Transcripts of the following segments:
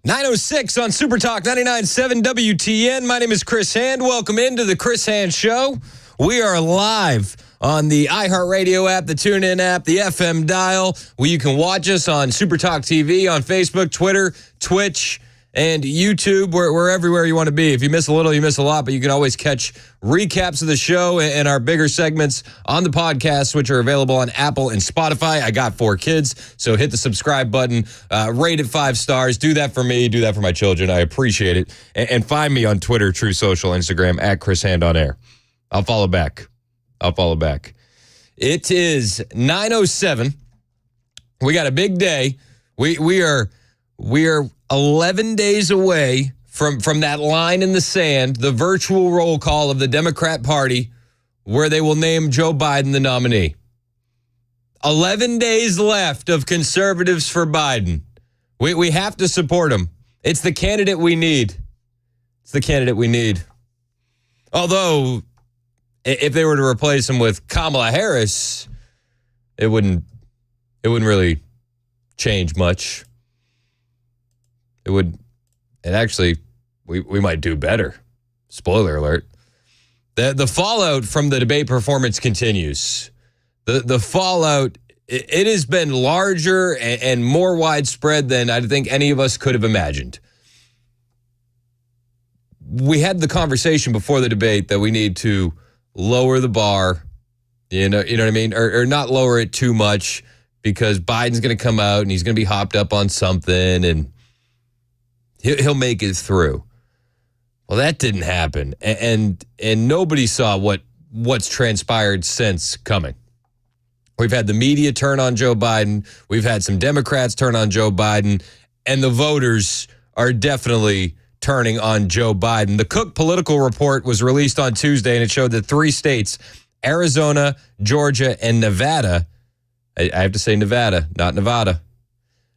906 on Super Talk 99.7 WTN. My name is Chris Hand. Welcome into the Chris Hand Show. We are live on the iHeartRadio app, the TuneIn app, the FM dial, where you can watch us on Super Talk TV, on Facebook, Twitter, Twitch, and YouTube. We're everywhere you want to be. If you miss a little, you miss a lot, but you can always catch recaps of the show and our bigger segments on the podcast, which are available on Apple and Spotify. I got 4 kids, so hit the subscribe button, rate it 5 stars. Do that for me, do that for my children. I appreciate it. And find me on Twitter, True Social, Instagram, at Chris Hand on Air. I'll follow back. It is 9:07. We got a big day. We are 11 days away from that line in the sand, the virtual roll call of the Democrat Party, where they will name Joe Biden the nominee. 11 days left of conservatives for Biden. We have to support him. It's the candidate we need. Although, if they were to replace him with Kamala Harris, it wouldn't really change much. We might do better. Spoiler alert. The fallout from the debate performance continues. The fallout, it has been larger and more widespread than I think any of us could have imagined. We had the conversation before the debate that we need to lower the bar, you know what I mean? Or not lower it too much, because Biden's going to come out and he's going to be hopped up on something and he'll make it through. Well, that didn't happen. And nobody saw what's transpired since coming. We've had the media turn on Joe Biden. We've had some Democrats turn on Joe Biden. And the voters are definitely turning on Joe Biden. The Cook Political Report was released on Tuesday, and it showed that 3 states, Arizona, Georgia, and Nevada, I have to say Nevada, not Nevada,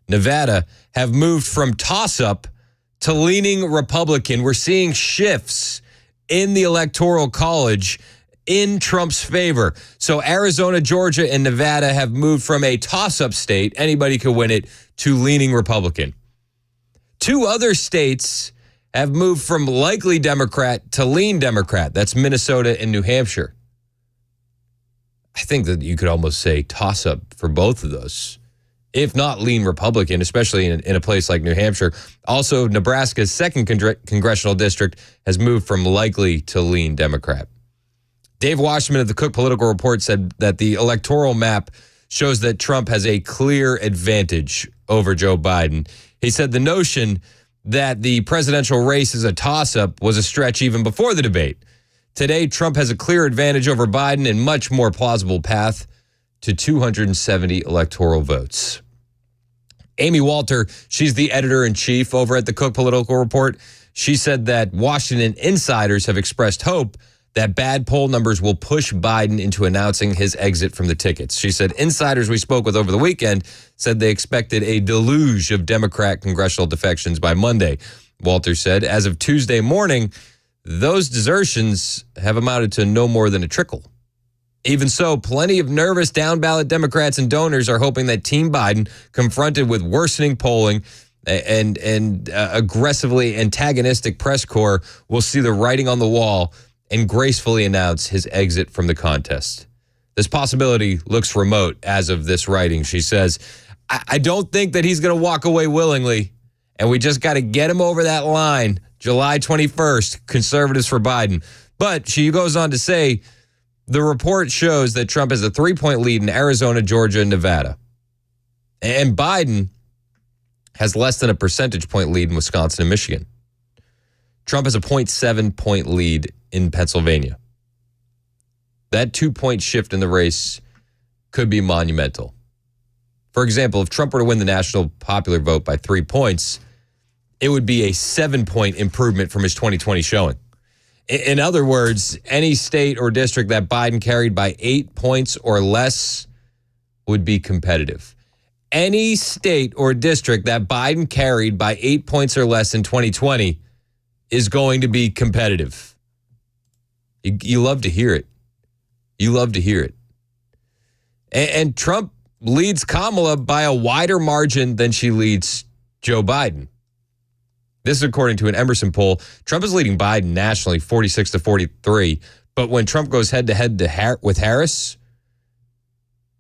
Nevada, have moved from toss-up to leaning Republican. We're seeing shifts in the Electoral College in Trump's favor. So Arizona, Georgia, and Nevada have moved from a toss-up state, anybody could win it, to leaning Republican. 2 other states have moved from likely Democrat to lean Democrat. That's Minnesota and New Hampshire. I think that you could almost say toss-up for both of those, if not lean Republican, especially in a place like New Hampshire. Also, Nebraska's 2nd congressional district has moved from likely to lean Democrat. Dave Washman of the Cook Political Report said that the electoral map shows that Trump has a clear advantage over Joe Biden. He said the notion that the presidential race is a toss-up was a stretch even before the debate. Today, Trump has a clear advantage over Biden and much more plausible path to 270 electoral votes. Amy Walter, she's the editor-in-chief over at the Cook Political Report. She said that Washington insiders have expressed hope that bad poll numbers will push Biden into announcing his exit from the tickets. She said insiders we spoke with over the weekend said they expected a deluge of Democrat congressional defections by Monday. Walter said, as of Tuesday morning, those desertions have amounted to no more than a trickle. Even so, plenty of nervous down-ballot Democrats and donors are hoping that Team Biden, confronted with worsening polling and aggressively antagonistic press corps, will see the writing on the wall and gracefully announce his exit from the contest. This possibility looks remote as of this writing. She says, I don't think that he's going to walk away willingly, and we just got to get him over that line, July 21st, conservatives for Biden. But she goes on to say, the report shows that Trump has a 3-point lead in Arizona, Georgia, and Nevada. And Biden has less than a percentage point lead in Wisconsin and Michigan. Trump has a 0.7-point lead in Pennsylvania. That 2-point shift in the race could be monumental. For example, if Trump were to win the national popular vote by 3 points, it would be a 7-point improvement from his 2020 showing. In other words, any state or district that Biden carried by 8 points or less would be competitive. Any state or district that Biden carried by 8 points or less in 2020 is going to be competitive. You love to hear it. You love to hear it. And Trump leads Kamala by a wider margin than she leads Joe Biden. This is according to an Emerson poll. Trump is leading Biden nationally 46-43. But when Trump goes head-to-head with Harris,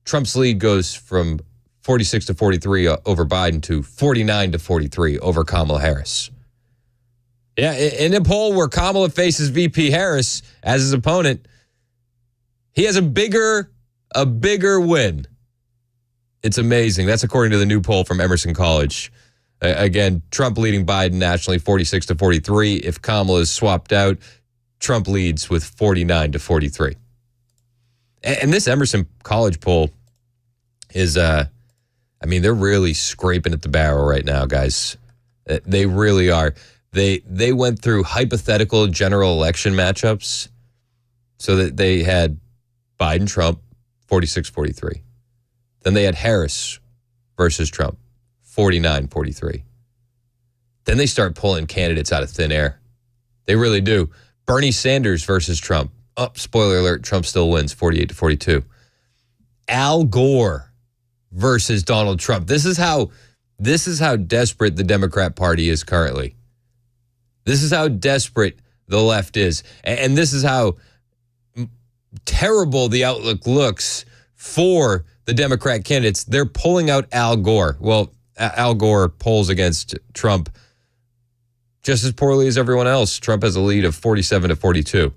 Trump's lead goes from 46-43 over Biden to 49-43 over Kamala Harris. Yeah, in a poll where Kamala faces VP Harris as his opponent, he has a bigger win. It's amazing. That's according to the new poll from Emerson College. Again, Trump leading Biden nationally 46-43. If Kamala is swapped out, Trump leads with 49-43. And this Emerson College poll is, they're really scraping at the barrel right now, guys. They really are. They went through hypothetical general election matchups so that they had Biden, Trump, 46-43. Then they had Harris versus Trump, 49-43. Then they start pulling candidates out of thin air. They really do. Bernie Sanders versus Trump. Oh, spoiler alert, Trump still wins, 48-42. Al Gore versus Donald Trump. This is how desperate the Democrat Party is currently. This is how desperate the left is. And this is how terrible the outlook looks for the Democrat candidates. They're pulling out Al Gore. Well, Al Gore polls against Trump just as poorly as everyone else. Trump has a lead of 47-42.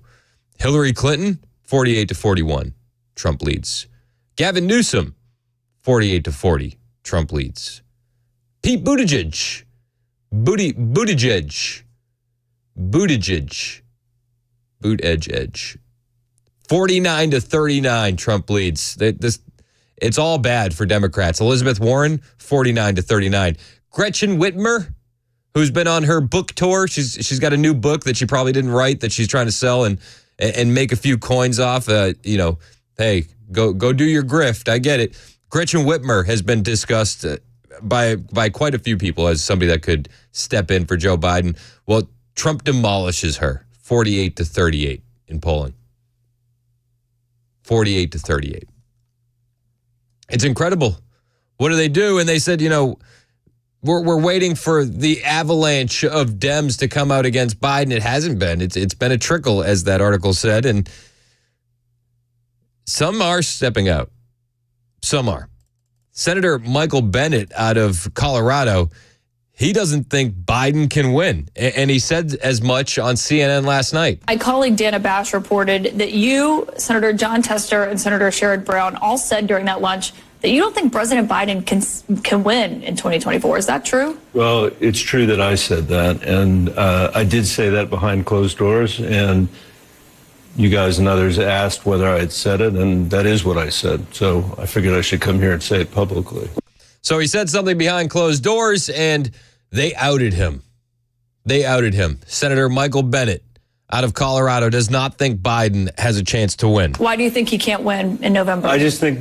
Hillary Clinton, 48-41. Trump leads. Gavin Newsom, 48-40. Trump leads. Pete Buttigieg. Buttigieg. 49-39. Trump leads. It's all bad for Democrats. Elizabeth Warren, 49-39. Gretchen Whitmer, who's been on her book tour. She's got a new book that she probably didn't write that she's trying to sell and make a few coins off. Hey, go do your grift. I get it. Gretchen Whitmer has been discussed by quite a few people as somebody that could step in for Joe Biden. Well, Trump demolishes her, 48-38 in polling. 48-38. It's incredible. What do they do? And they said, we're waiting for the avalanche of Dems to come out against Biden. It hasn't been. It's been a trickle, as that article said. And some are stepping out. Some are. Senator Michael Bennet out of Colorado, he doesn't think Biden can win. And he said as much on CNN last night. My colleague Dana Bash reported that you, Senator John Tester, and Senator Sherrod Brown all said during that lunch that you don't think President Biden can win in 2024. Is that true? Well, it's true that I said that. And I did say that behind closed doors. And you guys and others asked whether I had said it. And that is what I said. So I figured I should come here and say it publicly. So he said something behind closed doors, and they outed him. Senator Michael Bennet out of Colorado does not think Biden has a chance to win. Why do you think he can't win in November? I just think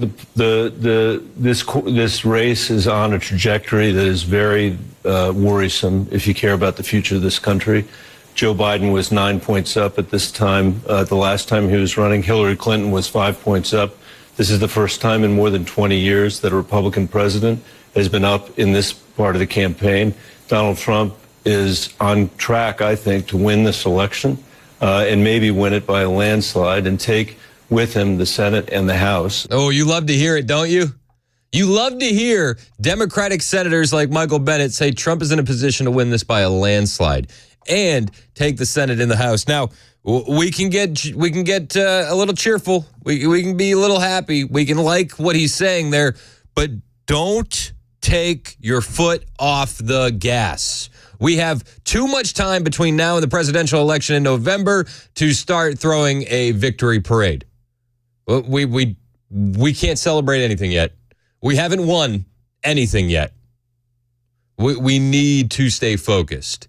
this race is on a trajectory that is very worrisome if you care about the future of this country. Joe Biden was 9 points up at this time. The last time he was running, Hillary Clinton was 5 points up. This is the first time in more than 20 years that a Republican president has been up in this part of the campaign. Donald Trump is on track, I think, to win this election and maybe win it by a landslide and take with him the Senate and the House. Oh, you love to hear it, don't you? You love to hear Democratic senators like Michael Bennet say Trump is in a position to win this by a landslide and take the Senate and the House. Now, we can get a little cheerful. We can be a little happy. We can like what he's saying there, but don't take your foot off the gas. We have too much time between now and the presidential election in November to start throwing a victory parade. We can't celebrate anything yet. We haven't won anything yet. We need to stay focused.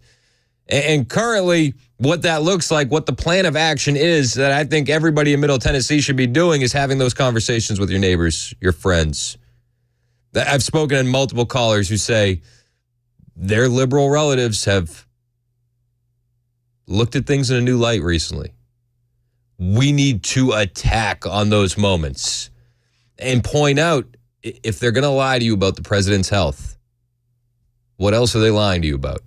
And currently, what that looks like, what the plan of action is that I think everybody in Middle Tennessee should be doing is having those conversations with your neighbors, your friends. I've spoken to multiple callers who say their liberal relatives have looked at things in a new light recently. We need to attack on those moments and point out if they're going to lie to you about the president's health, what else are they lying to you about?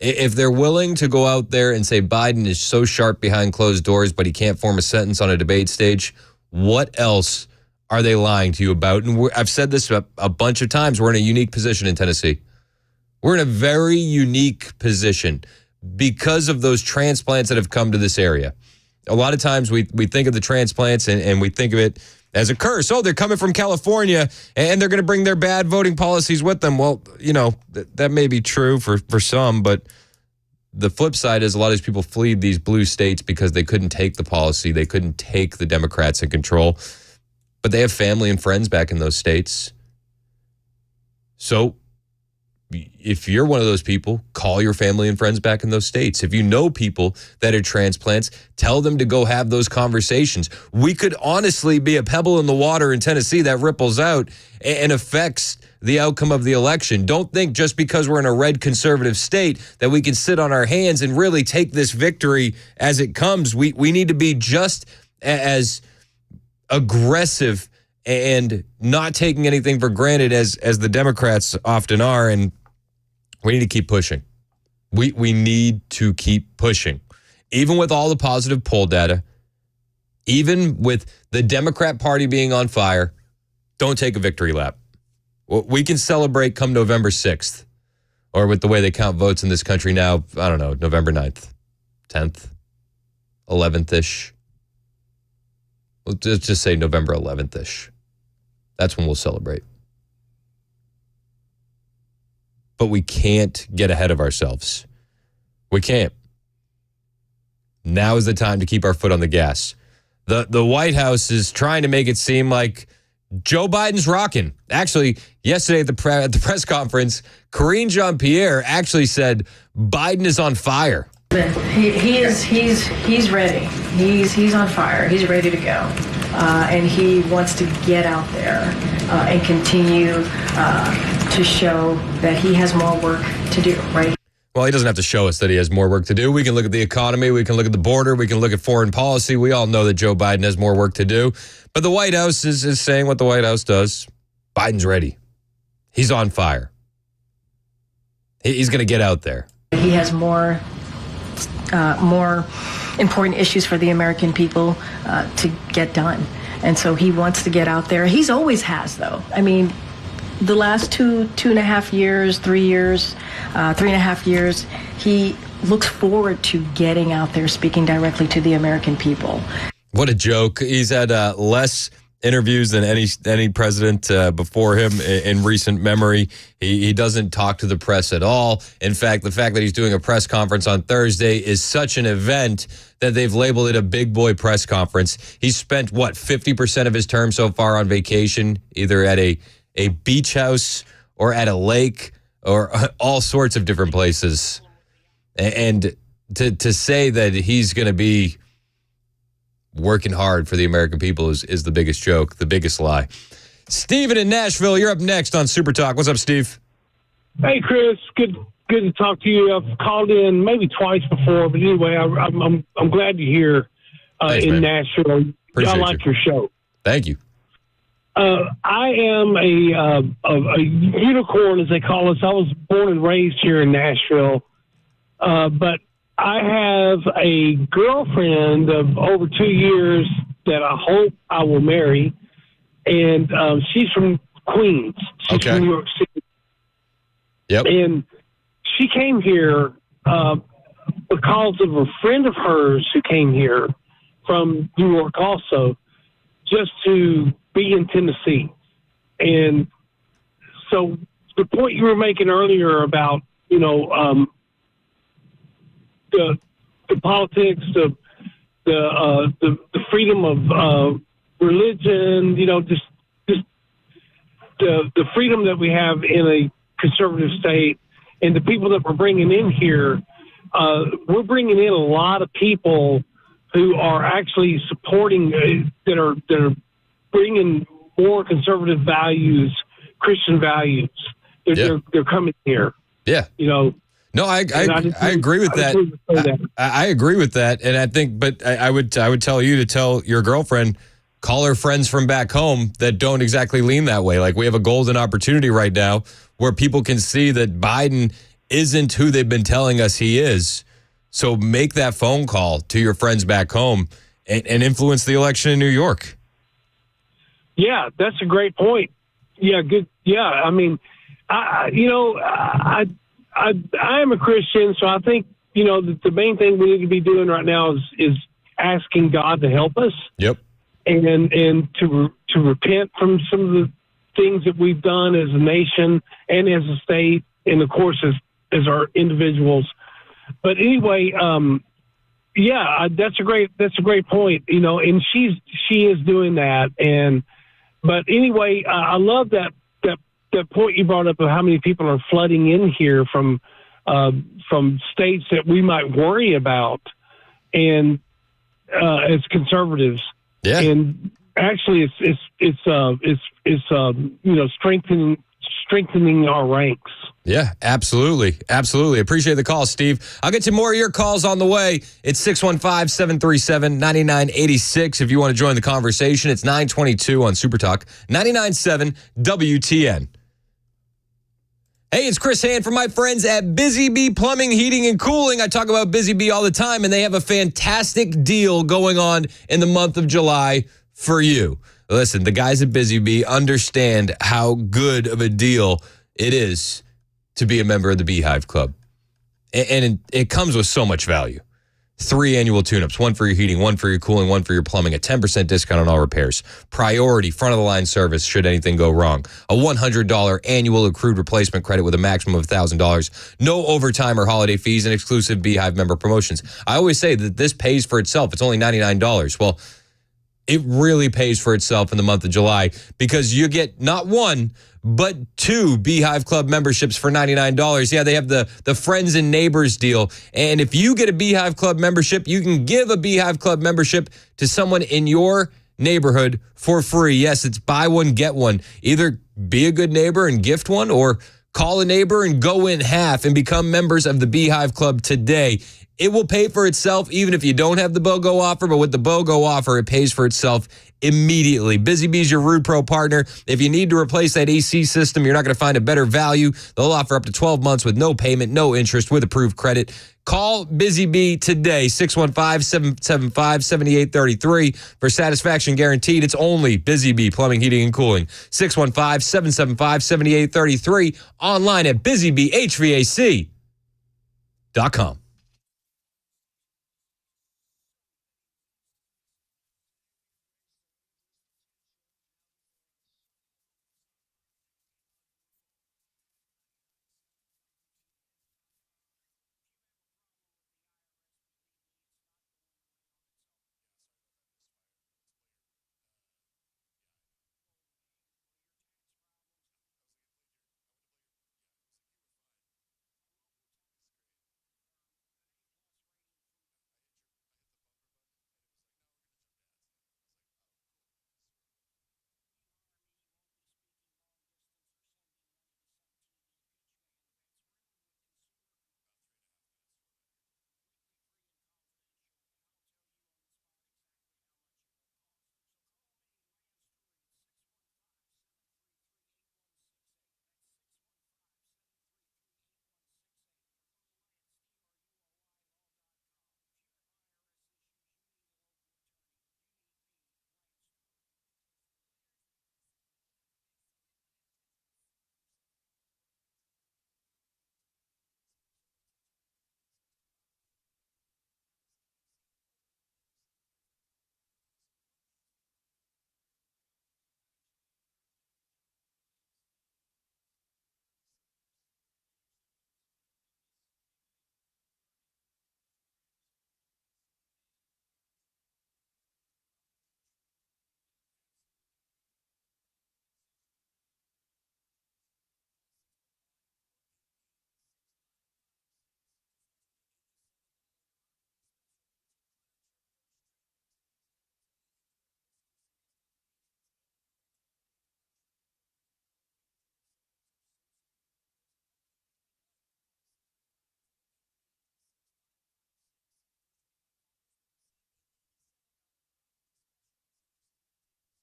If they're willing to go out there and say Biden is so sharp behind closed doors, but he can't form a sentence on a debate stage, what else are they lying to you about? And I've said this a bunch of times. We're in a unique position in Tennessee. We're in a very unique position because of those transplants that have come to this area. A lot of times we think of the transplants and we think of it as a curse. Oh, they're coming from California and they're going to bring their bad voting policies with them. Well, that may be true for some, but the flip side is a lot of these people flee these blue states because they couldn't take the policy. They couldn't take the Democrats in control, but they have family and friends back in those states. So if you're one of those people, call your family and friends back in those states. If you know people that are transplants, tell them to go have those conversations. We could honestly be a pebble in the water in Tennessee that ripples out and affects the outcome of the election. Don't think just because we're in a red conservative state that we can sit on our hands and really take this victory as it comes. We need to be just as aggressive and not taking anything for granted as the Democrats often are, and we need to keep pushing. We need to keep pushing. Even with all the positive poll data, even with the Democrat Party being on fire, don't take a victory lap. We can celebrate come November 6th, or with the way they count votes in this country now, I don't know, November 9th, 10th, 11th-ish. Let's just say November 11th-ish. That's when we'll celebrate. But we can't get ahead of ourselves. We can't. Now is the time to keep our foot on the gas. The White House is trying to make it seem like Joe Biden's rocking. Actually, yesterday at the press conference, Karine Jean-Pierre actually said Biden is on fire. He's ready. He's on fire. He's ready to go, and he wants to get out there and continue to show that he has more work to do. Right. Well, he doesn't have to show us that he has more work to do. We can look at the economy. We can look at the border. We can look at foreign policy. We all know that Joe Biden has more work to do. But the White House is saying what the White House does. Biden's ready. He's on fire. He's going to get out there. He has more important issues for the American people to get done. And so he wants to get out there. He's always has, though. I mean, the last 2.5 years, 3 years, 3.5 years, he looks forward to getting out there, speaking directly to the American people. What a joke. He's had less interviews than any president before him in recent memory. He doesn't talk to the press at all. In fact, the fact that he's doing a press conference on Thursday is such an event that they've labeled it a big boy press conference. He's spent, 50% of his term so far on vacation, either at a beach house or at a lake or all sorts of different places. And to say that he's going to be working hard for the American people is the biggest joke, the biggest lie. Steven in Nashville, you're up next on Super Talk. What's up, Steve? Hey, Chris. Good to talk to you. I've called in maybe twice before, but anyway, I'm glad you're here Thanks, in man. Nashville. Appreciate I like your show. Thank you. I am a unicorn, as they call us. I was born and raised here in Nashville, but I have a girlfriend of over 2 years that I hope I will marry, and she's from Queens. She's from New York City. Yep. And she came here because of a friend of hers who came here from New York also, just to be in Tennessee. And so the point you were making earlier about, the politics, the freedom of religion, just the freedom that we have in a conservative state, and the people that we're bringing in here, we're bringing in a lot of people who are actually supporting that are bringing more conservative values, Christian values. They're coming here. Yeah. No, I agree with that. I agree with that, and I think, but I would tell you to tell your girlfriend, call her friends from back home that don't exactly lean that way. Like, we have a golden opportunity right now where people can see that Biden isn't who they've been telling us he is. So make that phone call to your friends back home and influence the election in New York. Yeah, that's a great point. Yeah, good. Yeah, I mean, I am a Christian, so I think, the main thing we need to be doing right now is asking God to help us. Yep. And to repent from some of the things that we've done as a nation and as a state, and of course as our individuals. But anyway, that's a great point. And she is doing that. But anyway, I love that point you brought up of how many people are flooding in here from states that we might worry about, and as conservatives. Yeah. And actually, it's strengthening our ranks. Yeah, absolutely. Absolutely. Appreciate the call, Steve. I'll get to more of your calls on the way. It's 615-737-9986. If you want to join the conversation, it's 922 on Super Talk, 99.7 WTN. Hey, it's Chris Hand from my friends at Busy Bee Plumbing, Heating, and Cooling. I talk about Busy Bee all the time, and they have a fantastic deal going on in the month of July for you. Listen, the guys at Busy Bee understand how good of a deal it is to be a member of the Beehive Club. And it comes with so much value. 3 annual tune-ups, 1 for your heating, 1 for your cooling, 1 for your plumbing, a 10% discount on all repairs, priority front-of-the-line service should anything go wrong, a $100 annual accrued replacement credit with a maximum of $1,000, no overtime or holiday fees, and exclusive Beehive member promotions. I always say that this pays for itself. It's only $99. Well, it really pays for itself in the month of July because you get not 1, but 2 Beehive Club memberships for $99. Yeah, they have the friends and neighbors deal. And if you get a Beehive Club membership, you can give a Beehive Club membership to someone in your neighborhood for free. Yes, it's buy one, get one. Either be a good neighbor and gift one, or call a neighbor and go in half and become members of the Beehive Club today. It will pay for itself even if you don't have the BOGO offer, but with the BOGO offer, it pays for itself immediately. Busy Bee's your Rude Pro partner. If you need to replace that AC system, you're not going to find a better value. They'll offer up to 12 months with no payment, no interest, with approved credit. Call Busy Bee today, 615-775-7833. For satisfaction guaranteed, it's only Busy Bee Plumbing, Heating, and Cooling. 615-775-7833. Online at busybeehvac.com.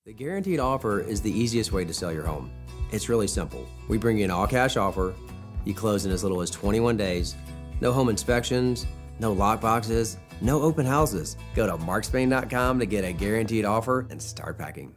The guaranteed offer is the easiest way to sell your home. It's really simple. We bring you an all-cash offer, you close in as little as 21 days. No home inspections, no lock boxes, no open houses. Go to markspain.com to get a guaranteed offer and start packing.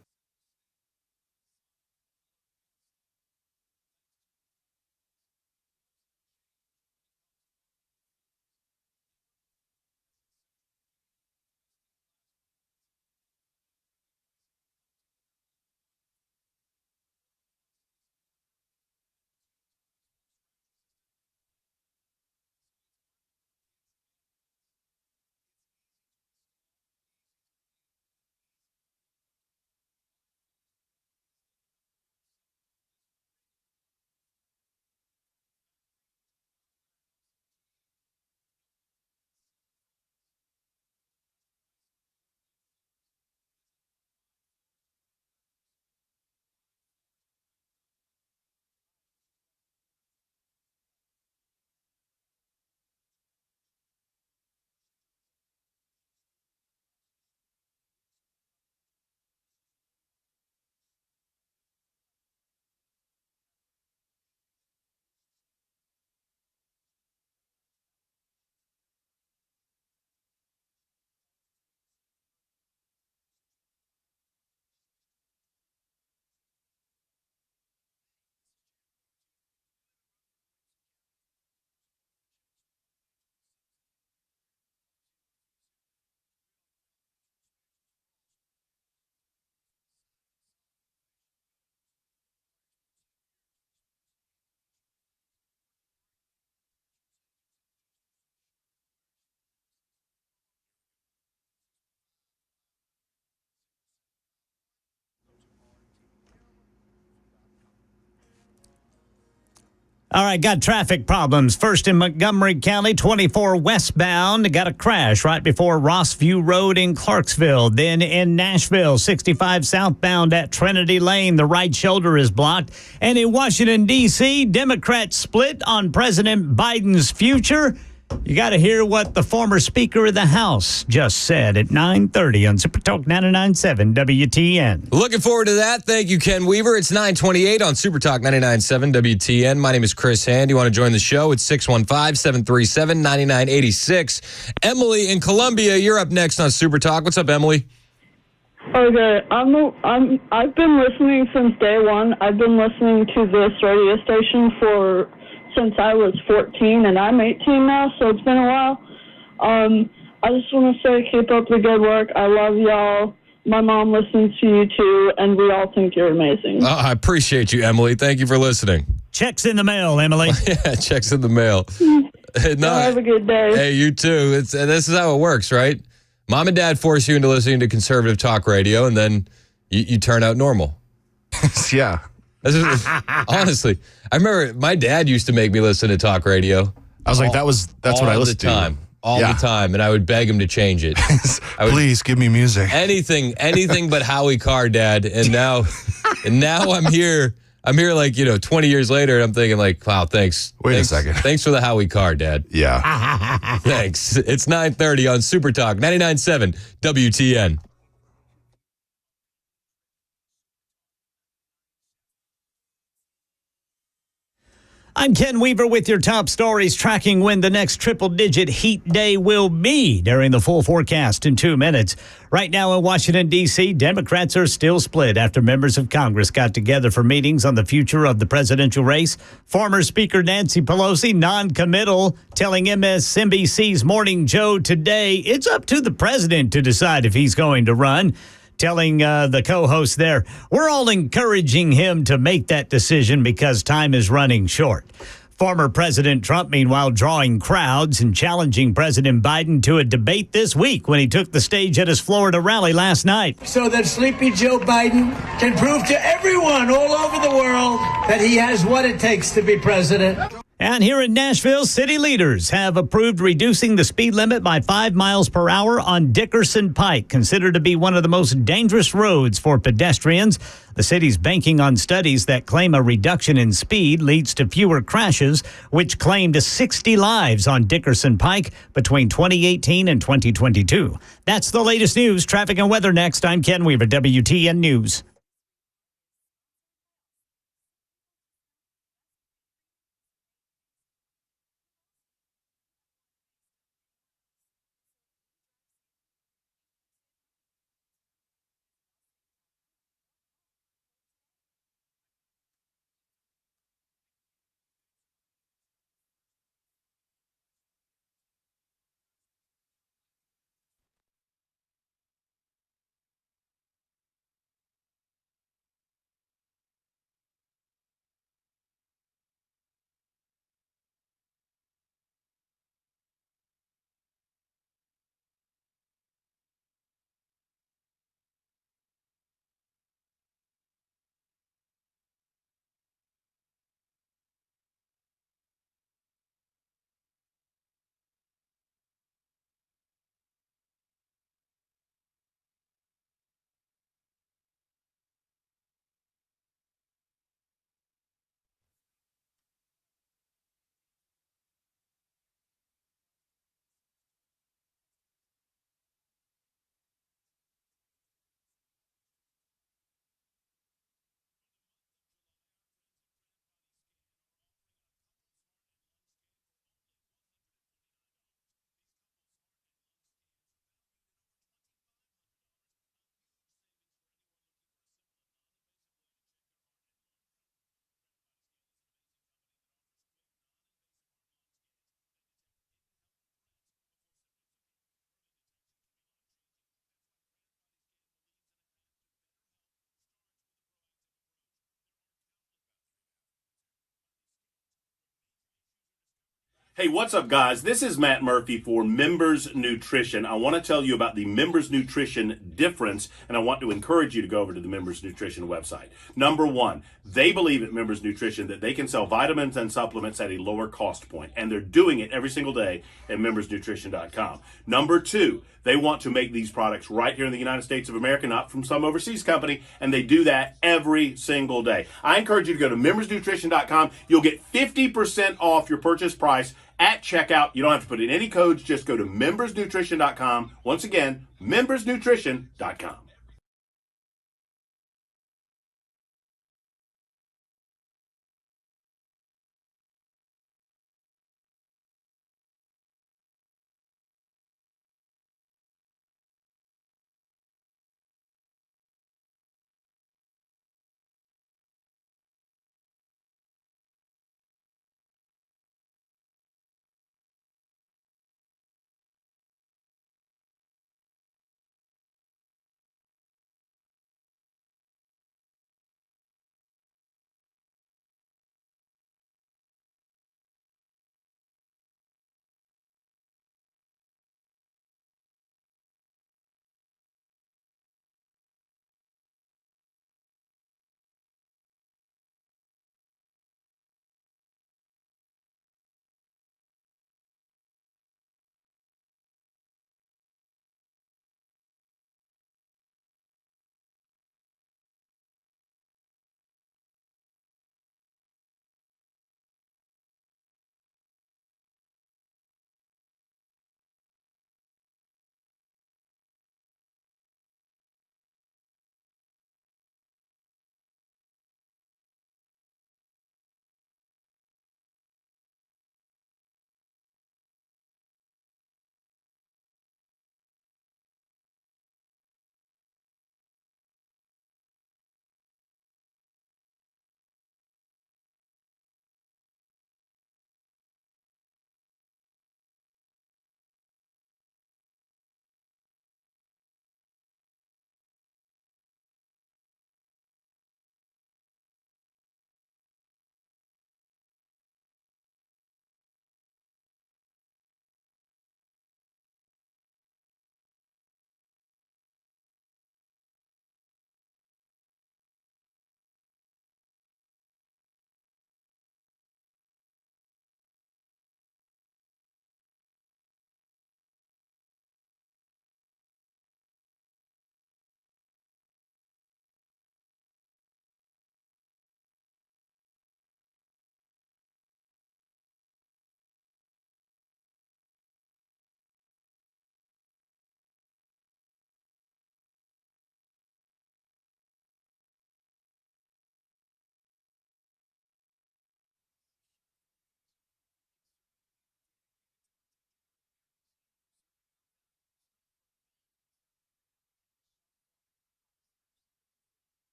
All right, got traffic problems. First in Montgomery County, 24 westbound. Got a crash right before Rossview Road in Clarksville. Then in Nashville, 65 southbound at Trinity Lane. The right shoulder is blocked. And in Washington, D.C., Democrats split on President Biden's future. You got to hear what the former Speaker of the House just said at 9:30 on Super Talk 99.7 WTN. Looking forward to that. Thank you, Ken Weaver. It's 9:28 on Super Talk 99.7 WTN. My name is Chris Hand. You want to join the show? It's 615-737-9986. Emily in Columbia, you're up next on Super Talk. What's up, Emily? Okay, I've been listening since day one. I've been listening to this radio station since I was 14, and I'm 18 now, so it's been a while. I just want to say keep up the good work. I love y'all. My mom listens to you, too, and we all think you're amazing. Oh, I appreciate you, Emily. Thank you for listening. Checks in the mail, Emily. Yeah, checks in the mail. No, have a good day. Hey, you too. This is how it works, right? Mom and dad force you into listening to conservative talk radio, and then you turn out normal. Yeah. Honestly, I remember my dad used to make me listen to talk radio. I was like, that's what I listened to. All the time, and I would beg him to change it. Please give me music. Anything but Howie Carr, Dad. And now I'm here. I'm here like, 20 years later, and I'm thinking like, wow, thanks. Wait a second. Thanks for the Howie Carr, Dad. Yeah. Thanks. It's 9:30 on Super Talk 99.7 WTN. I'm Ken Weaver with your top stories, tracking when the next triple-digit heat day will be during the full forecast in 2 minutes. Right now in Washington, D.C., Democrats are still split after members of Congress got together for meetings on the future of the presidential race. Former Speaker Nancy Pelosi, non-committal, telling MSNBC's Morning Joe today it's up to the president to decide if he's going to run. Telling the co-host there, we're all encouraging him to make that decision because time is running short. Former President Trump, meanwhile, drawing crowds and challenging President Biden to a debate this week when he took the stage at his Florida rally last night. So that sleepy Joe Biden can prove to everyone all over the world that he has what it takes to be president. And here in Nashville, city leaders have approved reducing the speed limit by 5 miles per hour on Dickerson Pike, considered to be one of the most dangerous roads for pedestrians. The city's banking on studies that claim a reduction in speed leads to fewer crashes, which claimed 60 lives on Dickerson Pike between 2018 and 2022. That's the latest news. Traffic and weather next. I'm Ken Weaver, WTN News. Hey, what's up, guys? This is Matt Murphy for Members Nutrition. I want to tell you about the Members Nutrition difference, and I want to encourage you to go over to the Members Nutrition website. Number one, they believe at Members Nutrition that they can sell vitamins and supplements at a lower cost point, and they're doing it every single day at membersnutrition.com. Number two, they want to make these products right here in the United States of America, not from some overseas company, and they do that every single day. I encourage you to go to membersnutrition.com. You'll get 50% off your purchase price at checkout. You don't have to put in any codes. Just go to membersnutrition.com. Once again, membersnutrition.com.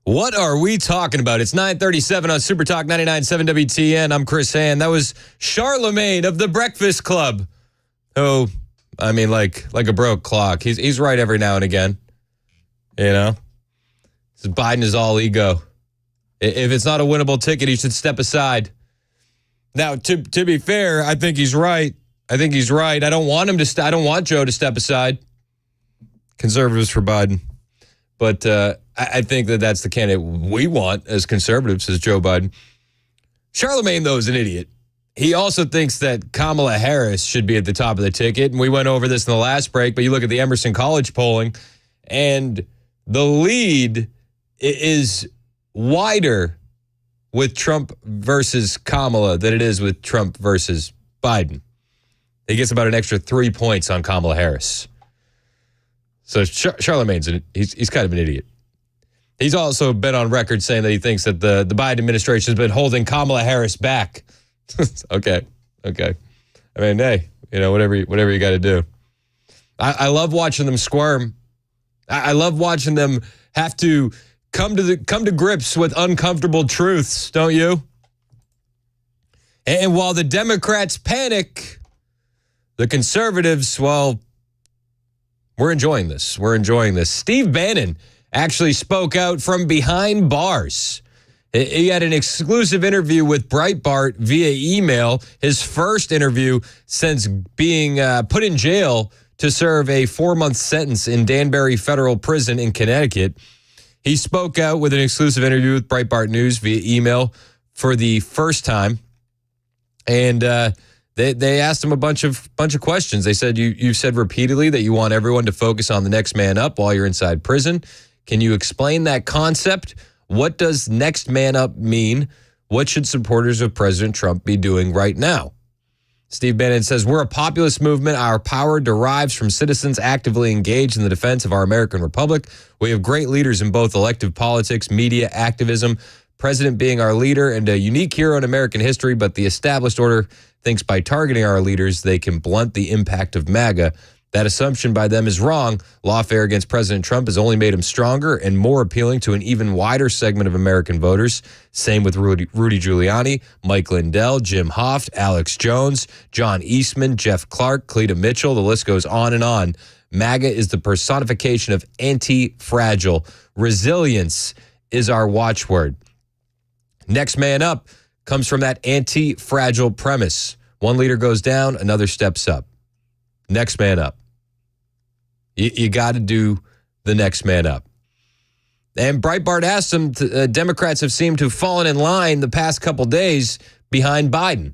What are we talking about? It's 9:37 on Super Talk 99.7 WTN. I'm Chris Hand. That was Charlemagne of the Breakfast Club. Oh, I mean, like a broke clock. He's right every now and again. You know? Biden is all ego. If it's not a winnable ticket, he should step aside. Now, to be fair, I think he's right. I don't want him to. I don't want Joe to step aside. Conservatives for Biden. But I think that's the candidate we want as conservatives, as Joe Biden. Charlemagne, though, is an idiot. He also thinks that Kamala Harris should be at the top of the ticket. And we went over this in the last break, but you look at the Emerson College polling, and the lead is wider with Trump versus Kamala than it is with Trump versus Biden. He gets about an extra 3 points on Kamala Harris. So Charlemagne's he's kind of an idiot. He's also been on record saying that he thinks that the Biden administration has been holding Kamala Harris back. Okay. I mean, hey, whatever you got to do. I love watching them squirm. I love watching them have to come to grips with uncomfortable truths, don't you? And while the Democrats panic, the conservatives, well, we're enjoying this. Steve Bannon actually spoke out from behind bars. He had an exclusive interview with Breitbart via email, his first interview since being put in jail to serve a 4-month sentence in Danbury Federal Prison in Connecticut. He spoke out with an exclusive interview with Breitbart News via email for the first time. And they asked him a bunch of questions. They said, you've said repeatedly that you want everyone to focus on the next man up while you're inside prison. Can you explain that concept? What does next man up mean? What should supporters of President Trump be doing right now? Steve Bannon says, we're a populist movement. Our power derives from citizens actively engaged in the defense of our American republic. We have great leaders in both elective politics, media, activism, president being our leader and a unique hero in American history, but the established order thinks by targeting our leaders, they can blunt the impact of MAGA. That assumption by them is wrong. Lawfare against President Trump has only made him stronger and more appealing to an even wider segment of American voters. Same with Rudy Giuliani, Mike Lindell, Jim Hoft, Alex Jones, John Eastman, Jeff Clark, Cleta Mitchell. The list goes on and on. MAGA is the personification of anti-fragile. Resilience is our watchword. Next man up comes from that anti-fragile premise. One leader goes down, another steps up. Next man up. You got to do the next man up. And Breitbart asked him, Democrats have seemed to have fallen in line the past couple days behind Biden,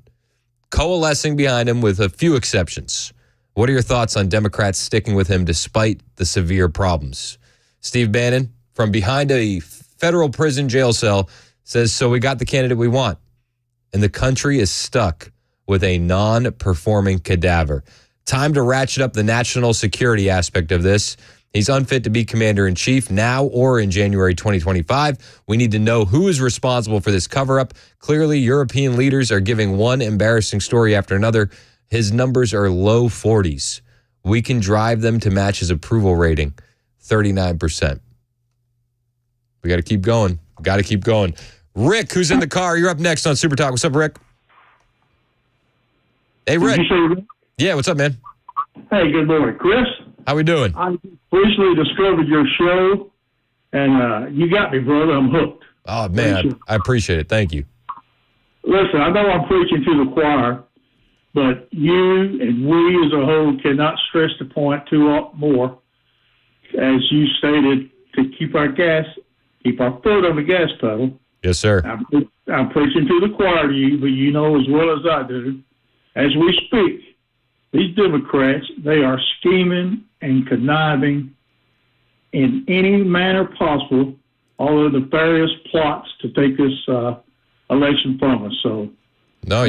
coalescing behind him with a few exceptions. What are your thoughts on Democrats sticking with him despite the severe problems? Steve Bannon, from behind a federal prison jail cell, says, so we got the candidate we want. And the country is stuck with a non-performing cadaver. Time to ratchet up the national security aspect of this. He's unfit to be commander-in-chief now or in January 2025. We need to know who is responsible for this cover-up. Clearly, European leaders are giving one embarrassing story after another. His numbers are low 40s. We can drive them to match his approval rating, 39%. We got to keep going. Rick, who's in the car, you're up next on Super Talk. What's up, Rick? Hey, Rick. Yeah, what's up, man? Hey, good morning, Chris. How we doing? I recently discovered your show, and you got me, brother. I'm hooked. Oh, man, I appreciate it. Thank you. Listen, I know I'm preaching to the choir, but you and we as a whole cannot stress the point too more, as you stated, to keep our foot on the gas pedal. Yes, sir. I'm preaching to the choir to you, but you know as well as I do, as we speak, these Democrats, they are scheming and conniving in any manner possible, all of the various plots to take this election from us. So, no,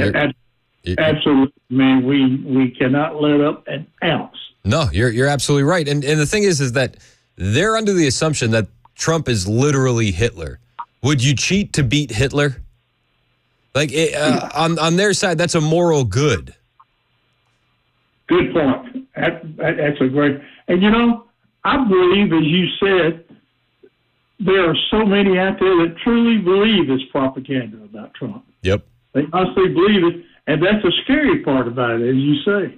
absolutely, man, we cannot let up an ounce. No, you're absolutely right. And the thing is that they're under the assumption that Trump is literally Hitler. Would you cheat to beat Hitler? Like on their side, that's a moral good. Good point. That's a great, and I believe, as you said, there are so many out there that truly believe this propaganda about Trump. Yep. They honestly believe it, and that's the scary part about it, as you say.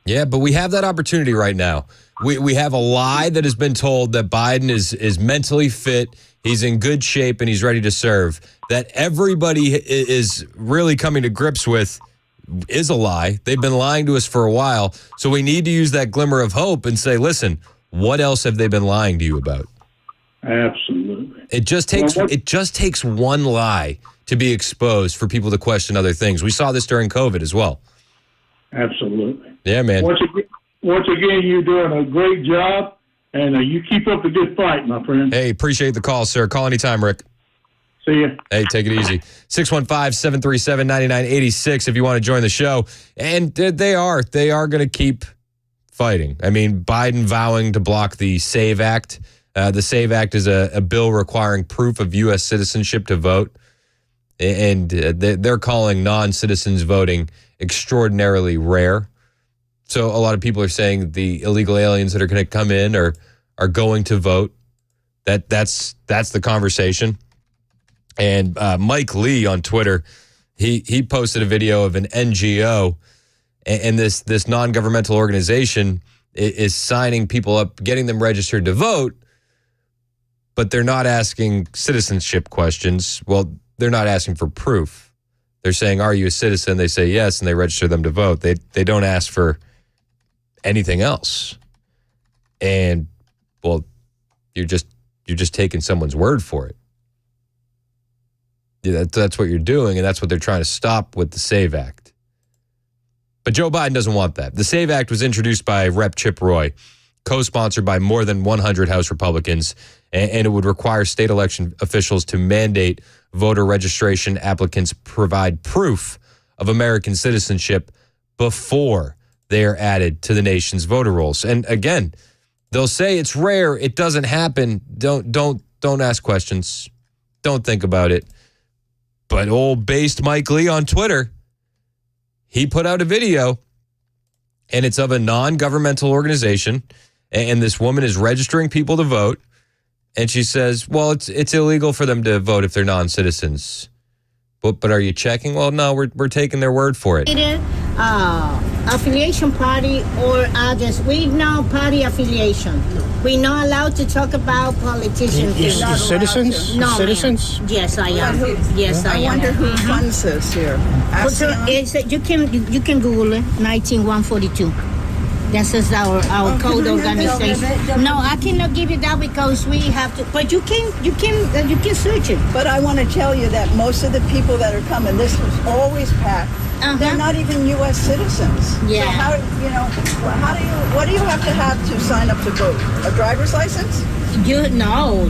Yeah, but we have that opportunity right now. We have a lie that has been told that Biden is mentally fit, he's in good shape, and he's ready to serve. That everybody is really coming to grips with is a lie. They've been lying to us for a while. So we need to use that glimmer of hope and say, listen, what else have they been lying to you about? Absolutely. It just takes one lie to be exposed for people to question other things. We saw this during COVID as well. Absolutely. Yeah, man. Once again, you're doing a great job, and you keep up the good fight, my friend. Hey, appreciate the call, sir. Call anytime, Rick. See ya. Hey, take it easy. 615-737-9986 if you want to join the show. And they are going to keep fighting. I mean, Biden vowing to block the SAVE Act. The SAVE Act is a bill requiring proof of U.S. citizenship to vote. And they're calling non-citizens voting extraordinarily rare. So a lot of people are saying the illegal aliens that are going to come in are going to vote. That's the conversation. And Mike Lee on Twitter, he posted a video of an NGO, and this non-governmental organization is signing people up, getting them registered to vote, but they're not asking citizenship questions. Well, they're not asking for proof. They're saying, are you a citizen? They say yes, and they register them to vote. They don't ask for anything else. And, well, you're just taking someone's word for it. Yeah, that's what you're doing, and that's what they're trying to stop with the SAVE Act. But Joe Biden doesn't want that. The SAVE Act was introduced by Rep. Chip Roy, co-sponsored by more than 100 House Republicans, and it would require state election officials to mandate voter registration applicants provide proof of American citizenship before they are added to the nation's voter rolls. And again, they'll say it's rare, it doesn't happen. Don't ask questions. Don't think about it. But old based Mike Lee on Twitter, he put out a video, and it's of a non-governmental organization, and this woman is registering people to vote, and she says, well, it's illegal for them to vote if they're non-citizens. But are you checking? Well, no, we're taking their word for it. Affiliation party or others. We know party affiliation. We're not allowed to talk about politicians. You're citizens? No, citizens? ma'am. Yes, I am. Yes, I am. I wonder who funds this here. You can Google it. 19142. This is our code organization. No, I cannot give you that because we have to. But you can search it. But I want to tell you that most of the people that are coming, this was always packed. They're not even U.S. citizens. Yeah. So what do you have to sign up to vote? A driver's license? No.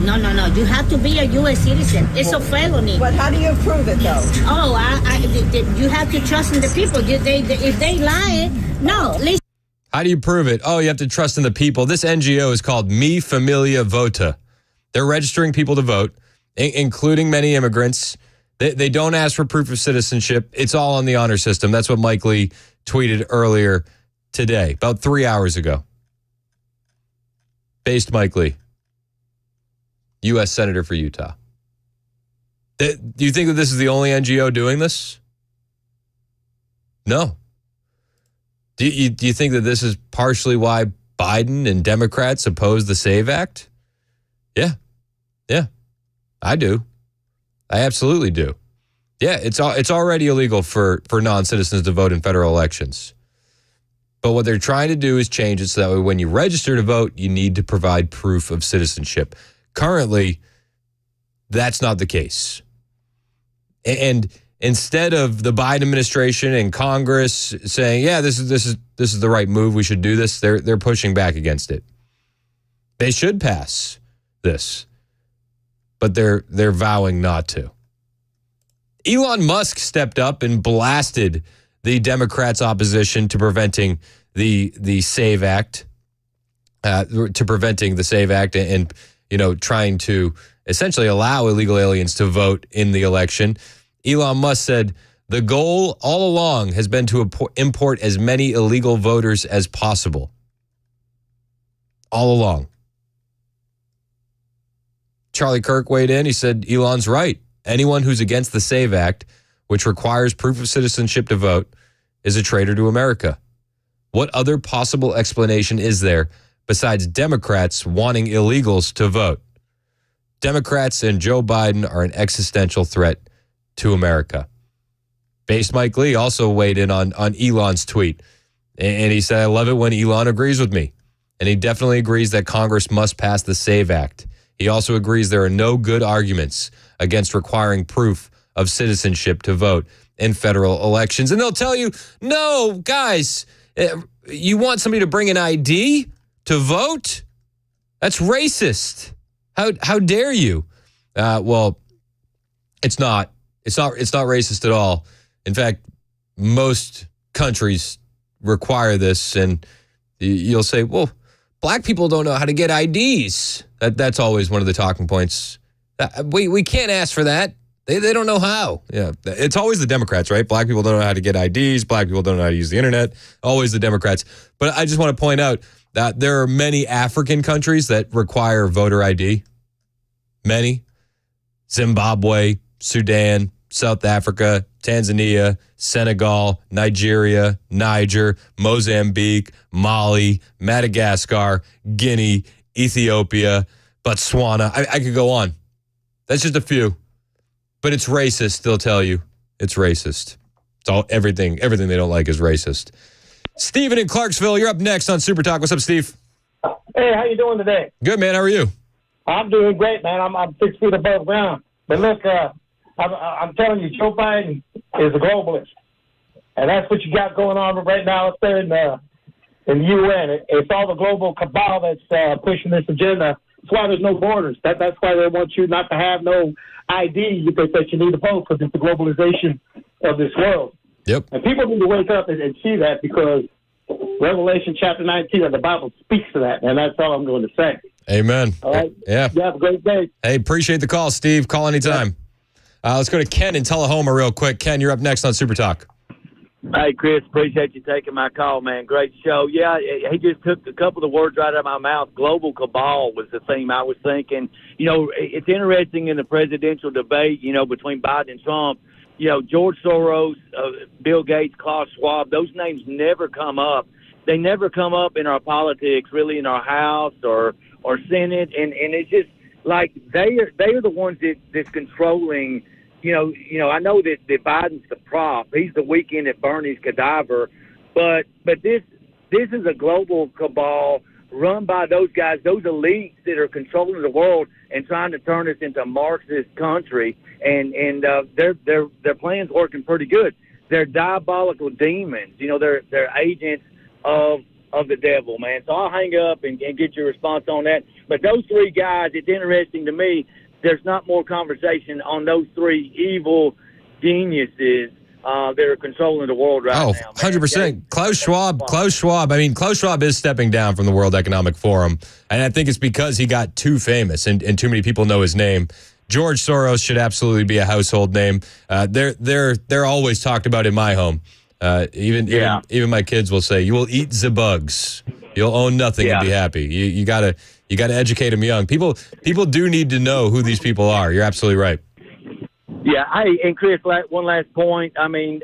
You have to be a U.S. citizen. It's a felony. But how do you prove it, though? Oh, you have to trust in the people. If they lie, no. Listen. How do you prove it? Oh, you have to trust in the people. This NGO is called Mi Familia Vota. They're registering people to vote, including many immigrants. They don't ask for proof of citizenship. It's all on the honor system. That's what Mike Lee tweeted earlier today, about 3 hours ago. Based Mike Lee, U.S. Senator for Utah. Do you think that this is the only NGO doing this? No. Do you think that this is partially why Biden and Democrats oppose the SAVE Act? Yeah, I do. I absolutely do. Yeah, it's already illegal for non-citizens to vote in federal elections. But what they're trying to do is change it so that way when you register to vote, you need to provide proof of citizenship. Currently, that's not the case. And instead of the Biden administration and Congress saying, yeah, this is the right move, we should do this, they're pushing back against it. They should pass this, but they're vowing not to. Elon Musk stepped up and blasted the Democrats' opposition to preventing the SAVE Act, and trying to essentially allow illegal aliens to vote in the election. Elon Musk said, the goal all along has been to import as many illegal voters as possible. All along. Charlie Kirk weighed in. He said, Elon's right. Anyone who's against the SAVE Act, which requires proof of citizenship to vote, is a traitor to America. What other possible explanation is there besides Democrats wanting illegals to vote? Democrats and Joe Biden are an existential threat to America. Base Mike Lee also weighed in on Elon's tweet. And he said, I love it when Elon agrees with me. And he definitely agrees that Congress must pass the SAVE Act. He also agrees there are no good arguments against requiring proof of citizenship to vote in federal elections. And they'll tell you, no, guys, you want somebody to bring an ID to vote? That's racist. How dare you? Well, it's not. It's not racist at all. In fact, most countries require this, and you'll say, well, black people don't know how to get IDs. That's always one of the talking points. We can't ask for that. They don't know how. Yeah, it's always the Democrats, right? Black people don't know how to get IDs. Black people don't know how to use the internet. Always the Democrats. But I just want to point out that there are many African countries that require voter ID. Many. Zimbabwe, Sudan, South Africa, Tanzania, Senegal, Nigeria, Niger, Mozambique, Mali, Madagascar, Guinea, Ethiopia, Botswana. I could go on. That's just a few. But it's racist, they'll tell you. It's racist. It's all everything they don't like is racist. Steven in Clarksville, you're up next on Super Talk. What's up, Steve? Hey, how you doing today? Good, man. How are you? I'm doing great, man. I'm 6 feet above ground. But look, I'm telling you, Joe Biden is a globalist. And that's what you got going on right now up there in the UN. It's all the global cabal that's pushing this agenda. That's why there's no borders. That's why they want you not to have no ID because that you need to vote because it's the globalization of this world. Yep. And people need to wake up and see that because Revelation chapter 19 of the Bible speaks to that. And that's all I'm going to say. Amen. All right. Yeah. You have a great day. Hey, appreciate the call, Steve. Call anytime. Let's go to Ken in Tullahoma real quick. Ken, you're up next on Super Talk. Hey, Chris, appreciate you taking my call, man. Great show. Yeah, he just took a couple of the words right out of my mouth. Global cabal was the theme I was thinking. You know, it's interesting in the presidential debate, you know, between Biden and Trump, you know, George Soros, Bill Gates, Klaus Schwab, those names never come up. They never come up in our politics, really, in our House or Senate. And it's just like they are the ones that's controlling. You know, I know that Biden's the prop. He's the weekend at Bernie's cadaver. But this is a global cabal run by those guys, those elites that are controlling the world and trying to turn us into a Marxist country. And their plan's working pretty good. They're diabolical demons. You know, they're agents of the devil, man. So I'll hang up and get your response on that. But those three guys, it's interesting to me. There's not more conversation on those three evil geniuses that are controlling the world right now. 100%. Klaus Schwab. I mean, Klaus Schwab is stepping down from the World Economic Forum, and I think it's because he got too famous and too many people know his name. George Soros should absolutely be a household name. They're always talked about in my home. Even my kids will say, "You will eat the bugs. You'll own nothing and be happy." You gotta educate them young. People do need to know who these people are. You're absolutely right. Yeah. Hey, and Chris, one last point. I mean,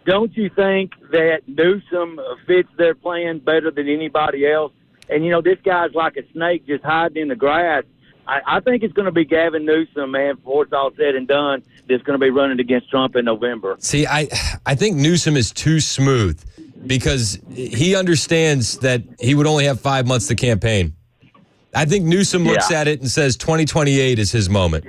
don't you think that Newsom fits their plan better than anybody else? And, you know, this guy's like a snake just hiding in the grass. I think it's going to be Gavin Newsom, man, before it's all said and done, that's going to be running against Trump in November. See, I think Newsom is too smooth because he understands that he would only have 5 months to campaign. I think Newsom looks at it and says 2028 is his moment.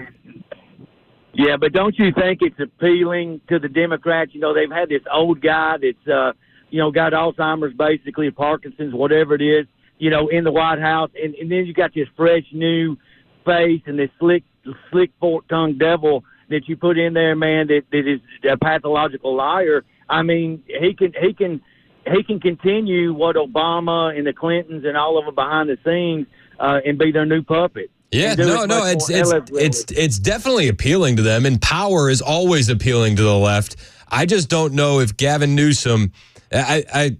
Yeah, but don't you think it's appealing to the Democrats? You know, they've had this old guy that's, you know, got Alzheimer's, basically, Parkinson's, whatever it is, you know, in the White House. And then you got this fresh new face and this slick fork-tongued devil that you put in there, man, that is a pathological liar. I mean, he can continue what Obama and the Clintons and all of them behind the scenes and be their new puppet. Yeah, it's definitely appealing to them, and power is always appealing to the left. I just don't know if Gavin Newsom,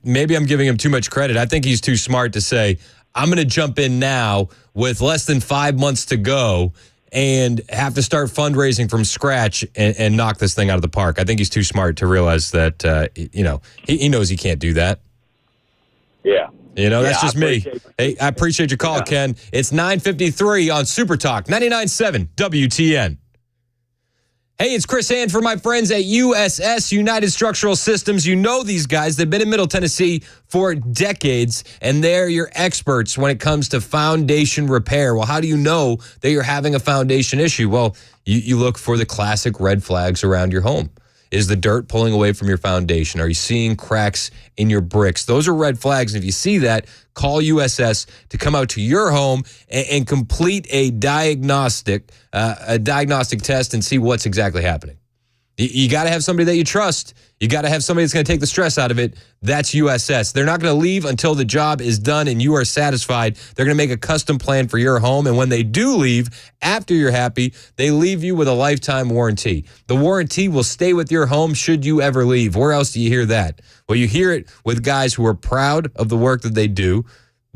maybe I'm giving him too much credit. I think he's too smart to say, I'm going to jump in now with less than 5 months to go and have to start fundraising from scratch and knock this thing out of the park. I think he's too smart to realize that, he knows he can't do that. Yeah. That's just me. Hey, I appreciate your call, Ken. It's 9:53 on Super Talk, 99.7 WTN. Hey, it's Chris Hand for my friends at USS, United Structural Systems. You know these guys. They've been in Middle Tennessee for decades, and they're your experts when it comes to foundation repair. Well, how do you know that you're having a foundation issue? Well, you look for the classic red flags around your home. Is the dirt pulling away from your foundation? Are you seeing cracks in your bricks? Those are red flags. And if you see that, call USS to come out to your home and complete a diagnostic test and see what's exactly happening. You got to have somebody that you trust. You got to have somebody that's going to take the stress out of it. That's USS. They're not going to leave until the job is done and you are satisfied. They're going to make a custom plan for your home. And when they do leave, after you're happy, they leave you with a lifetime warranty. The warranty will stay with your home should you ever leave. Where else do you hear that? Well, you hear it with guys who are proud of the work that they do.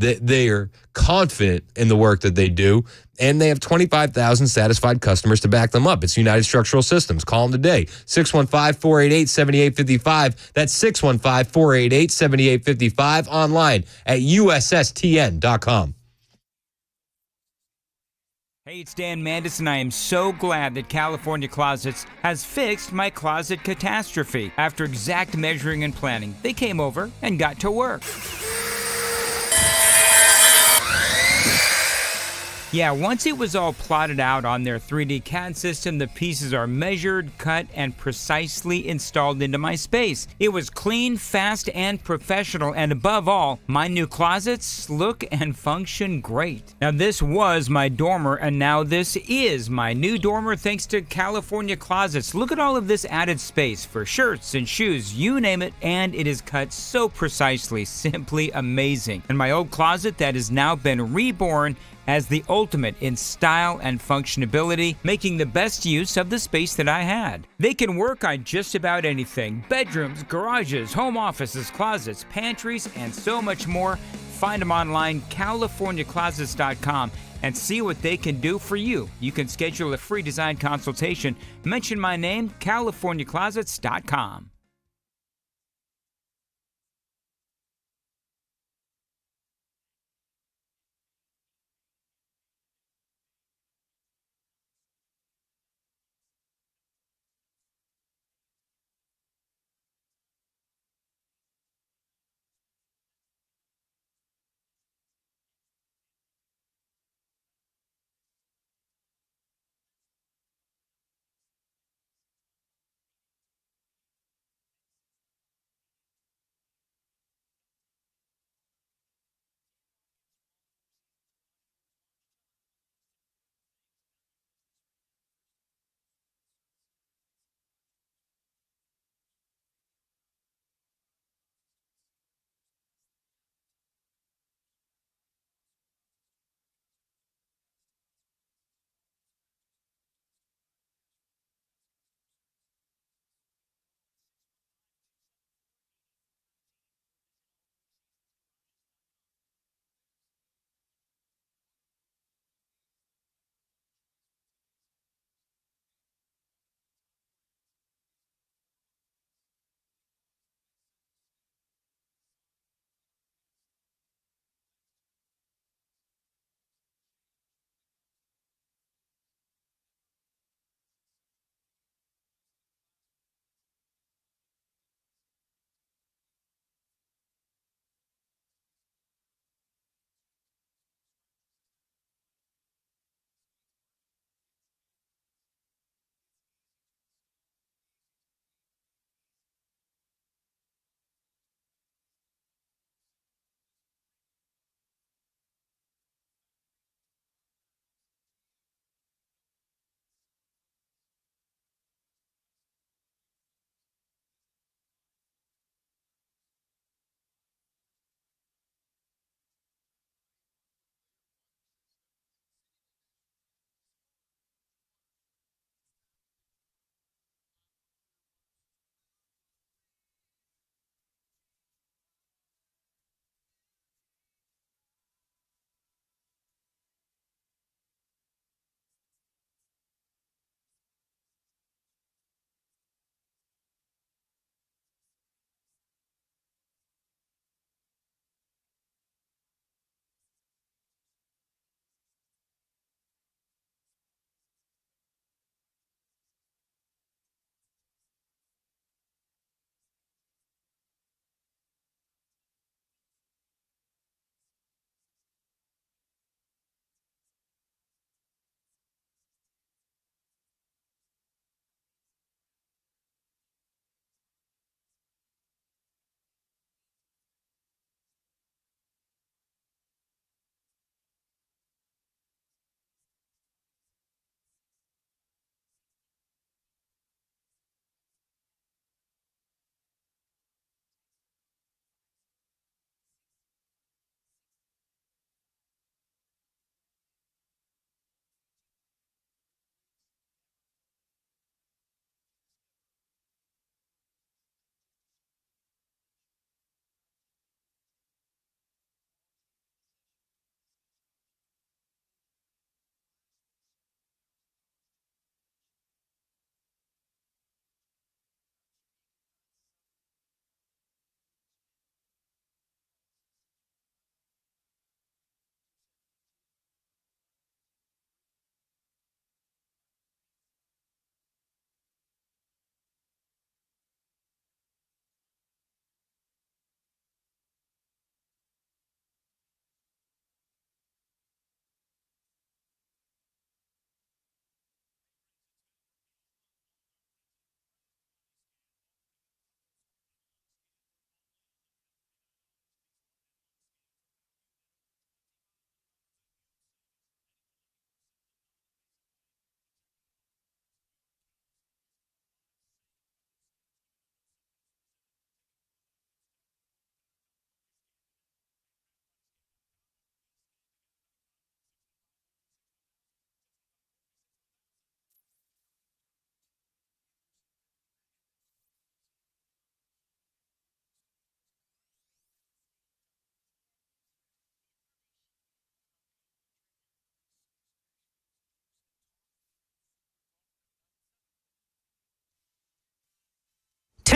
They are confident in the work that they do, and they have 25,000 satisfied customers to back them up. It's United Structural Systems. Call them today, 615-488-7855. That's 615-488-7855, online at USSTN.com. Hey, it's Dan Mandis, and I am so glad that California Closets has fixed my closet catastrophe. After exact measuring and planning, they came over and got to work. Yeah, once it was all plotted out on their 3D CAD system, the pieces are measured, cut, and precisely installed into my space. It was clean, fast, and professional, and above all, my new closets look and function great. Now, this was my dormer, and now this is my new dormer thanks to California Closets. Look at all of this added space for shirts and shoes, you name it, and it is cut so precisely, simply amazing. And my old closet that has now been reborn as the ultimate in style and functionality, making the best use of the space that I had. They can work on just about anything: bedrooms, garages, home offices, closets, pantries, and so much more. Find them online, CaliforniaClosets.com, and see what they can do for you. You can schedule a free design consultation. Mention my name, CaliforniaClosets.com.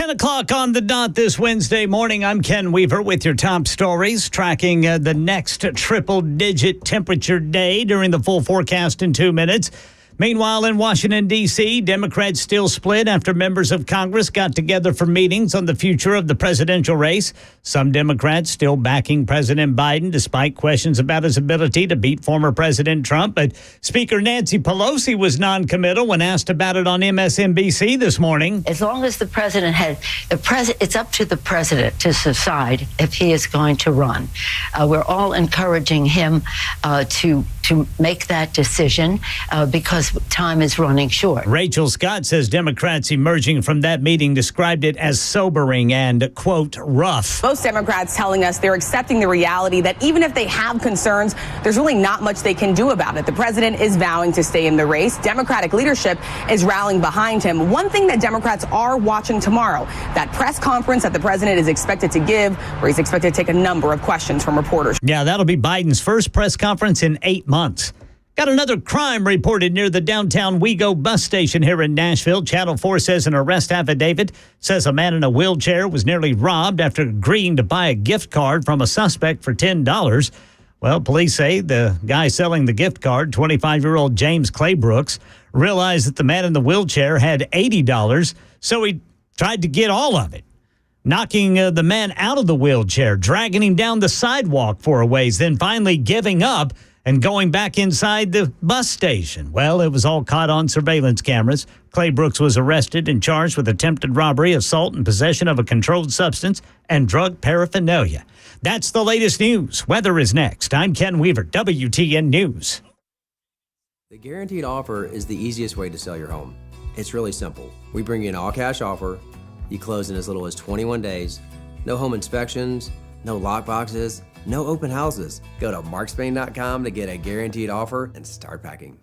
10 o'clock on the dot this Wednesday morning. I'm Ken Weaver with your top stories, tracking the next triple-digit temperature day during the full forecast in 2 minutes. Meanwhile, in Washington, D.C., Democrats still split after members of Congress got together for meetings on the future of the presidential race. Some Democrats still backing President Biden despite questions about his ability to beat former President Trump. But Speaker Nancy Pelosi was noncommittal when asked about it on MSNBC this morning. As long as the president it's up to the president to decide if he is going to run. We're all encouraging him to make that decision because time is running short. Rachel Scott says Democrats emerging from that meeting described it as sobering and, quote, rough. Most Democrats telling us they're accepting the reality that even if they have concerns, there's really not much they can do about it. The president is vowing to stay in the race. Democratic leadership is rallying behind him. One thing that Democrats are watching tomorrow, that press conference that the president is expected to give, where he's expected to take a number of questions from reporters. Yeah, that'll be Biden's first press conference in 8 months. Got another crime reported near the downtown WeGo bus station here in Nashville. Channel 4 says an arrest affidavit says a man in a wheelchair was nearly robbed after agreeing to buy a gift card from a suspect for $10. Well, police say the guy selling the gift card, 25-year-old James Claybrooks, realized that the man in the wheelchair had $80, so he tried to get all of it, knocking the man out of the wheelchair, dragging him down the sidewalk for a ways, then finally giving up and going back inside the bus station. Well, it was all caught on surveillance cameras. Claybrooks was arrested and charged with attempted robbery, assault, and possession of a controlled substance and drug paraphernalia. That's the latest news. Weather is next. I'm Ken Weaver, WTN News. The guaranteed offer is the easiest way to sell your home. It's really simple. We bring you an all-cash offer. You close in as little as 21 days. No home inspections, no lockboxes, no open houses. Go to markspain.com to get a guaranteed offer and start packing.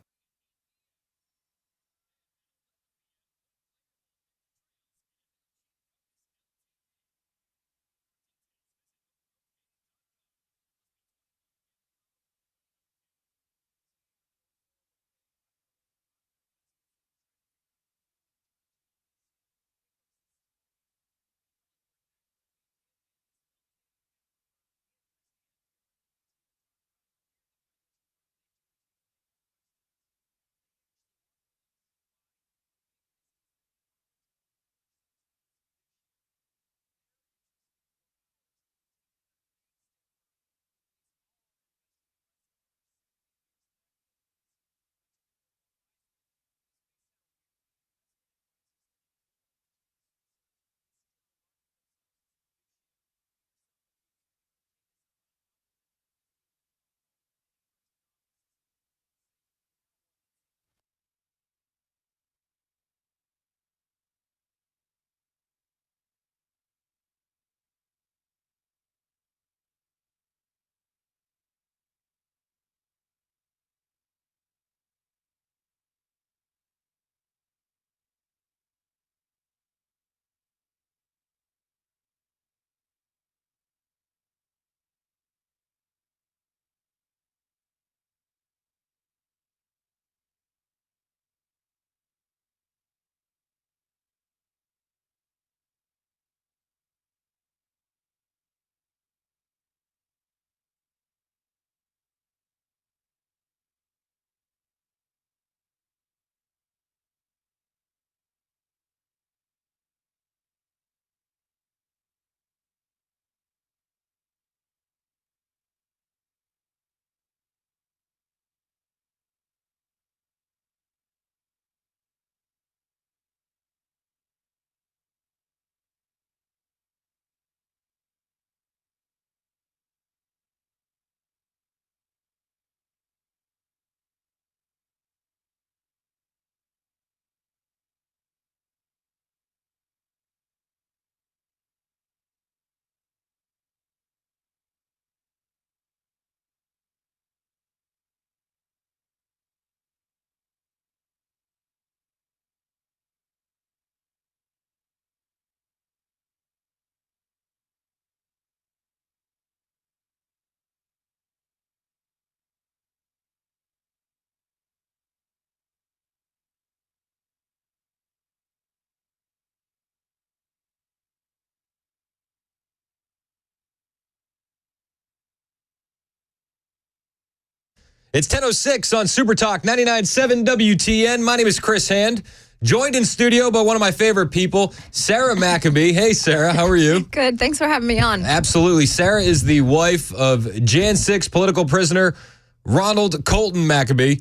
It's 10:06 on Super Talk 99.7 WTN. My name is Chris Hand, joined in studio by one of my favorite people, Sarah McCabe. Hey, Sarah, how are you? Good. Thanks for having me on. Absolutely. Sarah is the wife of Jan 6 political prisoner Ronald Colton McCabe,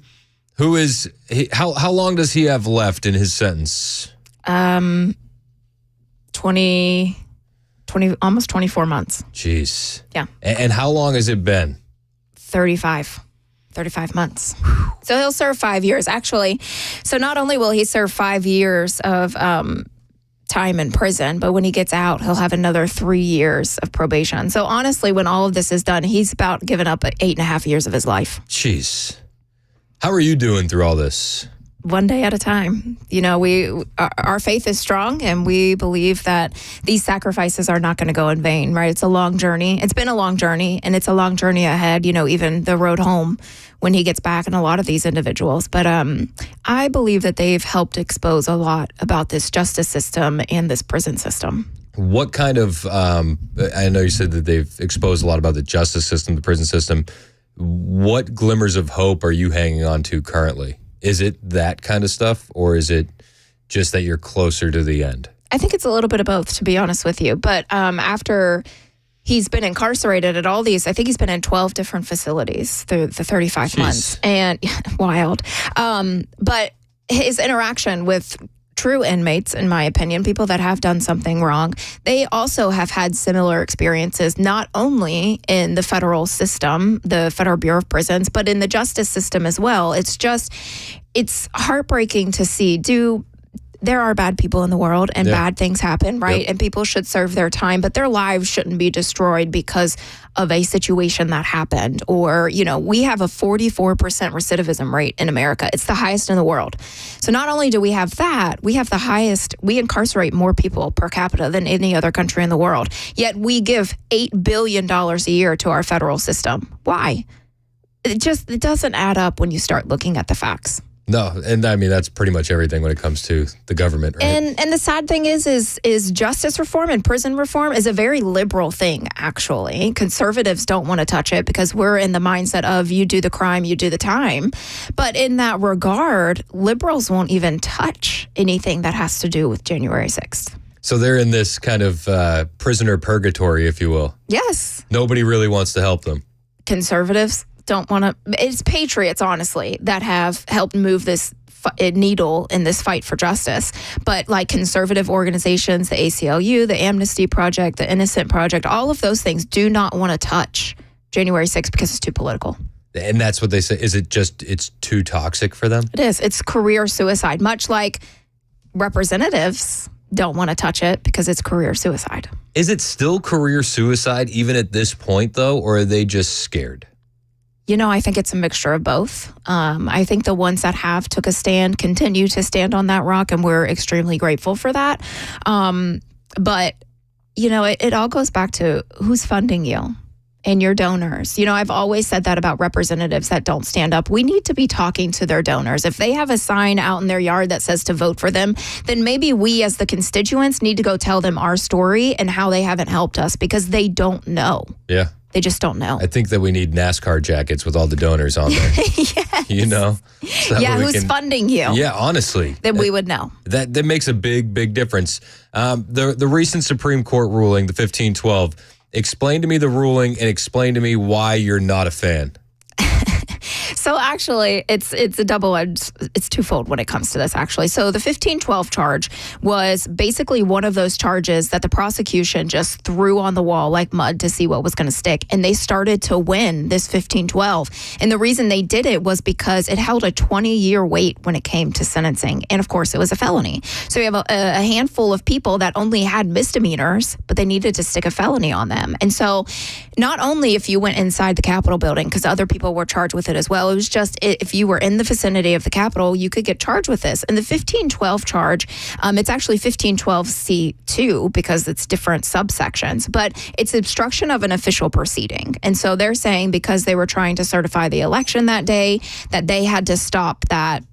who is, how long does he have left in his sentence? 20, almost 24 months. Jeez. Yeah. And how long has it been? 35 months. So he'll serve 5 years, actually. So not only will he serve 5 years of time in prison, but when he gets out, he'll have another 3 years of probation. So honestly, when all of this is done, he's about given up 8.5 years of his life. Jeez. How are you doing through all this? One day at a time. You know, our faith is strong, and we believe that these sacrifices are not going to go in vain, right? It's a long journey. It's been a long journey, and it's a long journey ahead, you know, even the road home when he gets back, and a lot of these individuals. But I believe that they've helped expose a lot about this justice system and this prison system. What kind of, I know you said that they've exposed a lot about the justice system, the prison system. What glimmers of hope are you hanging on to currently? Is it that kind of stuff, or is it just that you're closer to the end? I think it's a little bit of both, to be honest with you. But after he's been incarcerated at all these, I think he's been in 12 different facilities through the 35 months. And wild. But his interaction with true inmates, in my opinion, people that have done something wrong, they also have had similar experiences, not only in the federal system, the Federal Bureau of Prisons, but in the justice system as well. It's heartbreaking to see. There are bad people in the world, and bad things happen, right? Yep. And people should serve their time, but their lives shouldn't be destroyed because of a situation that happened. Or, you know, we have a 44% recidivism rate in America. It's the highest in the world. So not only do we have that, we have the highest, we incarcerate more people per capita than any other country in the world. Yet we give $8 billion a year to our federal system. Why? It doesn't add up when you start looking at the facts. No, and I mean, that's pretty much everything when it comes to the government, right? And the sad thing is justice reform and prison reform is a very liberal thing, actually. Conservatives don't want to touch it because we're in the mindset of you do the crime, you do the time. But in that regard, liberals won't even touch anything that has to do with January 6th. So they're in this kind of prisoner purgatory, if you will. Yes. Nobody really wants to help them. Conservatives don't want to. It's patriots, honestly, that have helped move this needle in this fight for justice. But like conservative organizations, the ACLU, the Amnesty Project, the Innocent Project, all of those things do not want to touch January 6th because it's too political. And that's what they say. Is it just, it's too toxic for them? It is. It's career suicide, much like representatives don't want to touch it because it's career suicide. Is it still career suicide even at this point, though, or are they just scared? You know, I think it's a mixture of both. I think the ones that have took a stand continue to stand on that rock, and we're extremely grateful for that. But, you know, it all goes back to who's funding you and your donors. You know, I've always said that about representatives that don't stand up. We need to be talking to their donors. If they have a sign out in their yard that says to vote for them, then maybe we as the constituents need to go tell them our story and how they haven't helped us because they don't know. Yeah. They just don't know. I think that we need NASCAR jackets with all the donors on there. Yes. You know? So who's funding you? Yeah, honestly. Then we would know. That makes a big, big difference. The recent Supreme Court ruling, the 1512, explain to me the ruling and explain to me why you're not a fan. So actually, it's a double-edged, it's twofold when it comes to this, actually. So the 1512 charge was basically one of those charges that the prosecution just threw on the wall like mud to see what was going to stick. And they started to win this 1512. And the reason they did it was because it held a 20-year wait when it came to sentencing. And of course, it was a felony. So you have a handful of people that only had misdemeanors, but they needed to stick a felony on them. And so not only if you went inside the Capitol building, because other people were charged with it as well, it was just if you were in the vicinity of the Capitol, you could get charged with this. And the 1512 charge, it's actually 1512C2 because it's different subsections, but it's obstruction of an official proceeding. And so they're saying because they were trying to certify the election that day, that they had to stop that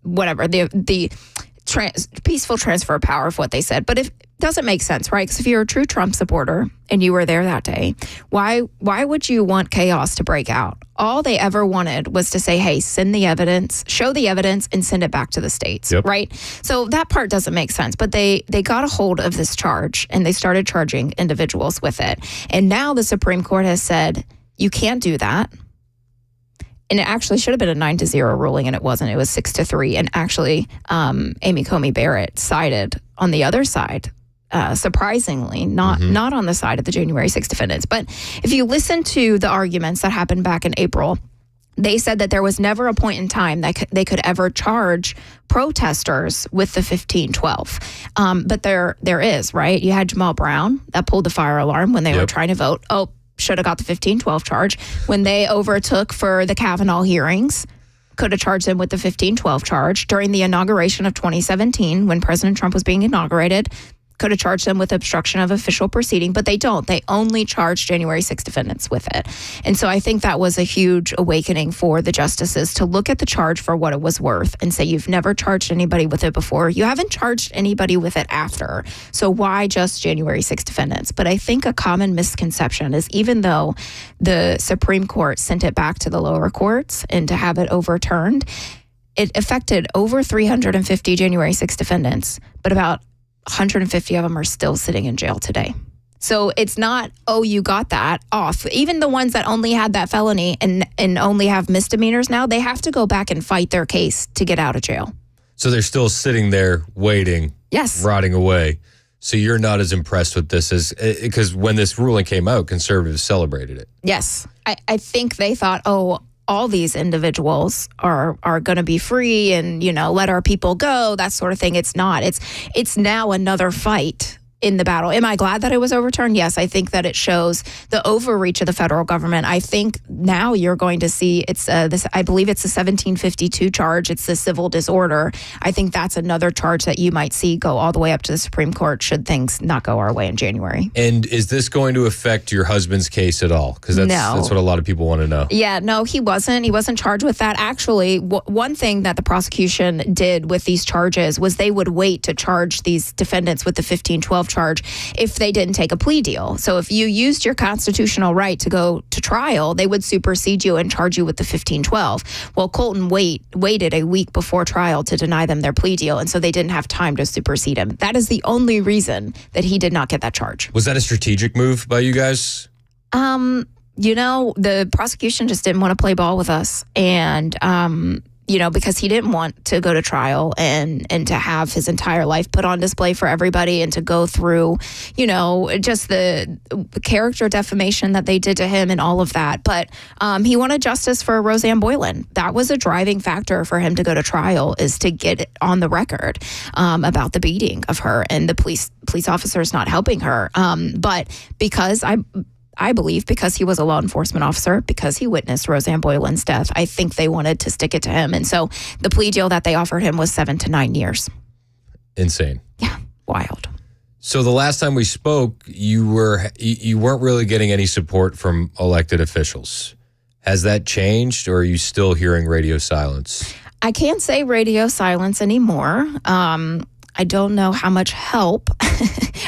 whatever, the peaceful transfer of power of what they said. But doesn't make sense, right? Because if you're a true Trump supporter and you were there that day, why would you want chaos to break out? All they ever wanted was to say, hey, send the evidence, show the evidence, and send it back to the states, right? So that part doesn't make sense. But they got a hold of this charge, and they started charging individuals with it. And now the Supreme Court has said, you can't do that. And it actually should have been a 9-0 ruling, and it wasn't. It was 6-3. And actually, Amy Coney Barrett sided on the other side. Surprisingly, not on the side of the January 6 defendants. But if you listen to the arguments that happened back in April, they said that there was never a point in time that they could ever charge protesters with the 1512. But there is, right? You had Jamal Brown that pulled the fire alarm when they were trying to vote. Oh, should have got the 1512 charge. When they overtook for the Kavanaugh hearings, could have charged them with the 1512 charge. During the inauguration of 2017, when President Trump was being inaugurated, could have charged them with obstruction of official proceeding, but they don't. They only charge January 6 defendants with it. And so I think that was a huge awakening for the justices to look at the charge for what it was worth and say, you've never charged anybody with it before. You haven't charged anybody with it after. So why just January 6 defendants? But I think a common misconception is even though the Supreme Court sent it back to the lower courts and to have it overturned, it affected over 350 January 6 defendants, but about 150 of them are still sitting in jail today. So it's not, oh, you got that off. Even the ones that only had that felony and only have misdemeanors now, they have to go back and fight their case to get out of jail. So they're still sitting there waiting, rotting away. So you're not as impressed with this as, because when this ruling came out, conservatives celebrated it. Yes. I think they thought, oh, all these individuals are going to be free and, let our people go, that sort of thing. It's not. It's now another fight in the battle. Am I glad that it was overturned? Yes, I think that it shows the overreach of the federal government. I think now you're going to see it's this. I believe it's a 1752 charge. It's the civil disorder. I think that's another charge that you might see go all the way up to the Supreme Court should things not go our way in January. And is this going to affect your husband's case at all? Because that's what a lot of people want to know. Yeah, no, he wasn't. He wasn't charged with that. Actually, one thing that the prosecution did with these charges was they would wait to charge these defendants with the 1512 charge if they didn't take a plea deal. So if you used your constitutional right to go to trial, they would supersede you and charge you with the 1512. Well, Colton waited a week before trial to deny them their plea deal, and so they didn't have time to supersede him. That is the only reason that he did not get that charge. Was that a strategic move by you guys? The prosecution just didn't want to play ball with us, and because he didn't want to go to trial and to have his entire life put on display for everybody and to go through, just the character defamation that they did to him and all of that. But he wanted justice for Roseanne Boylan. That was a driving factor for him to go to trial, is to get it on the record about the beating of her and the police officers not helping her. But because I believe because he was a law enforcement officer, because he witnessed Roseanne Boylan's death, I think they wanted to stick it to him. And so the plea deal that they offered him was 7 to 9 years. Insane. Yeah, wild. So the last time we spoke, you weren't really getting any support from elected officials. Has that changed, or are you still hearing radio silence? I can't say radio silence anymore. I don't know how much help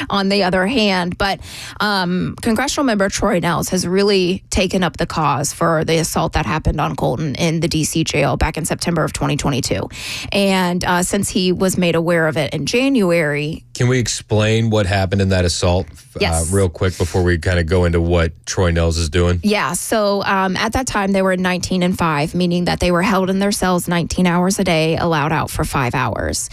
on the other hand, but congressional member Troy Nehls has really taken up the cause for the assault that happened on Colton in the D.C. jail back in September of 2022. And since he was made aware of it in January. Can we explain what happened in that assault real quick before we kind of go into what Troy Nehls is doing? Yeah. So at that time, they were 19 and 5, meaning that they were held in their cells 19 hours a day, allowed out for 5 hours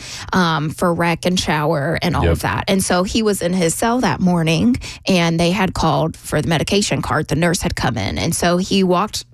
for rec and shower and all of that. And so he was in his cell that morning, and they had called for the medication cart. The nurse had come in. And so he walked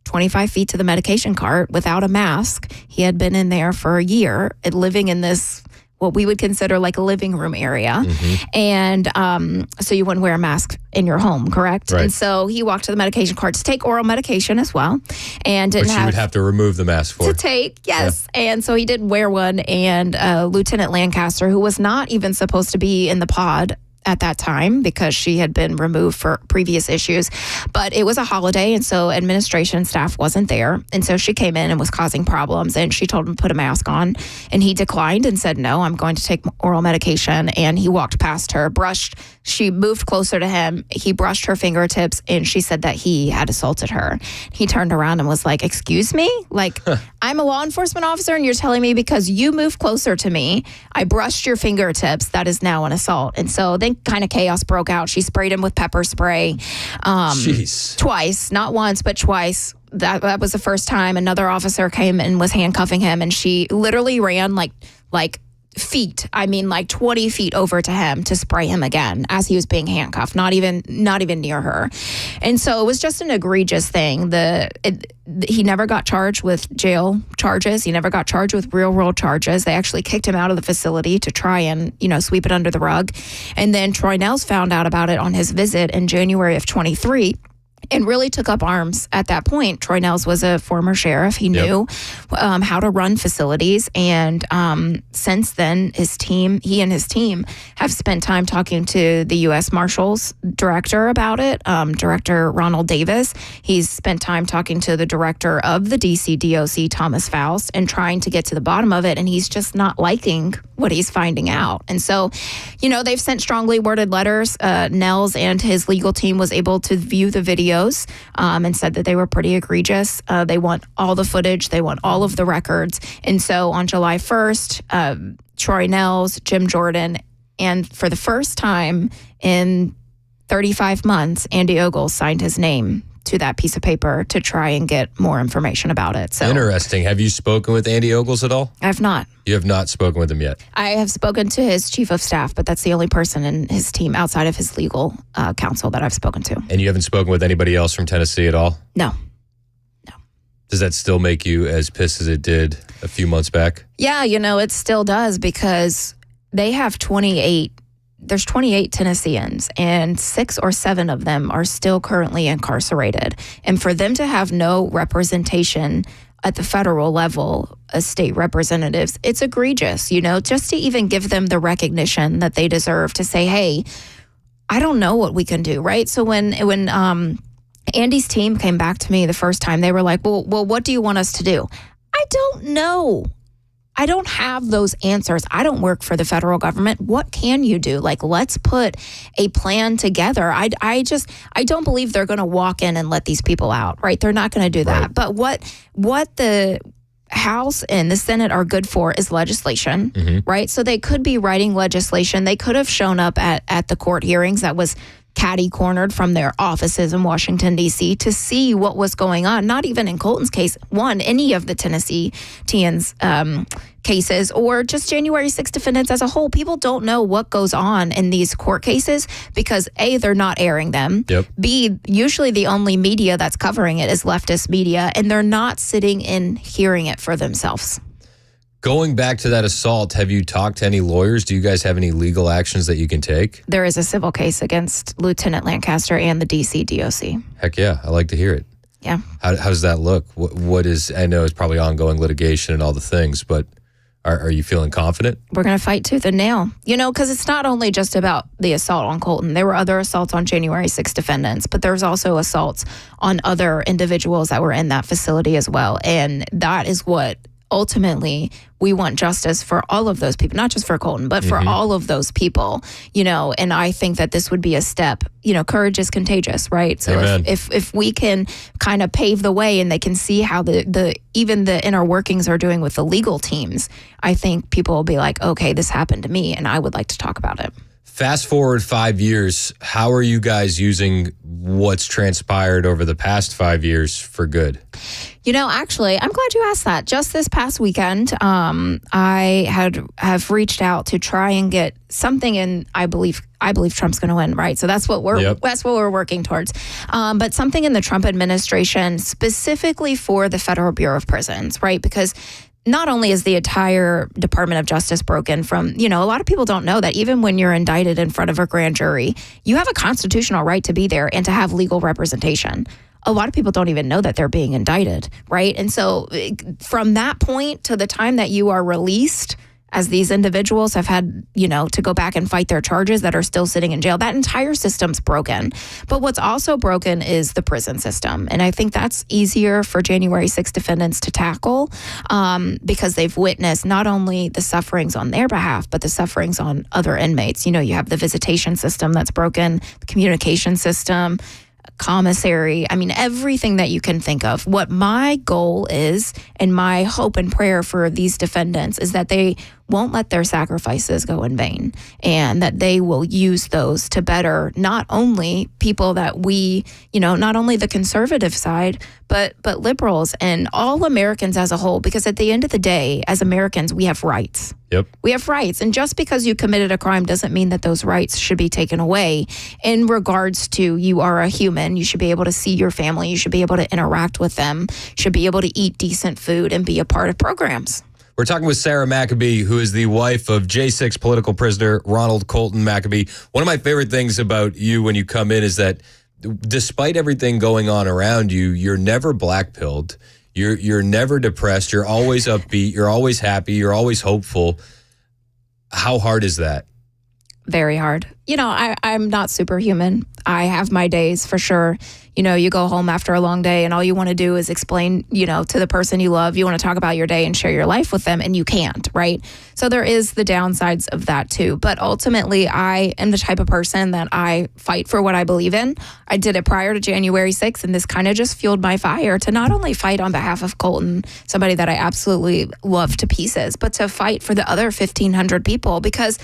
25 feet to the medication cart without a mask. He had been in there for a year, living in this, what we would consider like a living room area. Mm-hmm. And so you wouldn't wear a mask in your home, correct? Right. And so he walked to the medication cart to take oral medication as well. And Which you would have to remove the mask for. To take, yes. Yeah. And so he did wear one. And Lieutenant Lancaster, who was not even supposed to be in the pod at that time because she had been removed for previous issues. But it was a holiday, and so administration staff wasn't there. And so she came in and was causing problems, and she told him to put a mask on. And he declined and said, no, I'm going to take oral medication. And he walked past her, she moved closer to him. He brushed her fingertips, and she said that he had assaulted her. He turned around and was like, excuse me? Like, I'm a law enforcement officer, and you're telling me because you moved closer to me, I brushed your fingertips, that is now an assault. And so then kind of chaos broke out. She sprayed him with pepper spray. Twice, not once, but twice. That was the first time. Another officer came and was handcuffing him, and she literally ran like feet. I mean, like 20 feet over to him to spray him again as he was being handcuffed, not even near her. And so it was just an egregious thing. He never got charged with jail charges. He never got charged with real world charges. They actually kicked him out of the facility to try and, sweep it under the rug. And then Troy Nels found out about it on his visit in January of 23. And really took up arms at that point. Troy Nels was a former sheriff. He knew how to run facilities. And since then, he and his team have spent time talking to the U.S. Marshals director about it, Director Ronald Davis. He's spent time talking to the director of the D.C. DOC, Thomas Faust, and trying to get to the bottom of it. And he's just not liking what he's finding out. And so, they've sent strongly worded letters. Nels and his legal team was able to view the videos and said that they were pretty egregious. They want all the footage. They want all of the records. And so on July 1st, Troy Nels, Jim Jordan, and for the first time in 35 months, Andy Ogles signed his name to that piece of paper to try and get more information about it. So interesting. Have you spoken with Andy Ogles at all? I have not. You have not spoken with him yet? I have spoken to his chief of staff, but that's the only person in his team outside of his legal counsel that I've spoken to. And you haven't spoken with anybody else from Tennessee at all? No. Does that still make you as pissed as it did a few months back? Yeah, it still does because they have 28. There's 28 Tennesseans, and 6 or 7 of them are still currently incarcerated. And for them to have no representation at the federal level as state representatives, it's egregious, just to even give them the recognition that they deserve to say, hey, I don't know what we can do, right? So when Andy's team came back to me the first time, they were like, well, what do you want us to do? I don't know. I don't have those answers. I don't work for the federal government. What can you do? Let's put a plan together. I don't believe they're going to walk in and let these people out, right? They're not going to do that. Right. But what the House and the Senate are good for is legislation, right? So they could be writing legislation. They could have shown up at the court hearings that was catty-cornered from their offices in Washington, D.C. to see what was going on, not even in Colton's case, any of the Tennessee teens cases, or just January 6 defendants as a whole. People don't know what goes on in these court cases because A, they're not airing them. Yep. B, usually the only media that's covering it is leftist media, and they're not sitting and hearing it for themselves. Going back to that assault, have you talked to any lawyers? Do you guys have any legal actions that you can take? There is a civil case against Lieutenant Lancaster and the D.C. DOC. Heck yeah, I like to hear it. Yeah. How does that look? What is, I know it's probably ongoing litigation and all the things, but are you feeling confident? We're going to fight tooth and nail, because it's not only just about the assault on Colton. There were other assaults on January 6 defendants, but there's also assaults on other individuals that were in that facility as well. And that is what ultimately we want justice for all of those people, not just for Colton, but for all of those people, and I think that this would be a step, courage is contagious, right? So if we can kind of pave the way and they can see how even the inner workings are doing with the legal teams, I think people will be like, okay, this happened to me and I would like to talk about it. Fast forward 5 years, how are you guys using what's transpired over the past 5 years for good? Actually, I'm glad you asked that. Just this past weekend, I have reached out to try and get something in. I believe Trump's going to win, right? So that's what we're working towards. But something in the Trump administration, specifically for the Federal Bureau of Prisons, right? Because not only is the entire Department of Justice broken from, a lot of people don't know that even when you're indicted in front of a grand jury, you have a constitutional right to be there and to have legal representation. A lot of people don't even know that they're being indicted, right? And so from that point to the time that you are released as these individuals have had, to go back and fight their charges that are still sitting in jail. That entire system's broken. But what's also broken is the prison system. And I think that's easier for January 6 defendants to tackle because they've witnessed not only the sufferings on their behalf, but the sufferings on other inmates. You have the visitation system that's broken, the communication system, commissary. I mean, everything that you can think of. What my goal is, and my hope and prayer for these defendants, is that they won't let their sacrifices go in vain, and that they will use those to better not only people that we, not only the conservative side, but liberals and all Americans as a whole. Because at the end of the day, as Americans, we have rights. Yep. We have rights. And just because you committed a crime doesn't mean that those rights should be taken away. In regards to, you are a human, you should be able to see your family, you should be able to interact with them, should be able to eat decent food and be a part of programs. We're talking with Sarah McCabe, who is the wife of J6 political prisoner Ronald Colton McCabe. One of my favorite things about you when you come in is that despite everything going on around you, you're never black-pilled. You're never depressed. You're always upbeat. You're always happy. You're always hopeful. How hard is that? Very hard. I'm not superhuman. I have my days for sure. You go home after a long day and all you want to do is explain, to the person you love. You want to talk about your day and share your life with them, and you can't, right? So there is the downsides of that too. But ultimately, I am the type of person that I fight for what I believe in. I did it prior to January 6th, and this kind of just fueled my fire to not only fight on behalf of Colton, somebody that I absolutely love to pieces, but to fight for the other 1,500 people, because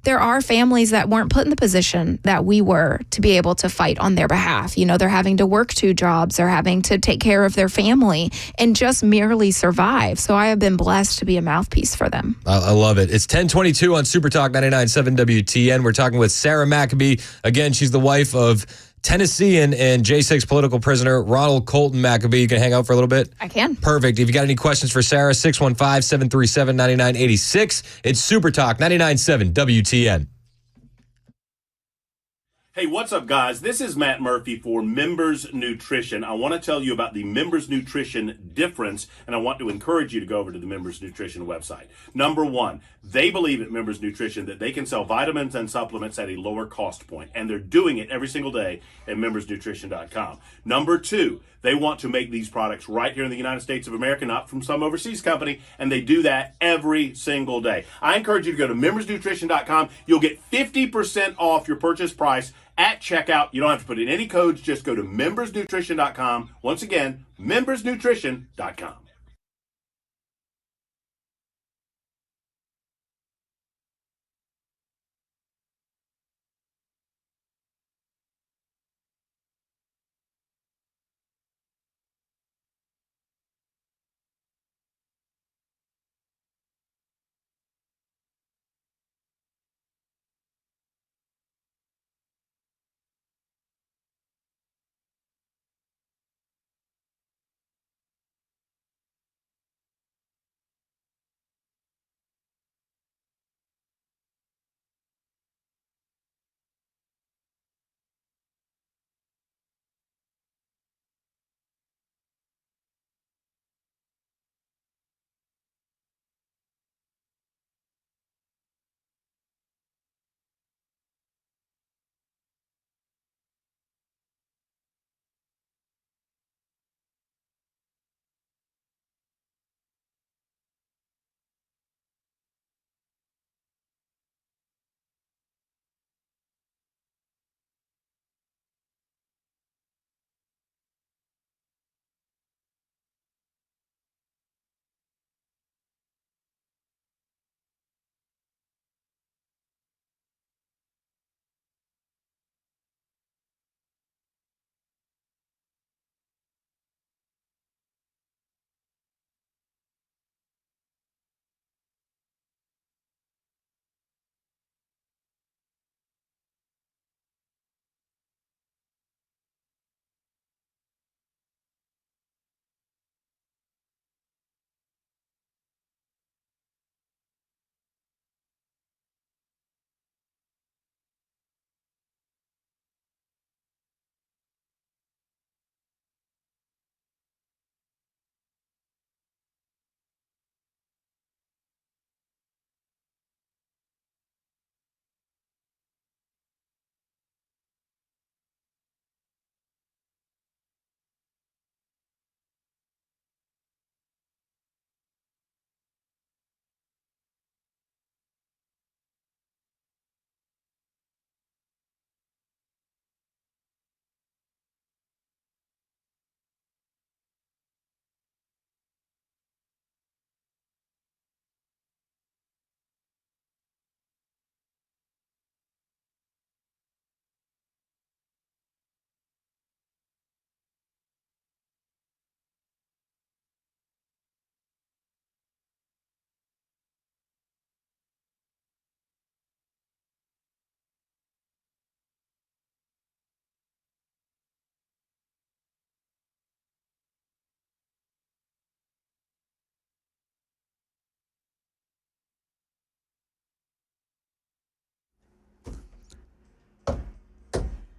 there are families that weren't put in the position that we were to be able to fight on their behalf. They're having to work 2 jobs, they're having to take care of their family and just merely survive. So I have been blessed to be a mouthpiece for them. I love it. It's 10:22 on Super Talk 99.7 WTN. We're talking with Sarah McCabe. Again, she's the wife of Tennessean and J6 political prisoner Ronald Colton McCabe. You can hang out for a little bit? I can. Perfect. If you got any questions for Sarah, 615-737-9986. It's Super Talk 99.7 WTN. Hey, what's up, guys? This is Matt Murphy for Members Nutrition. I want to tell you about the Members Nutrition difference, and I want to encourage you to go over to the Members Nutrition website. Number one, they believe at Members Nutrition that they can sell vitamins and supplements at a lower cost point, and they're doing it every single day at membersnutrition.com. Number two, they want to make these products right here in the United States of America, not from some overseas company, and they do that every single day. I encourage you to go to membersnutrition.com. You'll get 50% off your purchase price at checkout. You don't have to put in any codes. Just go to membersnutrition.com. Once again, membersnutrition.com.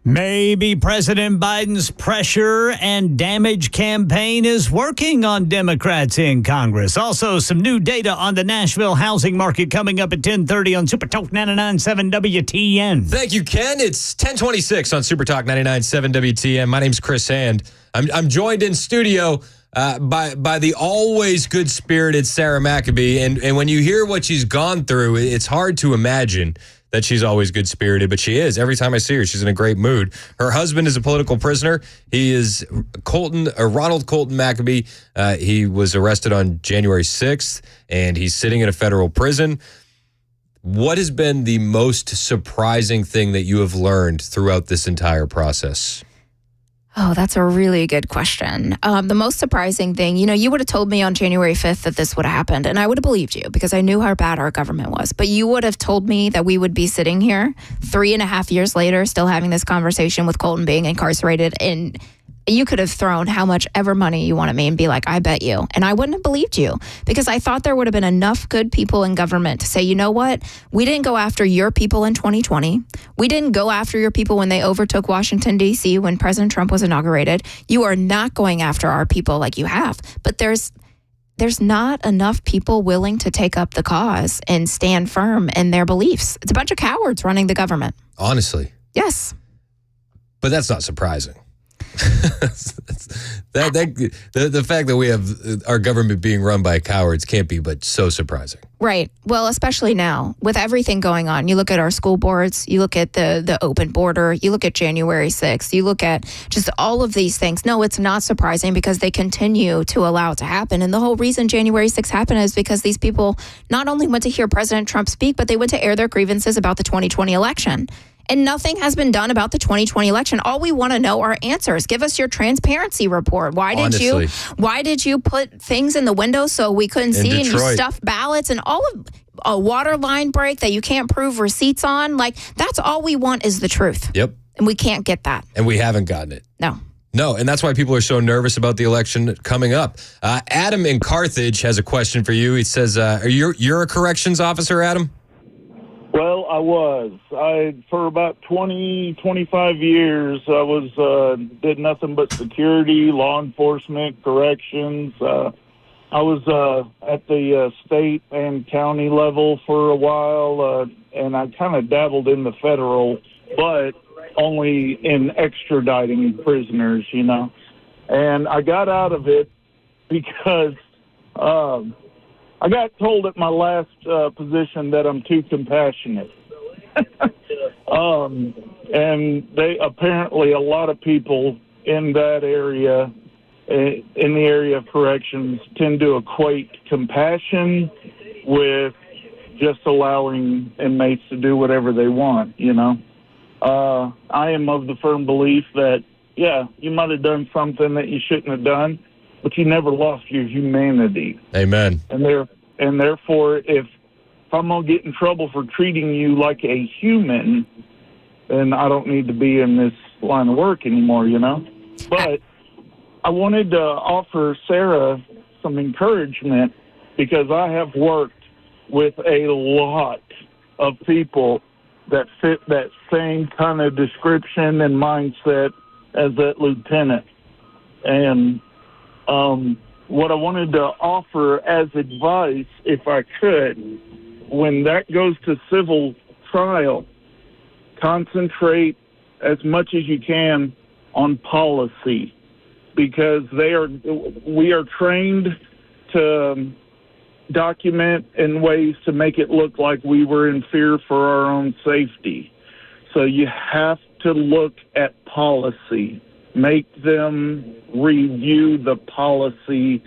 Maybe President Biden's pressure and damage campaign is working on Democrats in Congress. Also, some new data on the Nashville housing market coming up at 10:30 on Super Talk 99.7 WTN. Thank you, Ken. It's 10:26 on Super Talk 99.7 WTN. My name's Chris Hand. I'm joined in studio by the always good-spirited Sarah McCabe. And when you hear what she's gone through, it's hard to imagine that she's always good-spirited, but she is. Every time I see her, she's in a great mood. Her husband is a political prisoner. He is Ronald Colton McCabe. He was arrested on January 6th, and he's sitting in a federal prison. What has been the most surprising thing that you have learned throughout this entire process? Oh, that's a really good question. The most surprising thing, you would have told me on January 5th that this would have happened, and I would have believed you because I knew how bad our government was. But you would have told me that we would be sitting here 3.5 years later, still having this conversation with Colton being incarcerated, and you could have thrown how much ever money you want at me and be like, I bet you. And I wouldn't have believed you because I thought there would have been enough good people in government to say, you know what? We didn't go after your people in 2020. We didn't go after your people when they overtook Washington, D.C. when President Trump was inaugurated. You are not going after our people like you have. But there's not enough people willing to take up the cause and stand firm in their beliefs. It's a bunch of cowards running the government. Honestly. Yes. But that's not surprising. The fact that we have our government being run by cowards can't be but so surprising. Right. Well, especially now with everything going on. You look at our school boards, you look at the open border, you look at January 6th, you look at just all of these things. No, it's not surprising because they continue to allow it to happen. And the whole reason January 6th happened is because these people not only went to hear President Trump speak, but they went to air their grievances about the 2020 election. And nothing has been done about the 2020 election. All we want to know are answers. Give us your transparency report. Why did you put things in the window so we couldn't see, and you stuffed ballots and all of a water line break that you can't prove receipts on? Like, that's all we want is the truth. Yep. And we can't get that. And we haven't gotten it. No, and that's why people are so nervous about the election coming up. Adam in Carthage has a question for you. He says, you're a corrections officer, Adam? Well, I was. For about 25 years, I did nothing but security, law enforcement, corrections. I was at the state and county level for a while, and I kind of dabbled in the federal, but only in extraditing prisoners, And I got out of it because I got told at my last position that I'm too compassionate. And they apparently, a lot of people in that area, in the area of corrections, tend to equate compassion with just allowing inmates to do whatever they want, I am of the firm belief that, you might have done something that you shouldn't have done, but you never lost your humanity. Amen. And therefore, if I'm going to get in trouble for treating you like a human, then I don't need to be in this line of work anymore, But I wanted to offer Sarah some encouragement because I have worked with a lot of people that fit that same kind of description and mindset as that lieutenant. And what I wanted to offer as advice, if I could, when that goes to civil trial, concentrate as much as you can on policy, because we are trained to document in ways to make it look like we were in fear for our own safety. So you have to look at policy, make them review the policy,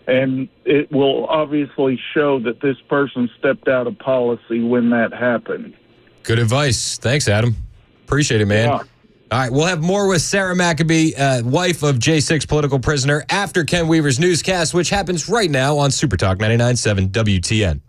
and it will obviously show that this person stepped out of policy when that happened. Good advice. Thanks, Adam. Appreciate it, man. Yeah. All right, we'll have more with Sarah McCabe, wife of J6 political prisoner, after Ken Weaver's newscast, which happens right now on Super Talk 99.7 WTN.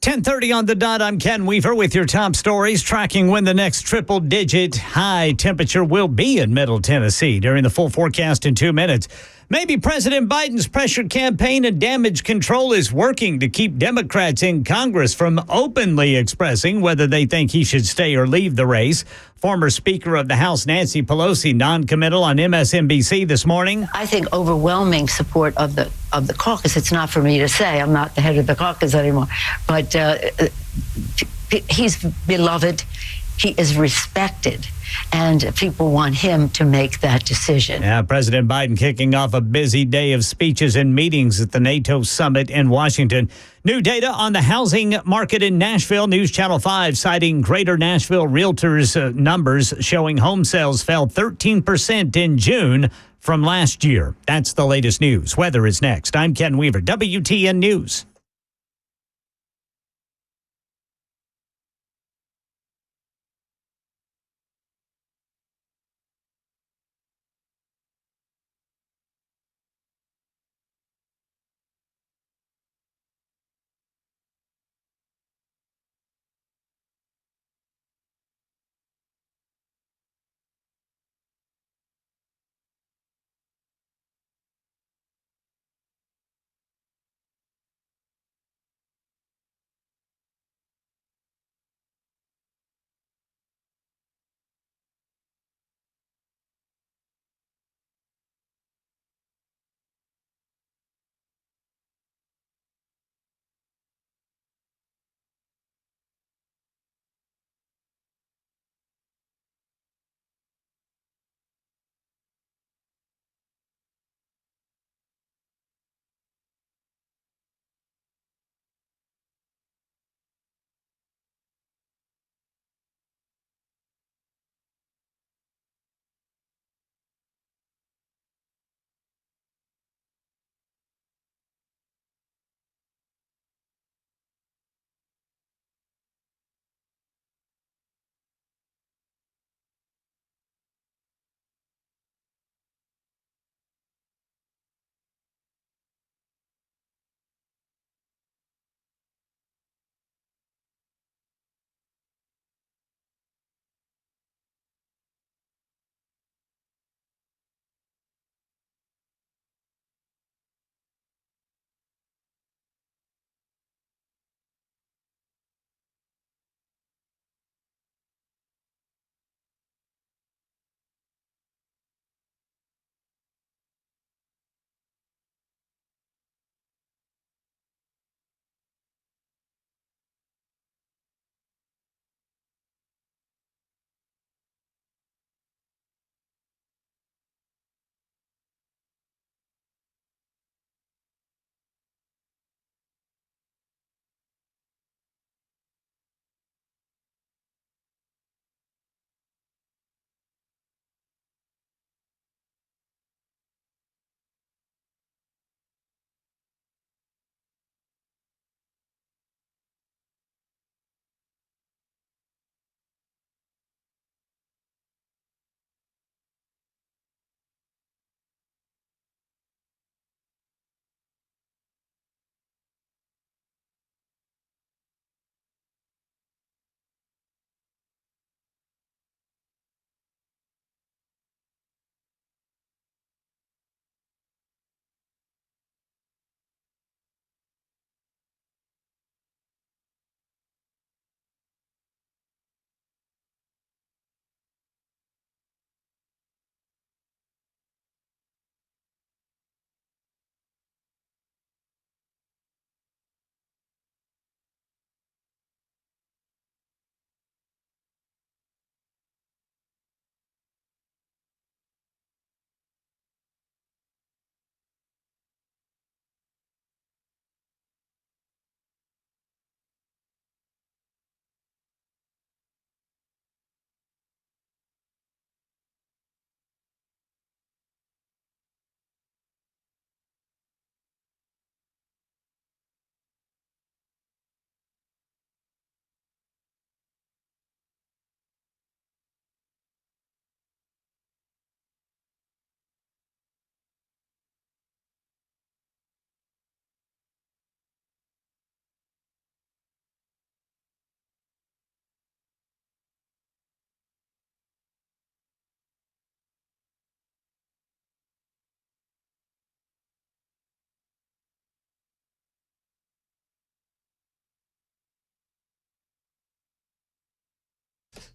.30 on the dot. I'm Ken Weaver with your top stories, tracking when the next triple-digit high temperature will be in Middle Tennessee during the full forecast in 2 minutes. Maybe President Biden's pressure campaign and damage control is working to keep Democrats in Congress from openly expressing whether they think he should stay or leave the race. Former Speaker of the House Nancy Pelosi non-committal on MSNBC this morning. I think overwhelming support of the caucus. It's not for me to say. I'm not the head of the caucus anymore. But he's beloved. He is respected. And people want him to make that decision. Yeah, President Biden kicking off a busy day of speeches and meetings at the NATO summit in Washington. New data on the housing market in Nashville. News Channel 5 citing Greater Nashville Realtors numbers showing home sales fell 13% in June from last year. That's the latest news. Weather is next. I'm Ken Weaver, WTN News.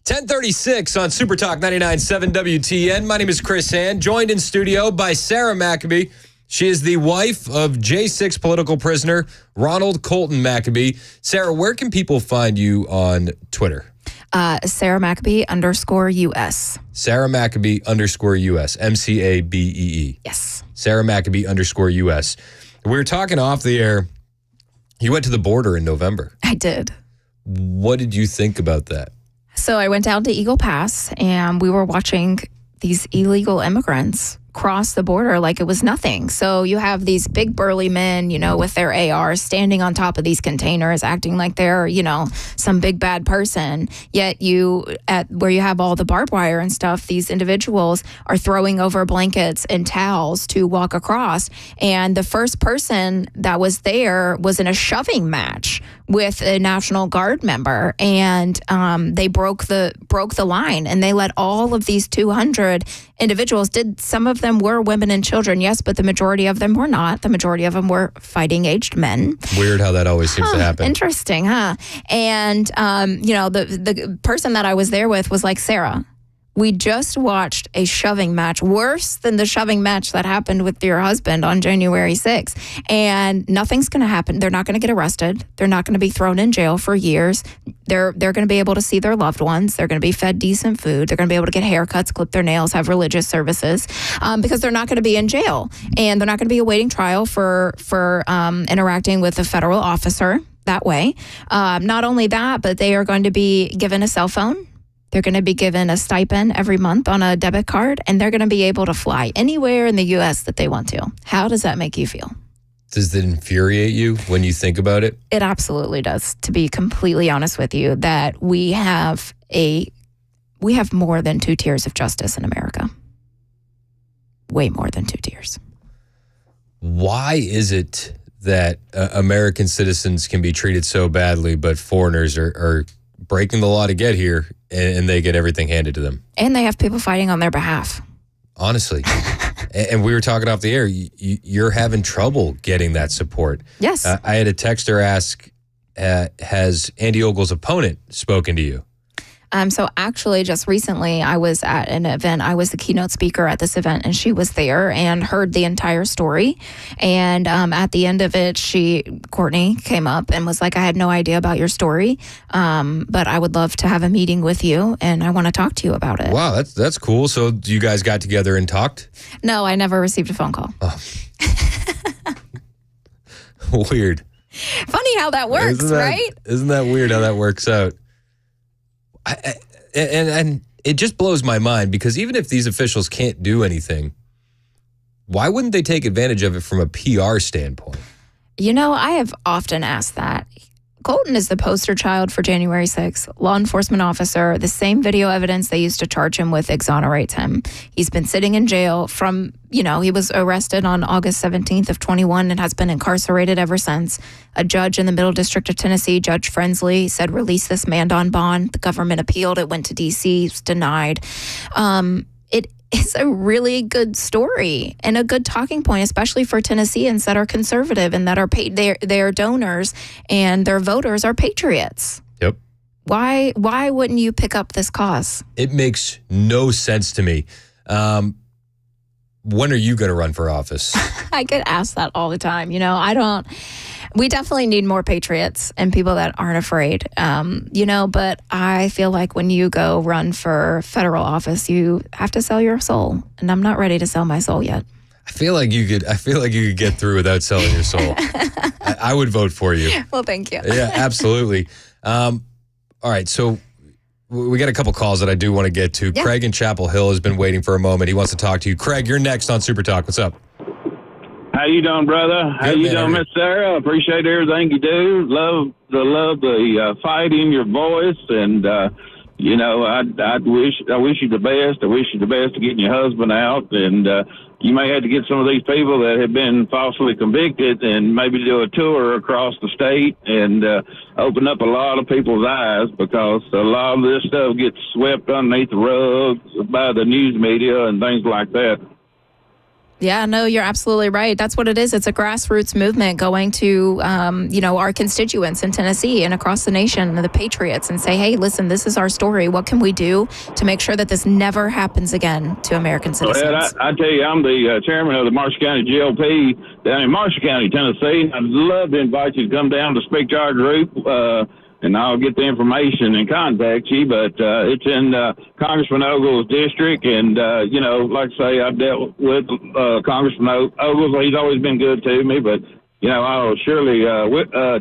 10:36 on Super Talk 99.7 WTN. My name is Chris Hand, joined in studio by Sarah McCabe. She is the wife of J6 political prisoner Ronald Colton McCabe. Sarah, where can people find you on Twitter? Sarah McCabe _US. Sarah McCabe _US. MCABEE. Yes. Sarah McCabe _US. We were talking off the air. You went to the border in November. I did. What did you think about that? So I went down to Eagle Pass and we were watching these illegal immigrants cross the border like it was nothing. So you have these big burly men, with their ARs standing on top of these containers, acting like they're, some big bad person. Yet where you have all the barbed wire and stuff, these individuals are throwing over blankets and towels to walk across. And the first person that was there was in a shoving match with a National Guard member, and they broke the line, and they let all of these 200 individuals. Some of them were women and children, yes, but the majority of them were not. The majority of them were fighting-aged men. Weird how that always seems to happen. Interesting, huh? And the person that I was there with was like, Sarah, we just watched a shoving match, worse than the shoving match that happened with your husband on January 6th. And nothing's going to happen. They're not going to get arrested. They're not going to be thrown in jail for years. They're going to be able to see their loved ones. They're going to be fed decent food. They're going to be able to get haircuts, clip their nails, have religious services, because they're not going to be in jail. And they're not going to be awaiting trial for interacting with a federal officer that way. Not only that, but they are going to be given a cell phone. They're going to be given a stipend every month on a debit card, and they're going to be able to fly anywhere in the U.S. that they want to. How does that make you feel? Does it infuriate you when you think about it? It absolutely does, to be completely honest with you, that we have more than 2 tiers of justice in America. Way more than 2 tiers. Why is it that American citizens can be treated so badly, but foreigners are breaking the law to get here, and they get everything handed to them? And they have people fighting on their behalf. Honestly. And we were talking off the air, you're having trouble getting that support. Yes. I had a texter ask, has Andy Ogle's opponent spoken to you? So actually, just recently, I was at an event. I was the keynote speaker at this event, and she was there and heard the entire story. And at the end of it, Courtney came up and was like, I had no idea about your story, but I would love to have a meeting with you, and I want to talk to you about it. Wow, that's cool. So you guys got together and talked? No, I never received a phone call. Oh. Weird. Funny how that works, right? Isn't that weird how that works out? And it just blows my mind, because even if these officials can't do anything, why wouldn't they take advantage of it from a PR standpoint? I have often asked that. Colton is the poster child for January 6th. Law enforcement officer, the same video evidence they used to charge him with exonerates him. He's been sitting in jail from, he was arrested on August 17th of 21 and has been incarcerated ever since. A judge in the Middle District of Tennessee, Judge Frensley, said release this man on bond. The government appealed. It went to D.C., was denied. It's a really good story and a good talking point, especially for Tennesseans that are conservative and that are paid. Their donors and their voters are patriots. Yep. Why wouldn't you pick up this cause? It makes no sense to me. When are you going to run for office? I get asked that all the time. We definitely need more patriots and people that aren't afraid, but I feel like when you go run for federal office, you have to sell your soul, and I'm not ready to sell my soul yet. I feel like you could get through without selling your soul. I would vote for you. Well, thank you. Yeah, absolutely. All right, so we got a couple calls that I do want to get to. Yeah. Craig in Chapel Hill has been waiting for a moment. He wants to talk to you. Craig, you're next on Super Talk. What's up? How you doing, brother? How you doing, Miss Sarah? Appreciate everything you do. Love the fight in your voice, and I wish you the best. I wish you the best to getting your husband out, and you may have to get some of these people that have been falsely convicted and maybe do a tour across the state and open up a lot of people's eyes, because a lot of this stuff gets swept underneath the rug by the news media and things like that. Yeah, no, you're absolutely right. That's what it is. It's a grassroots movement going to, our constituents in Tennessee and across the nation, the patriots, and say, hey, listen, this is our story. What can we do to make sure that this never happens again to American citizens? Well, I tell you, I'm the chairman of the Marshall County GOP down in Marshall County, Tennessee. I'd love to invite you to come down to speak to our group, and I'll get the information and contact you. But it's in Congressman Ogle's district, and, like I say, I've dealt with Congressman Ogles. He's always been good to me, but, I'll surely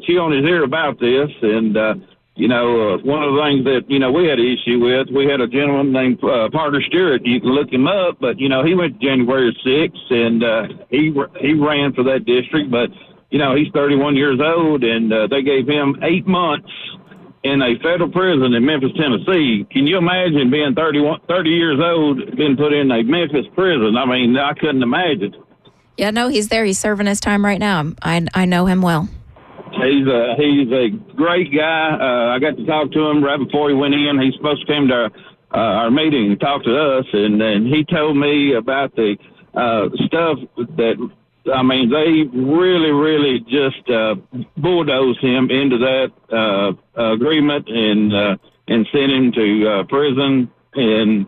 chew on his ear about this. And, one of the things that, we had an issue with, we had a gentleman named Parker Stewart. You can look him up, but, he went to January 6th, and he ran for that district, but, he's 31 years old, and they gave him 8 months in a federal prison in Memphis, Tennessee. Can you imagine being 30 years old, being put in a Memphis prison? I mean, I couldn't imagine. Yeah, no, he's there. He's serving his time right now. I know him well. He's a great guy. I got to talk to him right before he went in. He's supposed to come to our meeting and talk to us, and he told me about the stuff that, they really, really just bulldozed him into that agreement and sent him to prison. And,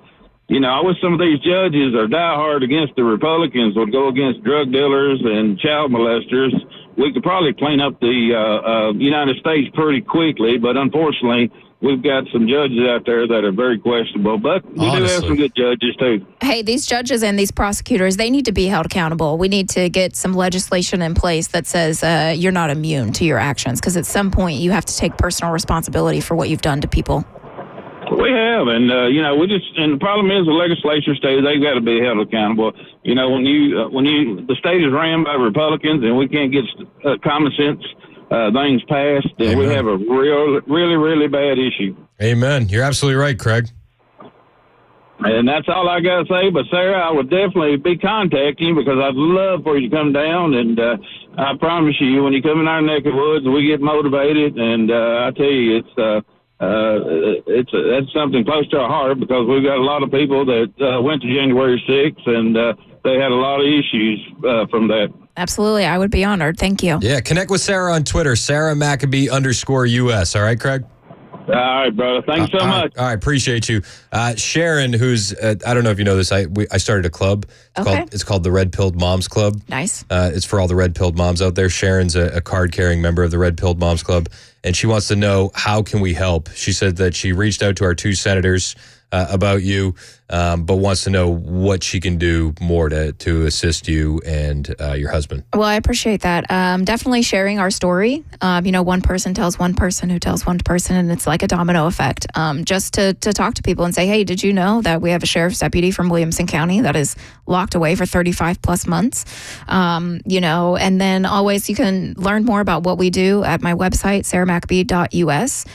I wish some of these judges are diehard against the Republicans, would go against drug dealers and child molesters. We could probably clean up the United States pretty quickly, but unfortunately, we've got some judges out there that are very questionable, but we do have some good judges, too. Hey, these judges and these prosecutors, they need to be held accountable. We need to get some legislation in place that says you're not immune to your actions, because at some point you have to take personal responsibility for what you've done to people. We have, and and the problem is the legislature state, they've got to be held accountable. When the state is ran by Republicans and we can't get common sense things passed, then we have a really, really bad issue. Amen. You're absolutely right, Craig. And that's all I got to say. But, Sarah, I would definitely be contacting you because I'd love for you to come down. And I promise you, when you come in our neck of the woods, we get motivated. And I tell you, that's something close to our heart because we've got a lot of people that went to January 6th, and they had a lot of issues from that. Absolutely. I would be honored. Thank you. Yeah, connect with Sarah on Twitter, Sarah McCabe _US. All right, Craig? All right, brother. Thanks so much. All right, appreciate you. Sharon, who's, I don't know if you know this, I started a club. It's called the Red Pilled Moms Club. Nice. It's for all the red pilled moms out there. Sharon's a card-carrying member of the Red Pilled Moms Club, and she wants to know, how can we help? She said that she reached out to our 2 senators about you, but wants to know what she can do more to assist you and your husband. Well, I appreciate that. Definitely sharing our story. One person tells one person who tells one person, and it's like a domino effect. Just to talk to people and say, hey, did you know that we have a sheriff's deputy from Williamson County that is locked away for 35 plus months? And then always you can learn more about what we do at my website, sarahmccabe.us,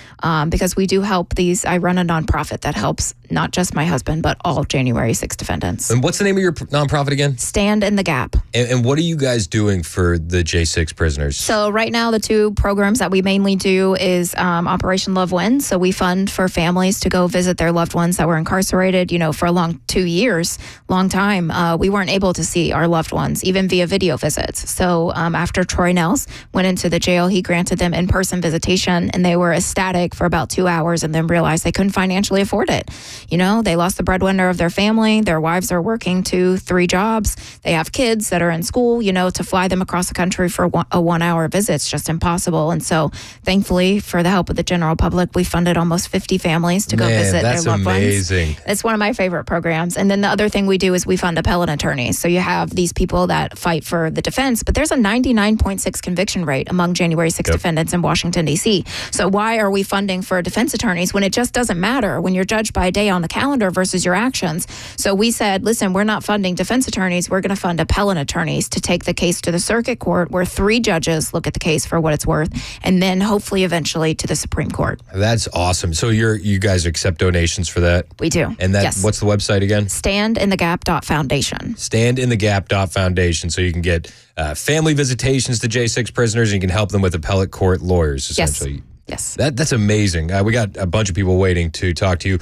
because we do help I run a nonprofit that helps not just my husband, but all January 6 defendants. And what's the name of your nonprofit again? Stand in the Gap. And what are you guys doing for the J6 prisoners? So right now, the 2 programs that we mainly do is Operation Love Wins. So we fund for families to go visit their loved ones that were incarcerated, for a long 2 years, long time. We weren't able to see our loved ones, even via video visits. So after Troy Nels went into the jail, he granted them in-person visitation, and they were ecstatic for about 2 hours and then realized they couldn't financially afford it. They lost the breadwinner of their family. Their wives are working 2-3 jobs. They have kids that are in school. To fly them across the country for a 1-hour visit, it's just impossible. And so, thankfully, for the help of the general public, we funded almost 50 families to go visit their loved amazing. ones. It's one of my favorite programs. And then the other thing we do is we fund appellate attorneys. So you have these people that fight for the defense, but there's a 99.6 conviction rate among January 6 defendants in Washington, D.C. So why are we funding for defense attorneys when it just doesn't matter when you're judged by a day on the calendar versus your actions? So we said, listen, we're not funding defense attorneys. We're going to fund appellate attorneys to take the case to the circuit court where 3 judges look at the case for what it's worth, and then hopefully eventually to the Supreme Court. That's awesome. So you guys accept donations for that? We do. And what's the website again? Standinthegap.foundation. Standinthegap.foundation. So you can get family visitations to J6 prisoners, and you can help them with appellate court lawyers, essentially. Yes. That's amazing. We got a bunch of people waiting to talk to you.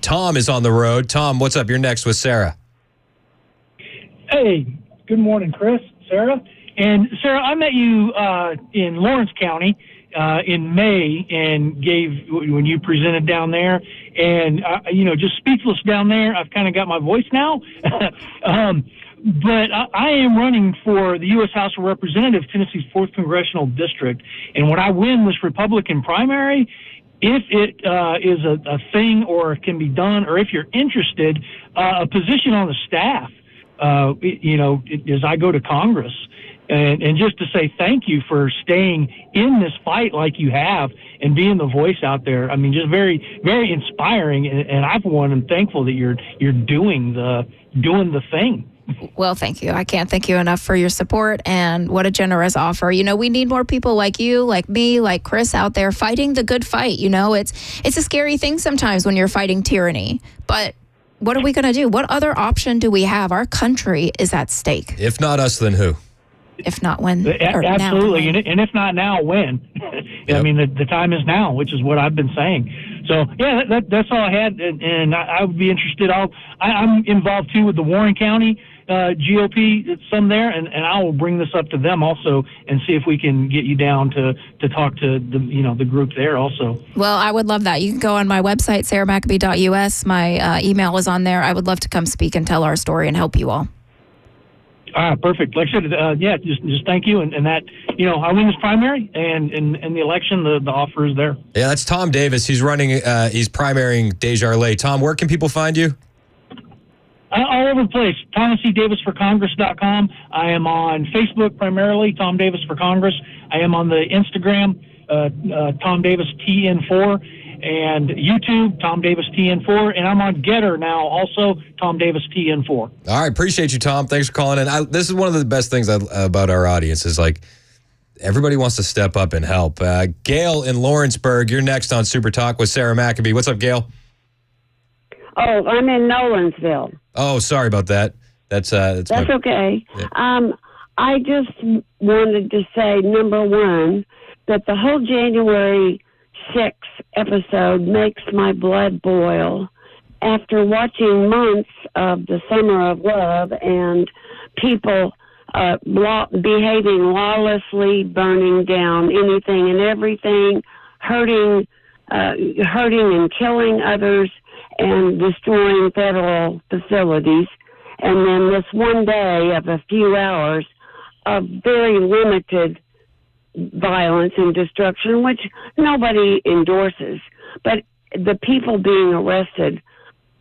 Tom is on the road. Tom, what's up? You're next with Sarah. Hey, Good morning, Chris, Sarah. And Sarah, I met you in Lawrence County in May and when you presented down there. And, just speechless down there. I've kind of got my voice now. But I am running for the U.S. House of Representatives, Tennessee's 4th Congressional District. And when I win this Republican primary, if it is a thing or can be done, or if you're interested, a position on the staff, as I go to Congress. And just to say thank you for staying in this fight like you have and being the voice out there. I mean, just very, very inspiring. And I, for one, am thankful that you're doing the thing. Well, thank you. I can't thank you enough for your support, and what a generous offer. We need more people like you, like me, like Chris out there fighting the good fight. It's a scary thing sometimes when you're fighting tyranny, but what are we going to do? What other option do we have? Our country is at stake. If not us, then who? If not when? Absolutely. Now, and if not now, when? Yep. I mean, the time is now, which is what I've been saying. So, yeah, that's all I had. And I would be interested. I'm involved, too, with the Warren County GOP, some there, and I will bring this up to them also and see if we can get you down to talk to the group there also. Well, I would love that. You can go on my website, sarahmccabe.us. My email is on there. I would love to come speak and tell our story and help you all. All right, perfect. Like I said, just thank you. And that, I win this primary and in the election, the offer is there. Yeah, that's Tom Davis. He's running, he's primarying Desjardins. Tom, where can people find you? All over the place. ThomasCDavisForCongress.com. I am on Facebook primarily, Tom Davis for Congress. I am on the Instagram, Tom Davis TN4, and YouTube, Tom Davis TN4, and I'm on Getter now, also Tom Davis TN4. All right, appreciate you, Tom. Thanks for calling in. This is one of the best things about our audience is like everybody wants to step up and help. Gail in Lawrenceburg, you're next on Super Talk with Sarah McCabe. What's up, Gail? Oh, I'm in Nolansville. Oh, sorry about that. That's okay. Yeah. I just wanted to say, number one, that the whole January 6th episode makes my blood boil. After watching months of the Summer of Love and people behaving lawlessly, burning down anything and everything, hurting and killing others, and destroying federal facilities, and then this one day of a few hours of very limited violence and destruction, which nobody endorses, but the people being arrested,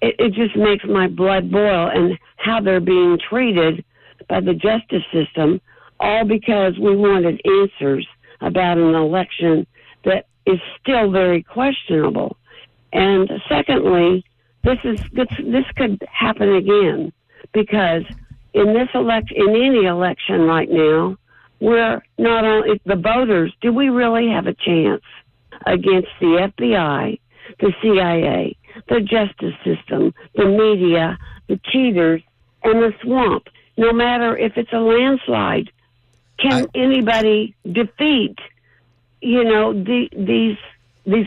it just makes my blood boil, and how they're being treated by the justice system, all because we wanted answers about an election that is still very questionable. And secondly, this could happen again, because in this in any election right now, we're not only the voters. Do we really have a chance against the FBI, the CIA, the justice system, the media, the cheaters, and the swamp? No matter if it's a landslide, can anybody defeat, these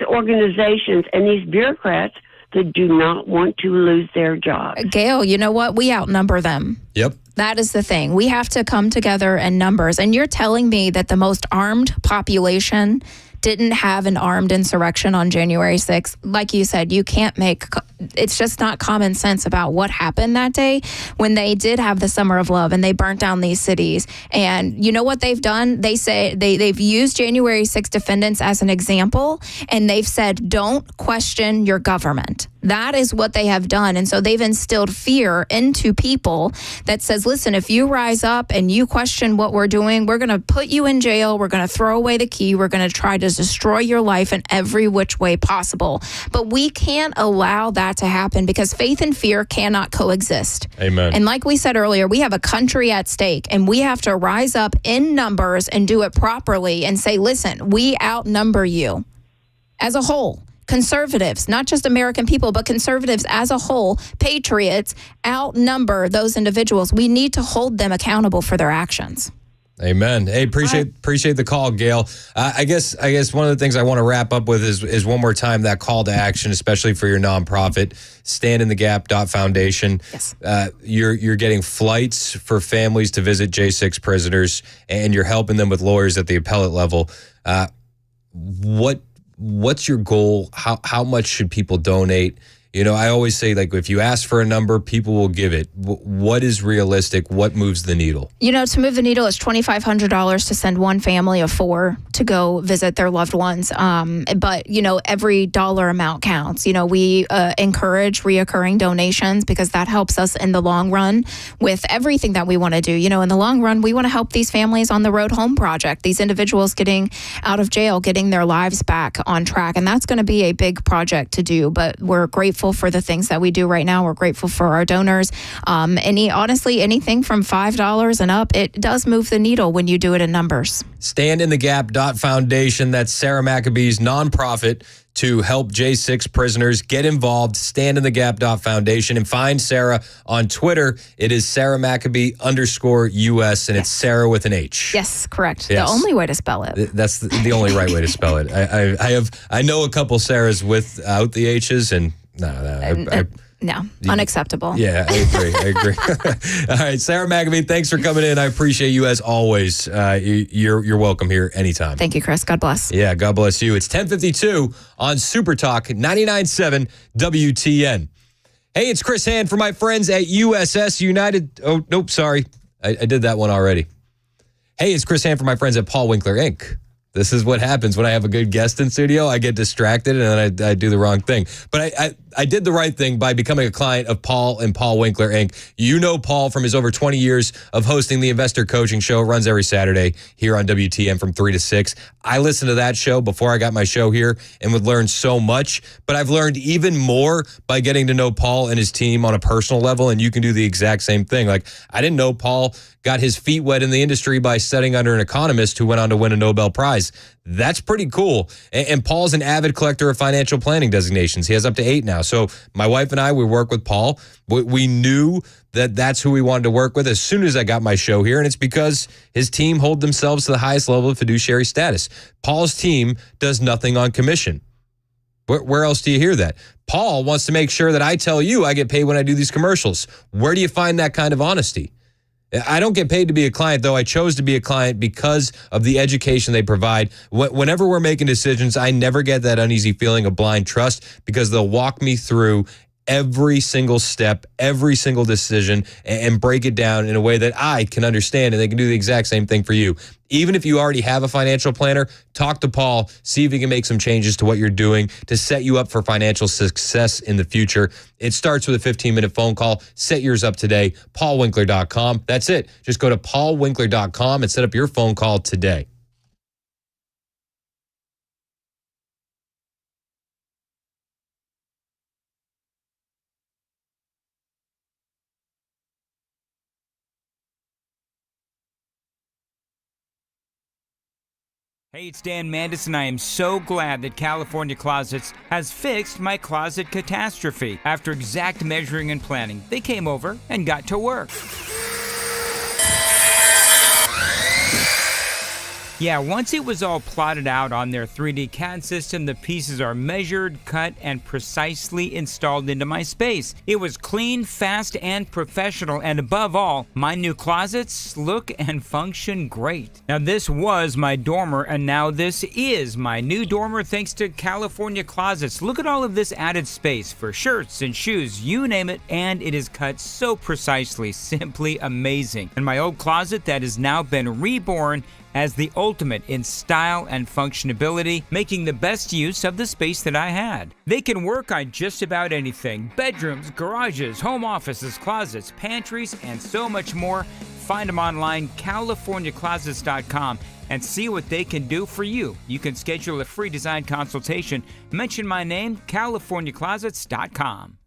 organizations and these bureaucrats that do not want to lose their jobs? Gail, you know what? We outnumber them. Yep. That is the thing. We have to come together in numbers. And you're telling me that the most armed population didn't have an armed insurrection on January 6th. Like you said, you can't it's just not common sense about what happened that day when they did have the Summer of Love and they burnt down these cities. And you know what they've done? They say they've used January 6th defendants as an example, and they've said, don't question your government. That is what they have done. And so they've instilled fear into people that says, listen, if you rise up and you question what we're doing, we're going to put you in jail. We're going to throw away the key. We're going to try to destroy your life in every which way possible. But we can't allow that to happen, because faith and fear cannot coexist. Amen. And like we said earlier, we have a country at stake, and we have to rise up in numbers and do it properly and say, listen, we outnumber you as a whole. Conservatives, not just American people, but conservatives as a whole, patriots, outnumber those individuals. We need to hold them accountable for their actions. Amen. Hey, appreciate the call, Gail. I guess one of the things I want to wrap up with is one more time that call to action, especially for your nonprofit, standinthegap.foundation. Yes. You're getting flights for families to visit J6 prisoners, and you're helping them with lawyers at the appellate level. What's your goal? How much should people donate? You know, I always say, like, if you ask for a number, people will give it. What is realistic? What moves the needle? You know, to move the needle is $2,500 to send one family of 4 to go visit their loved ones. But, you know, every dollar amount counts. You know, we encourage reoccurring donations because that helps us in the long run with everything that we want to do. You know, in the long run, we want to help these families on the Road Home project, these individuals getting out of jail, getting their lives back on track. And that's going to be a big project to do. But we're grateful for the things that we do right now. We're grateful for our donors. Honestly, anything from $5 and up, it does move the needle when you do it in numbers. Standinthegap.foundation. That's Sarah McCabe's nonprofit to help J6 prisoners. Get involved. Standinthegap.foundation. And find Sarah on Twitter. It is Sarah McCabe _US, and it's Sarah with an H. Yes, correct. Yes. The only way to spell it. That's the only right way to spell it. I know a couple Sarahs without the H's, and no, unacceptable. Yeah, I agree. All right, Sarah McCabe, thanks for coming in. I appreciate you as always. You're welcome here anytime. Thank you, Chris. God bless. Yeah, God bless you. It's 10:52 on Super Talk 99.7 WTN. Hey, it's Chris Hand for my friends at USS United. Oh, nope, sorry. I did that one already. Hey, it's Chris Hand for my friends at Paul Winkler Inc. This is what happens when I have a good guest in studio. I get distracted and then I do the wrong thing. But I did the right thing by becoming a client of Paul and Paul Winkler Inc. You know Paul from his over 20 years of hosting the Investor Coaching Show. It runs every Saturday here on WTN from 3 to 6. I listened to that show before I got my show here and would learn so much. But I've learned even more by getting to know Paul and his team on a personal level. And you can do the exact same thing. Like, I didn't know Paul got his feet wet in the industry by studying under an economist who went on to win a Nobel Prize. That's pretty cool. And Paul's an avid collector of financial planning designations. He has up to 8 now. So my wife and I, we work with Paul. We knew that that's who we wanted to work with as soon as I got my show here. And it's because his team hold themselves to the highest level of fiduciary status. Paul's team does nothing on commission. Where else do you hear that? Paul wants to make sure that I tell you I get paid when I do these commercials. Where do you find that kind of honesty? I don't get paid to be a client, though. I chose to be a client because of the education they provide. Whenever we're making decisions, I never get that uneasy feeling of blind trust because they'll walk me through every single step, every single decision, and break it down in a way that I can understand, and they can do the exact same thing for you. Even if you already have a financial planner, talk to Paul, see if he can make some changes to what you're doing to set you up for financial success in the future. It starts with a 15-minute phone call. Set yours up today, paulwinkler.com. That's it. Just go to paulwinkler.com and set up your phone call today. Hey, it's Dan Mandis, and I am so glad that California Closets has fixed my closet catastrophe. After exact measuring and planning, they came over and got to work. Yeah, once it was all plotted out on their 3D CAD system, the pieces are measured, cut, and precisely installed into my space. It was clean, fast, and professional, and above all, my new closets look and function great. Now, this was my dormer, and now this is my new dormer thanks to California Closets. Look at all of this added space for shirts and shoes, you name it, and it is cut so precisely, simply amazing. And my old closet that has now been reborn as the ultimate in style and functionability, making the best use of the space that I had. They can work on just about anything: bedrooms, garages, home offices, closets, pantries, and so much more. Find them online, CaliforniaClosets.com, and see what they can do for you. You can schedule a free design consultation. Mention my name, CaliforniaClosets.com.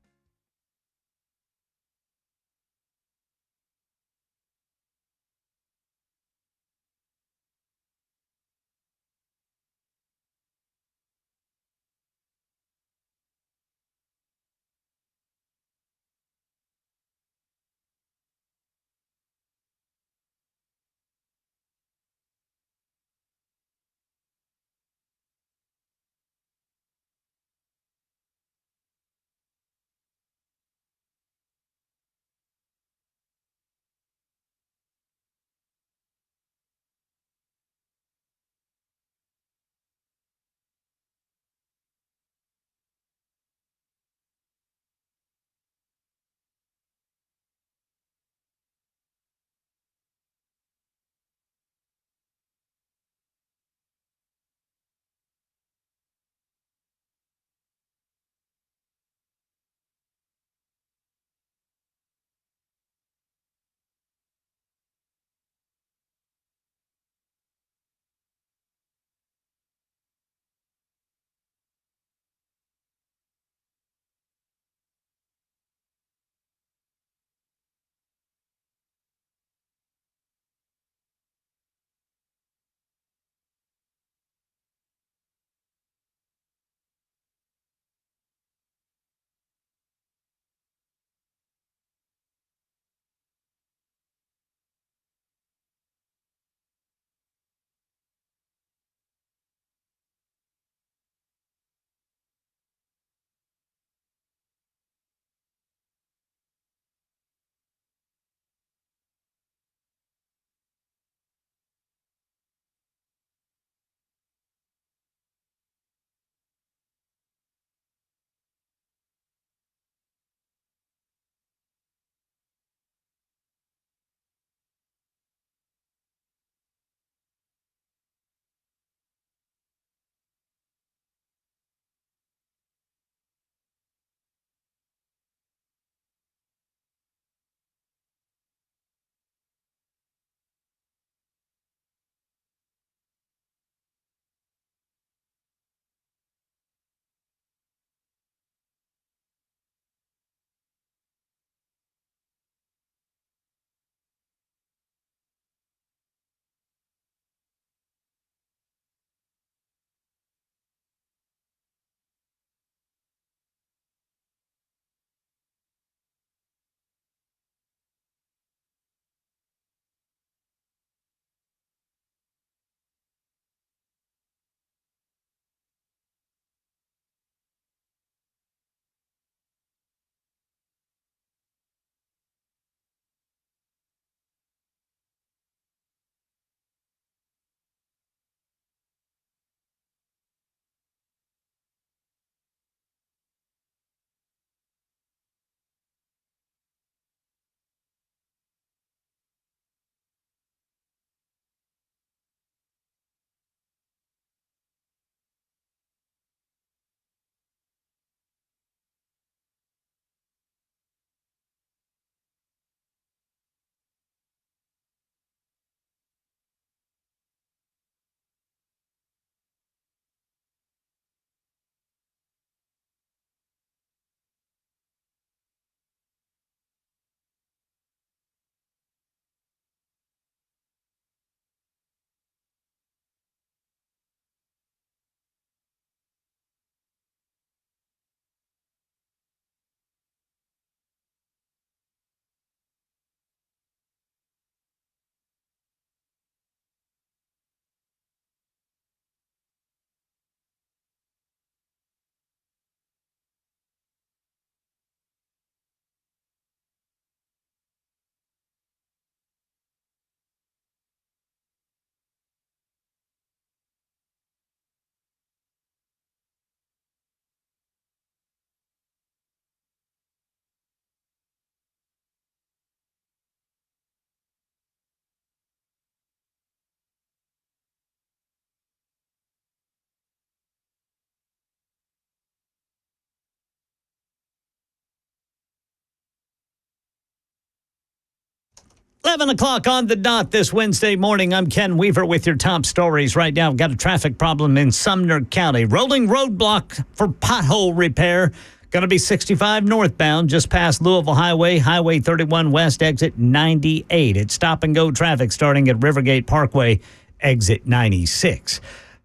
11 o'clock on the dot this Wednesday morning. I'm Ken Weaver with your top stories. Right now, I've got a traffic problem in Sumner County. Rolling roadblock for pothole repair. Going to be 65 northbound, just past Louisville Highway, Highway 31 West, exit 98. It's stop-and-go traffic starting at Rivergate Parkway, exit 96.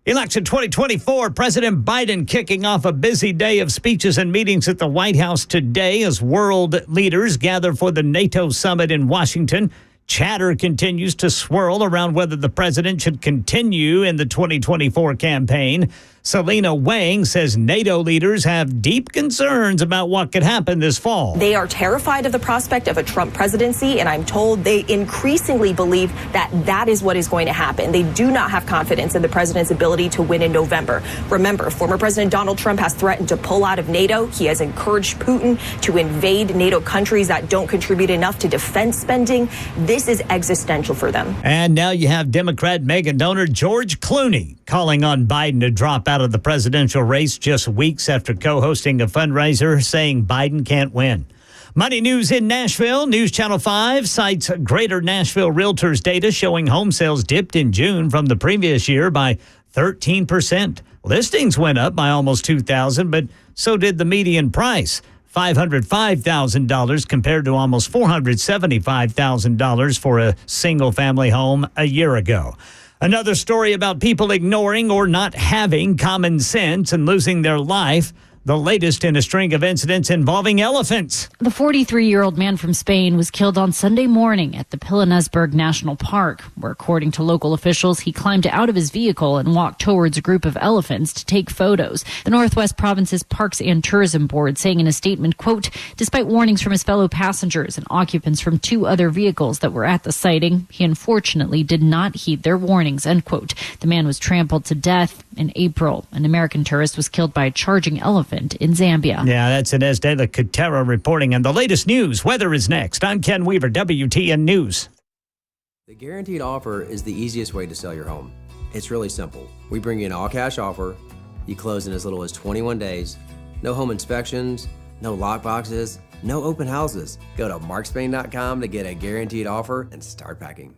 Election 2024, President Biden kicking off a busy day of speeches and meetings at the White House today as world leaders gather for the NATO summit in Washington. Chatter continues to swirl around whether the president should continue in the 2024 campaign. Selena Wang says NATO leaders have deep concerns about what could happen this fall. They are terrified of the prospect of a Trump presidency, and I'm told they increasingly believe that that is what is going to happen. They do not have confidence in the president's ability to win in November. Remember, former President Donald Trump has threatened to pull out of NATO. He has encouraged Putin to invade NATO countries that don't contribute enough to defense spending. This is existential for them. And now you have Democrat mega donor George Clooney calling on Biden to drop out of the presidential race just weeks after co-hosting a fundraiser saying Biden can't win. Money news in Nashville. News Channel 5 cites Greater Nashville Realtors data showing home sales dipped in June from the previous year by 13%. Listings went up by almost 2,000, but so did the median price. $505,000 compared to almost $475,000 for a single-family home a year ago. Another story about people ignoring or not having common sense and losing their life. The latest in a string of incidents involving elephants. The 43-year-old man from Spain was killed on Sunday morning at the Pilanesberg National Park, where, according to local officials, he climbed out of his vehicle and walked towards a group of elephants to take photos. The Northwest Province's Parks and Tourism Board saying in a statement, quote, despite warnings from his fellow passengers and occupants from 2 other vehicles that were at the sighting, he unfortunately did not heed their warnings, end quote. The man was trampled to death in April. An American tourist was killed by a charging elephant in Zambia. Yeah, that's Inez de la Cutera reporting. And the latest news, weather is next. I'm Ken Weaver, WTN News. The guaranteed offer is the easiest way to sell your home. It's really simple. We bring you an all-cash offer. You close in as little as 21 days. No home inspections, no lock boxes, no open houses. Go to markspain.com to get a guaranteed offer and start packing.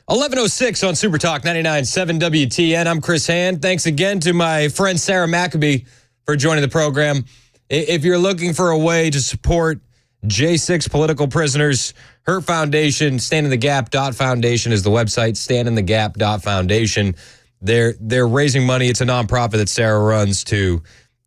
11:06 on Super Talk 99.7 WTN. I'm Chris Hand. Thanks again to my friend Sarah McCabe for joining the program. If you're looking for a way to support J6 political prisoners, her foundation, standinthegap.foundation is the website, standinthegap.foundation. They're raising money. It's a nonprofit that Sarah runs to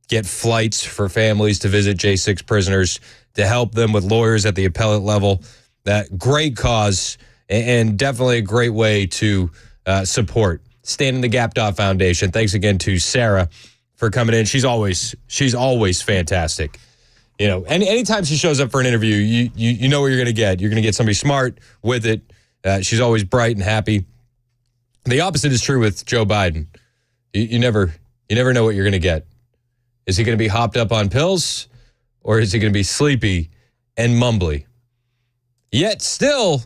get flights for families to visit J6 prisoners, to help them with lawyers at the appellate level. That great cause. And definitely a great way to support standinthegap.foundation. Thanks again to Sarah for coming in. She's always fantastic. You know, anytime she shows up for an interview, you know what you're going to get. You're going to get somebody smart with it. She's always bright and happy. The opposite is true with Joe Biden. You never know what you're going to get. Is he going to be hopped up on pills, or is he going to be sleepy and mumbly? Yet still,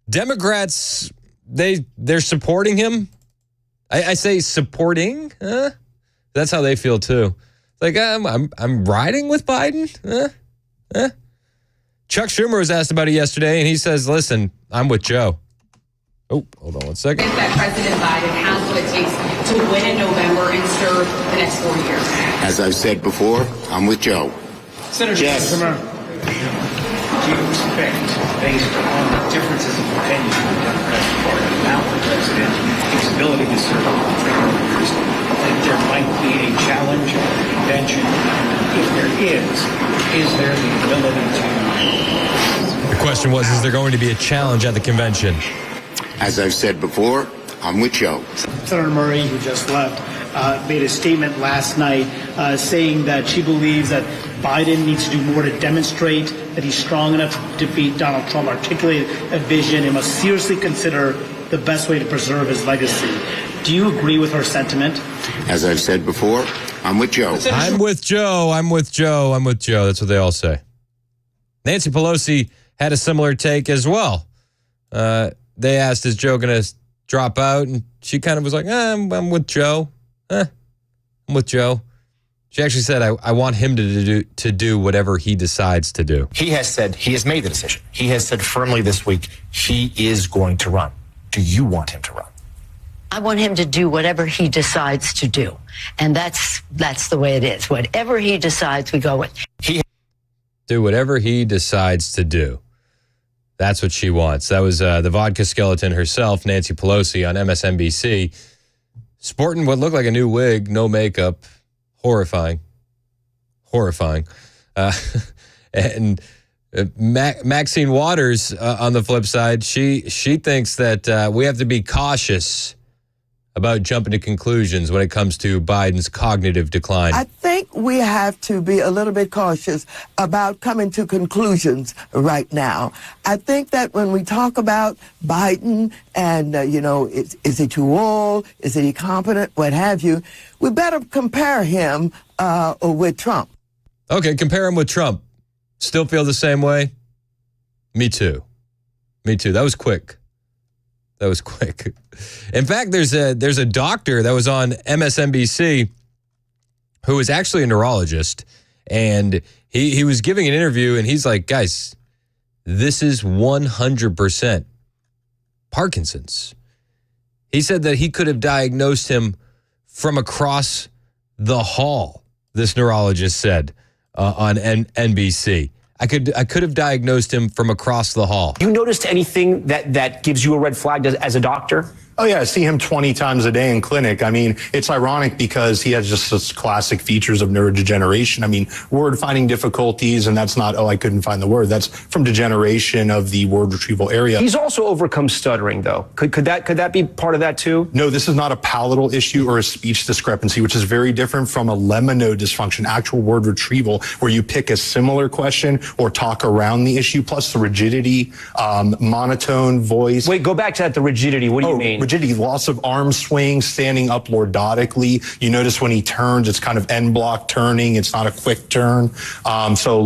Democrats, they're supporting him. I say supporting. That's how they feel too. Like I'm riding with Biden. Chuck Schumer was asked about it yesterday, and he says, "Listen, I'm with Joe." Oh, hold on one second. That President Biden has what it takes to win in November and serve the next 4 years. As I've said before, I'm with Joe. Senator Schumer. Do you expect, based on the differences of opinion in the Democratic Party about the president, his ability to serve for 3 more years, that there might be a challenge at the convention? If there is there the ability to... The question was, is there going to be a challenge at the convention? As I've said before, I'm with Joe. Senator Murray, who just left, made a statement last night saying that she believes that Biden needs to do more to demonstrate that he's strong enough to defeat Donald Trump, articulate a vision, and must seriously consider the best way to preserve his legacy. Do you agree with her sentiment? As I've said before, I'm with Joe. I'm with Joe. I'm with Joe. I'm with Joe. That's what they all say. Nancy Pelosi had a similar take as well. They asked, is Joe going to drop out? And she kind of was like, I'm with Joe. I'm with Joe. She actually said, I want him to do whatever he decides to do. He has said he has made the decision. He has said firmly this week he is going to run. Do you want him to run? I want him to do whatever he decides to do. And that's the way it is. Whatever he decides, we go with. Do whatever he decides to do. That's what she wants. That was the vodka skeleton herself, Nancy Pelosi, on MSNBC, sporting what looked like a new wig, no makeup. Horrifying. And Maxine Waters, on the flip side, she thinks that we have to be cautious about jumping to conclusions when it comes to Biden's cognitive decline. I think we have to be a little bit cautious about coming to conclusions right now. I think that when we talk about Biden and, is he too old? Is he incompetent? What have you? We better compare him with Trump. Okay, compare him with Trump. Still feel the same way? Me too. That was quick. In fact, there's a doctor that was on MSNBC who is actually a neurologist, and he was giving an interview, and he's like, guys, this is 100% Parkinson's. He said that he could have diagnosed him from across the hall, this neurologist said on NBC. I could have diagnosed him from across the hall. You noticed anything that gives you a red flag as a doctor? Oh, yeah, I see him 20 times a day in clinic. I mean, it's ironic because he has just such classic features of neurodegeneration. I mean, word finding difficulties, and that's not, I couldn't find the word. That's from degeneration of the word retrieval area. He's also overcome stuttering, though. Could that be part of that, too? No, this is not a palatal issue or a speech discrepancy, which is very different from a lemino dysfunction, actual word retrieval, where you pick a similar question or talk around the issue, plus the rigidity, monotone voice. Wait, go back to that, the rigidity. What do you mean? Rigidity, loss of arm swing, standing up lordotically. You notice when he turns, it's kind of end block turning. It's not a quick turn. So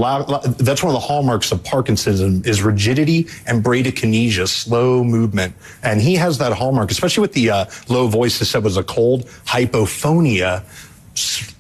that's one of the hallmarks of Parkinsonism is rigidity and bradykinesia, slow movement. And he has that hallmark, especially with the low voice that said was a cold, hypophonia.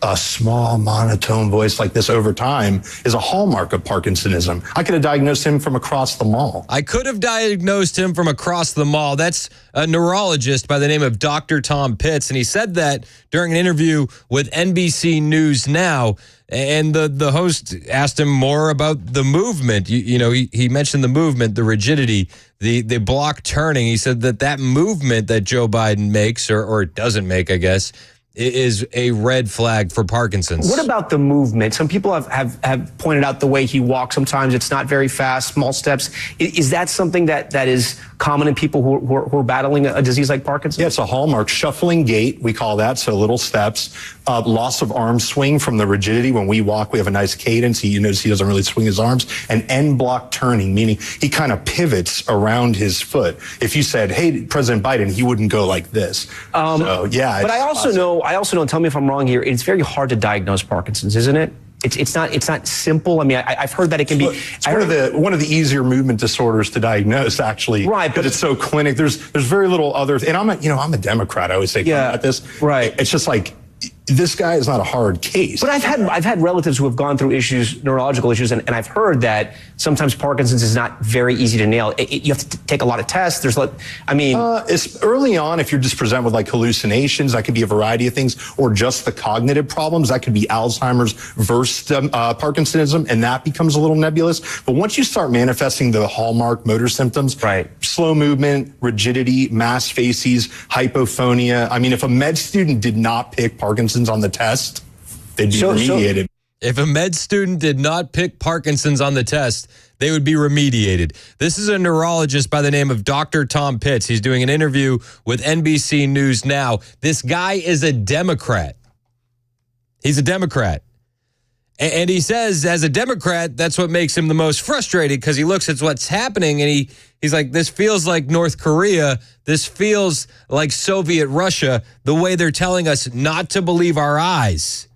a small monotone voice like this over time is a hallmark of Parkinsonism. I could have diagnosed him from across the mall. I could have diagnosed him from across the mall. That's a neurologist by the name of Dr. Tom Pitts, and he said that during an interview with NBC News Now. And the host asked him more about the movement. He mentioned the movement, the rigidity, the block turning. He said that movement that Joe Biden makes or doesn't make, I guess, is a red flag for Parkinson's. What about the movement? Some people have pointed out the way he walks. Sometimes it's not very fast, small steps. Is that something that is common in people who are battling a disease like Parkinson's? Yeah, it's a hallmark. Shuffling gait, we call that, so little steps. Loss of arm swing from the rigidity. When we walk, we have a nice cadence. You notice he doesn't really swing his arms. And end block turning, meaning he kind of pivots around his foot. If you said, hey, President Biden, he wouldn't go like this. But I also know, and tell me if I'm wrong here, it's very hard to diagnose Parkinson's, isn't it? It's not simple. I mean, I've heard that it can be. It's one of the easier movement disorders to diagnose, actually. Right, but it's so clinic. There's very little other. And I'm a Democrat. I always say about this. Right. It's just like, this guy is not a hard case. But I've had relatives who have gone through neurological issues, and I've heard that sometimes Parkinson's is not very easy to nail. You have to take a lot of tests. It's early on. If you're just presented with like hallucinations, that could be a variety of things, or just the cognitive problems. That could be Alzheimer's versus Parkinsonism, and that becomes a little nebulous. But once you start manifesting the hallmark motor symptoms, right? Slow movement, rigidity, mass facies, hypophonia. I mean, if a med student did not pick Parkinson's on the test, they'd be remediated. If a med student did not pick Parkinson's on the test, they would be remediated. This is a neurologist by the name of Dr. Tom Pitts. He's doing an interview with NBC News Now. This guy is a Democrat. He's a Democrat. And he says, as a Democrat, that's what makes him the most frustrated, because he looks at what's happening and he's like, this feels like North Korea. This feels like Soviet Russia, the way they're telling us not to believe our eyes.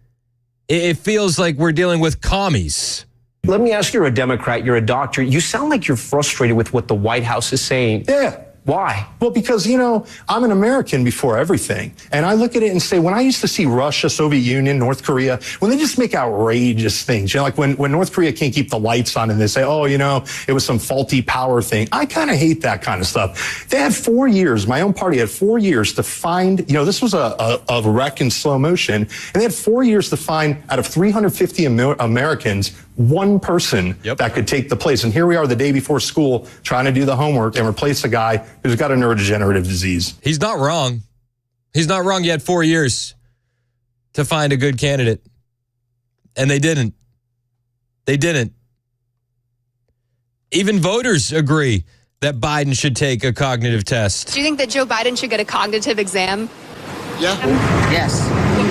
It feels like we're dealing with commies. Let me ask you, you're a Democrat, you're a doctor. You sound like you're frustrated with what the White House is saying. Yeah. Why? Well, because, I'm an American before everything. And I look at it and say, when I used to see Russia, Soviet Union, North Korea, when they just make outrageous things, like when North Korea can't keep the lights on and they say, it was some faulty power thing. I kind of hate that kind of stuff. They had 4 years, my own party had 4 years to find, this was a wreck in slow motion. And they had 4 years to find, out of 350 Americans, one person that could take the place. And here we are the day before school trying to do the homework and replace a guy who's got a neurodegenerative disease. He's not wrong. He's not wrong. He had 4 years to find a good candidate. And they didn't. They didn't. Even voters agree that Biden should take a cognitive test. Do you think that Joe Biden should get a cognitive exam? Yeah. Yes.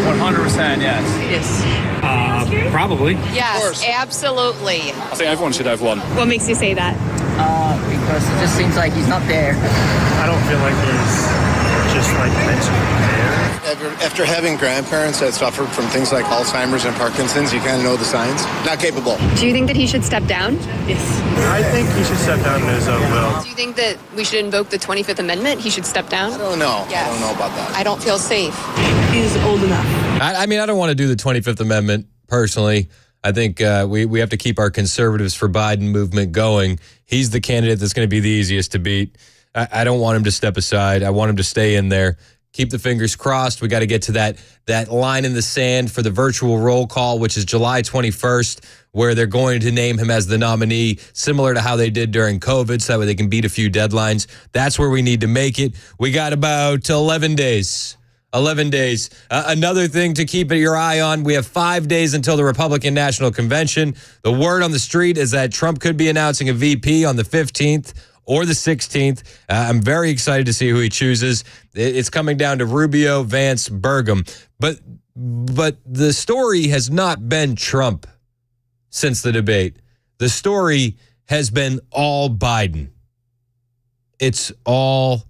100% yes. Probably. Yes, absolutely. I think everyone should have one. What makes you say that? Because it just seems like he's not there. I don't feel like he's just like mentally there. After having grandparents that suffered from things like Alzheimer's and Parkinson's, you kind of know the signs. Not capable. Do you think that he should step down? Yes. I think he should step down in his own will. Do you think that we should invoke the 25th Amendment? He should step down? I don't know. Yes. I don't know about that. I don't feel safe. He's old enough. I don't want to do the 25th Amendment personally. I think we have to keep our Conservatives for Biden movement going. He's the candidate that's going to be the easiest to beat. I don't want him to step aside. I want him to stay in there. Keep the fingers crossed. We got to get to that line in the sand for the virtual roll call, which is July 21st, where they're going to name him as the nominee, similar to how they did during COVID, so that way they can beat a few deadlines. That's where we need to make it. We got about 11 days. 11 days. Another thing to keep your eye on, we have 5 days until the Republican National Convention. The word on the street is that Trump could be announcing a VP on the 15th or the 16th. I'm very excited to see who he chooses. It's coming down to Rubio, Vance, Burgum. But the story has not been Trump since the debate. The story has been all Biden. It's all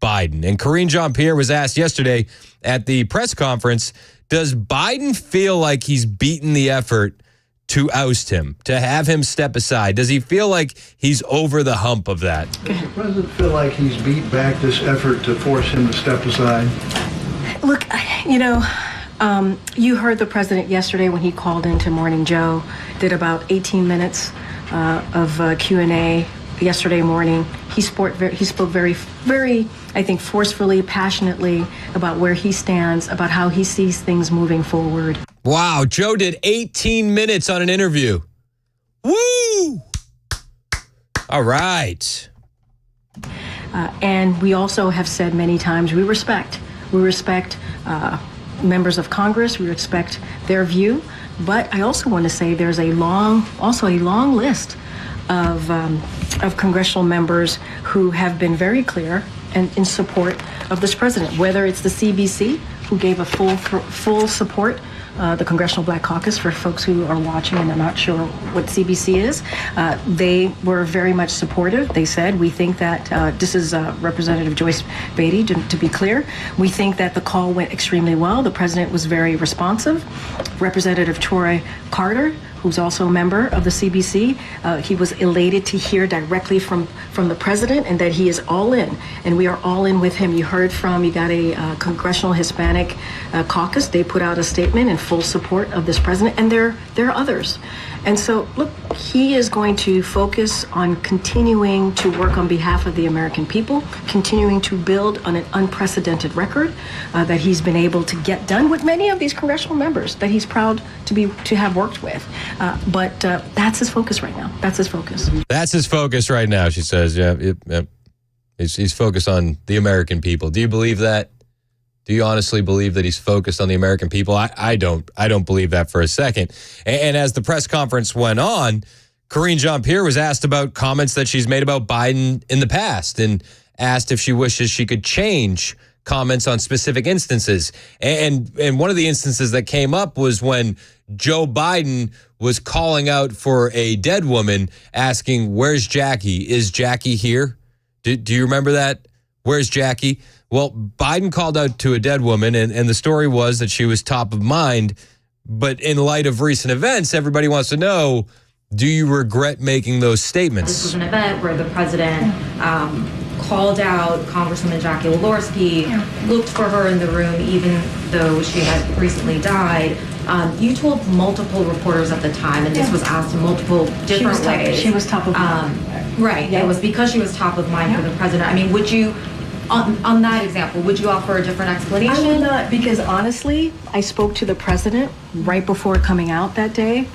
Biden. And Karine Jean-Pierre was asked yesterday at the press conference, does Biden feel like he's beaten the effort to oust him, to have him step aside? Does he feel like he's over the hump of that? Does the president feel like he's beat back this effort to force him to step aside? Look, You heard the president yesterday when he called into Morning Joe, did about 18 minutes of Q&A yesterday morning. He spoke very, I think, forcefully, passionately about where he stands, about how he sees things moving forward. Wow, Joe did 18 minutes on an interview. Woo! All right. And we also have said many times, we respect members of Congress, we respect their view, but I also want to say there's a long list of congressional members who have been very clear and in support of this president, whether it's the CBC, who gave a full support, the Congressional Black Caucus, for folks who are watching and are not sure what CBC is. They were very much supportive. They said, we think that, this is Representative Joyce Beatty, to be clear, we think that the call went extremely well. The president was very responsive. Representative Troy Carter, who's also a member of the CBC, he was elated to hear directly from the president and that he is all in, and we are all in with him. You got a Congressional Hispanic Caucus. They put out a statement in full support of this president, and there are others. And so, look, he is going to focus on continuing to work on behalf of the American people, continuing to build on an unprecedented record that he's been able to get done with many of these congressional members that he's proud to have worked with. But that's his focus right now. That's his focus. That's his focus right now, she says. Yeah. He's focused on the American people. Do you believe that? Do you honestly believe that he's focused on the American people? I don't believe that for a second. And as the press conference went on, Karine Jean-Pierre was asked about comments that she's made about Biden in the past and asked if she wishes she could change comments on specific instances. And one of the instances that came up was when Joe Biden was calling out for a dead woman, asking, "Where's Jackie? Is Jackie here?" Do you remember that? Where's Jackie? Well, Biden called out to a dead woman, and the story was that she was top of mind. But in light of recent events, everybody wants to know, do you regret making those statements? This was an event where the president called out Congresswoman Jackie Walorski, looked for her in the room, even though she had recently died. You told multiple reporters at the time, and this was asked in multiple different ways. She was top of mind. Right. Yeah. It was because she was top of mind for the president. I mean, would you... On that example, would you offer a different explanation? I would not, because honestly, I spoke to the president right before coming out that day,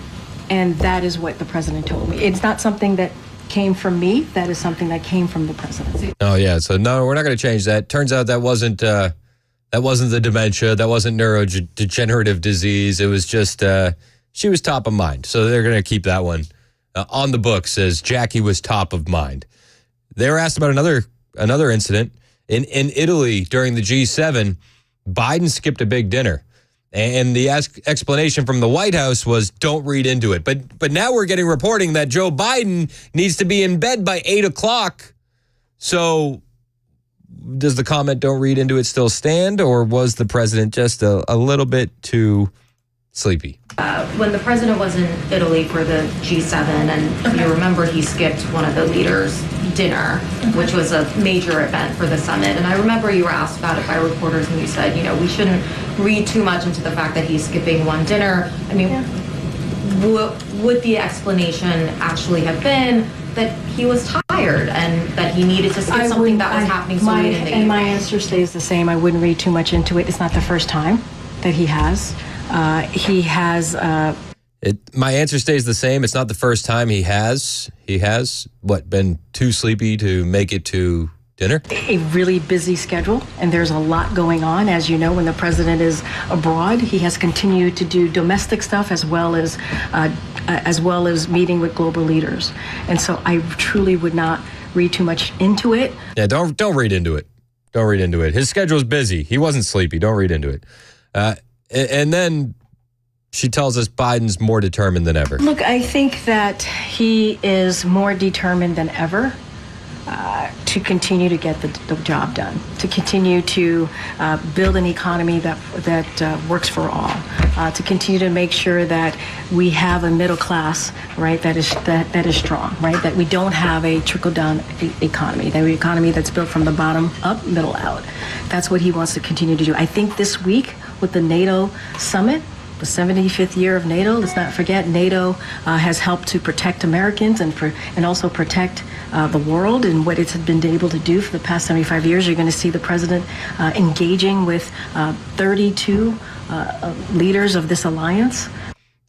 and that is what the president told me. It's not something that came from me. That is something that came from the president. Oh, yeah. So, no, we're not going to change that. Turns out that wasn't the dementia. That wasn't neurodegenerative disease. It was just she was top of mind. So they're going to keep that one on the books as Jackie was top of mind. They were asked about another incident. In Italy during the G7, Biden skipped a big dinner. And the explanation from the White House was, don't read into it. But now we're getting reporting that Joe Biden needs to be in bed by 8 o'clock. So does the comment, don't read into it, still stand? Or was the president just a little bit too sleepy? When the president was in Italy for the G7, and you remember he skipped one of the leaders' dinner, which was a major event for the summit. And I remember you were asked about it by reporters, and you said, we shouldn't read too much into the fact that he's skipping one dinner. I mean, would the explanation actually have been that he was tired and that he needed to skip something that was happening so late in the evening? My answer stays the same. I wouldn't read too much into it. It's not the first time that he has. My answer stays the same. It's not the first time he has. He has, been too sleepy to make it to dinner? A really busy schedule, and there's a lot going on. As you know, when the president is abroad, he has continued to do domestic stuff as well as meeting with global leaders. And so I truly would not read too much into it. Yeah, don't read into it. Don't read into it. His schedule's busy. He wasn't sleepy. Don't read into it. And then she tells us Biden's more determined than ever. Look, I think that he is more determined than ever to continue to get the job done, to continue to build an economy that works for all, to continue to make sure that we have a middle class, right, that is strong, right, that we don't have a trickle-down economy, that economy that's built from the bottom up, middle out. That's what he wants to continue to do. I think this week with the NATO summit. The 75th year of NATO. Let's not forget, NATO has helped to protect Americans and also protect the world and what it's been able to do for the past 75 years. You're going to see the president engaging with 32 leaders of this alliance.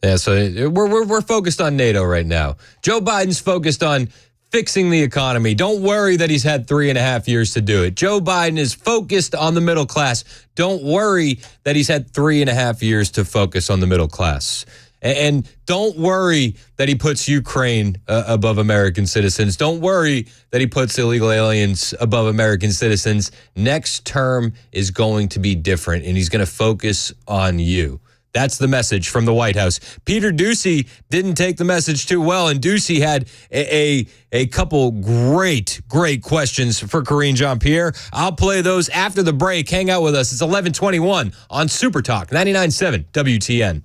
Yeah, so we're focused on NATO right now. Joe Biden's focused on fixing the economy. Don't worry that he's had 3.5 years to do it. Joe Biden is focused on the middle class. Don't worry that he's had 3.5 years to focus on the middle class. And don't worry that he puts Ukraine above American citizens. Don't worry that he puts illegal aliens above American citizens. Next term is going to be different, and he's going to focus on you. That's the message from the White House. Peter Doocy didn't take the message too well, and Doocy had a couple great questions for Karine Jean-Pierre. I'll play those after the break. Hang out with us. It's 11:21 on Super Talk 99.7 WTN.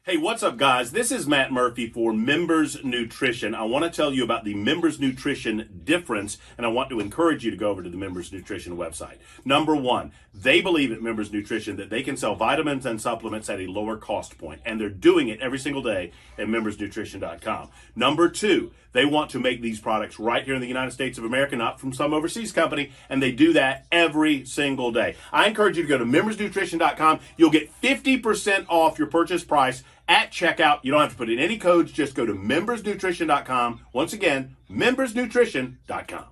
Hey, what's up, guys? This is Matt Murphy for Members Nutrition. I want to tell you about the Members Nutrition difference, and I want to encourage you to go over to the Members Nutrition website. Number one, they believe at Members Nutrition that they can sell vitamins and supplements at a lower cost point, and they're doing it every single day at membersnutrition.com. Number two, they want to make these products right here in the United States of America, not from some overseas company, and they do that every single day. I encourage you to go to membersnutrition.com. You'll get 50% off your purchase price at checkout. You don't have to put in any codes. Just go to membersnutrition.com. Once again, membersnutrition.com.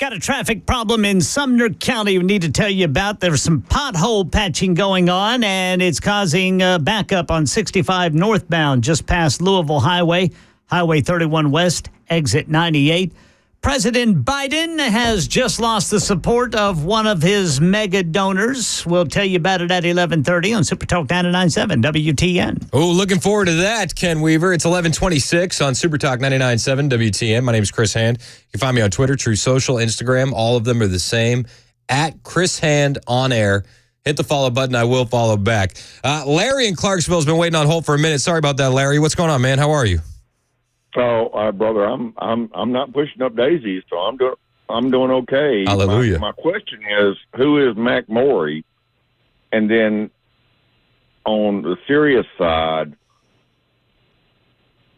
Got a traffic problem in Sumner County we need to tell you about. There's some pothole patching going on, and it's causing backup on 65 northbound just past Louisville Highway, Highway 31 West, exit 98. President Biden has just lost the support of one of his mega donors. We'll tell you about it at 11:30 on Super Talk 99.7 WTN. Oh, looking forward to that, Ken Weaver. It's 11:26 on Super Talk 99.7 WTN. My name is Chris Hand. You can find me on Twitter, True Social, Instagram. All of them are the same, at Chris Hand on air. Hit the follow button. I will follow back. Larry in Clarksville has been waiting on hold for a minute. Sorry about that, Larry. What's going on, man? How are you? Oh, brother, I'm not pushing up daisies, so I'm doing okay. Hallelujah. My question is, who is Mac Morey? And then on the serious side,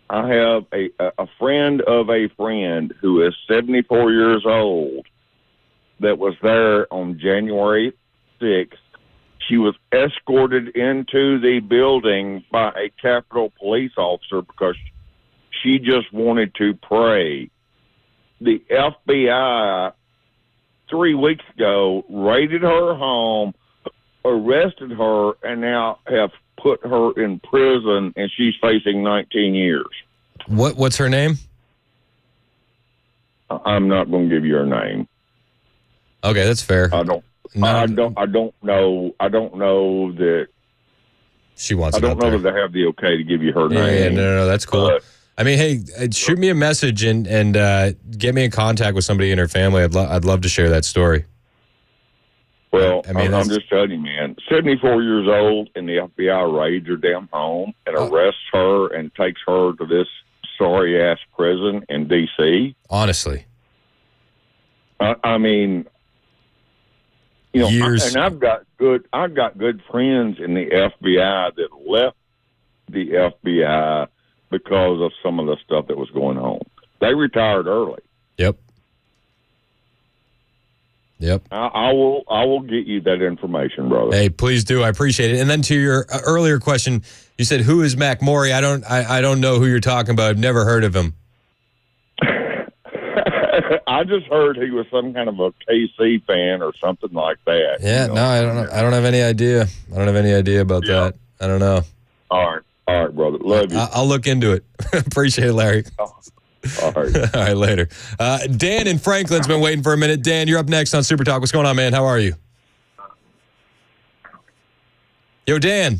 I have a friend of a friend who is 74 years old that was there on January 6th. She was escorted into the building by a Capitol police officer because she just wanted to pray. The FBI 3 weeks ago raided her home, arrested her, and now have put her in prison, and she's facing 19 years. What's her name? I'm not going to give you her name. Okay, that's fair. I don't know that she wants. I don't know that they have the okay to give you her Yeah, name. no, that's cool. I mean, hey, shoot me a message and get me in contact with somebody in her family. I'd love to share that story. Well, I mean, I'm just telling you, man, 74 years old, and the FBI raids her damn home and arrests her and takes her to this sorry-ass prison in D.C. Honestly. I mean, you know, and I've got good friends in the FBI that left the FBI because of some of the stuff that was going on. They retired early. Yep. I will get you that information, brother. Hey, please do. I appreciate it. And then to your earlier question, you said, "Who is Mac Morey?" I don't know who you're talking about. I've never heard of him. I just heard he was some kind of a KC fan or something like that. Yeah, no, I don't know. I don't have any idea. I don't have any idea about that. I don't know. All right, brother. Love you. I'll look into it. Appreciate it, Larry. All right. All right, later. Dan in Franklin's been waiting for a minute. Dan, you're up next on Super Talk. What's going on, man? How are you? Yo, Dan.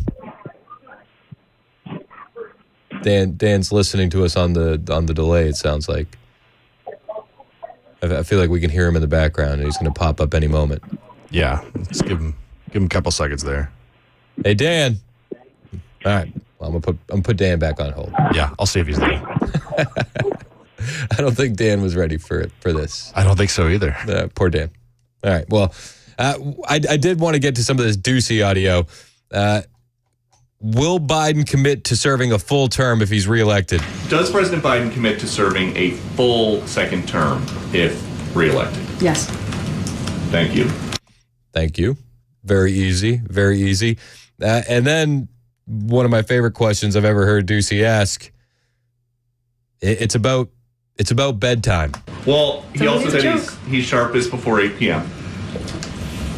Dan's listening to us on the delay, it sounds like. I feel like we can hear him in the background, and he's going to pop up any moment. Yeah, let's give him a couple seconds there. Hey, Dan. All right. Well, I'm gonna put Dan back on hold. Yeah, I'll see if he's there. I don't think Dan was ready for this. I don't think so either. Poor Dan. All right. Well, I did want to get to some of this Ducey audio. Will Biden commit to serving a full term if he's reelected? Does President Biden commit to serving a full second term if reelected? Yes. Thank you. Thank you. Very easy. Very easy. And then one of my favorite questions I've ever heard Ducey ask. It's about bedtime. Well, he also said he's sharpest before 8 p.m.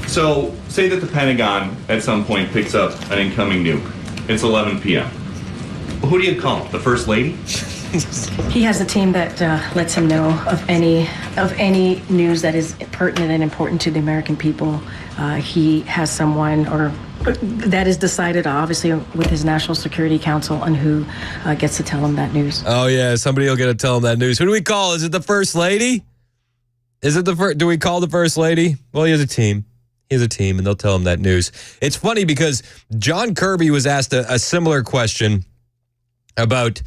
So say that the Pentagon at some point picks up an incoming nuke. It's 11 p.m. Who do you call? The First Lady? He has a team that lets him know of any news that is pertinent and important to the American people. He has someone that is decided, obviously, with his National Security Council on who gets to tell him that news. Oh, yeah. Somebody will get to tell him that news. Who do we call? Is it the First Lady? Do we call the First Lady? Well, he has a team. He has a team, and they'll tell him that news. It's funny because John Kirby was asked a similar question about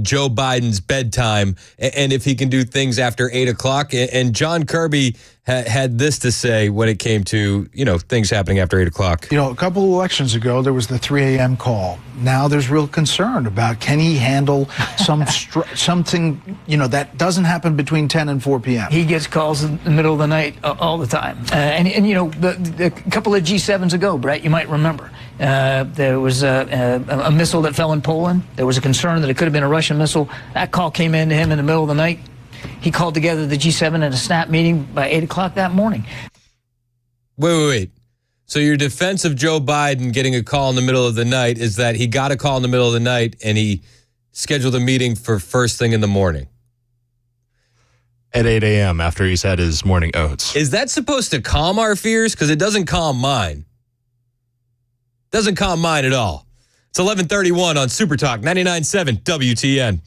Joe Biden's bedtime and if he can do things after 8 o'clock. And John Kirby had this to say when it came to, things happening after 8 o'clock. A couple of elections ago, there was the 3 a.m. call. Now there's real concern about can he handle something, that doesn't happen between 10 and 4 p.m. He gets calls in the middle of the night all the time. A couple of G7s ago, Brett, you might remember, there was a missile that fell in Poland. There was a concern that it could have been a Russian missile. That call came in to him in the middle of the night. He called together the G7 at a snap meeting by 8 o'clock that morning. Wait. So your defense of Joe Biden getting a call in the middle of the night is that he got a call in the middle of the night and he scheduled a meeting for first thing in the morning. At 8 a.m. after he's had his morning oats. Is that supposed to calm our fears? Because it doesn't calm mine. Doesn't calm mine at all. It's 11:31 on Super Talk 99.7 WTN.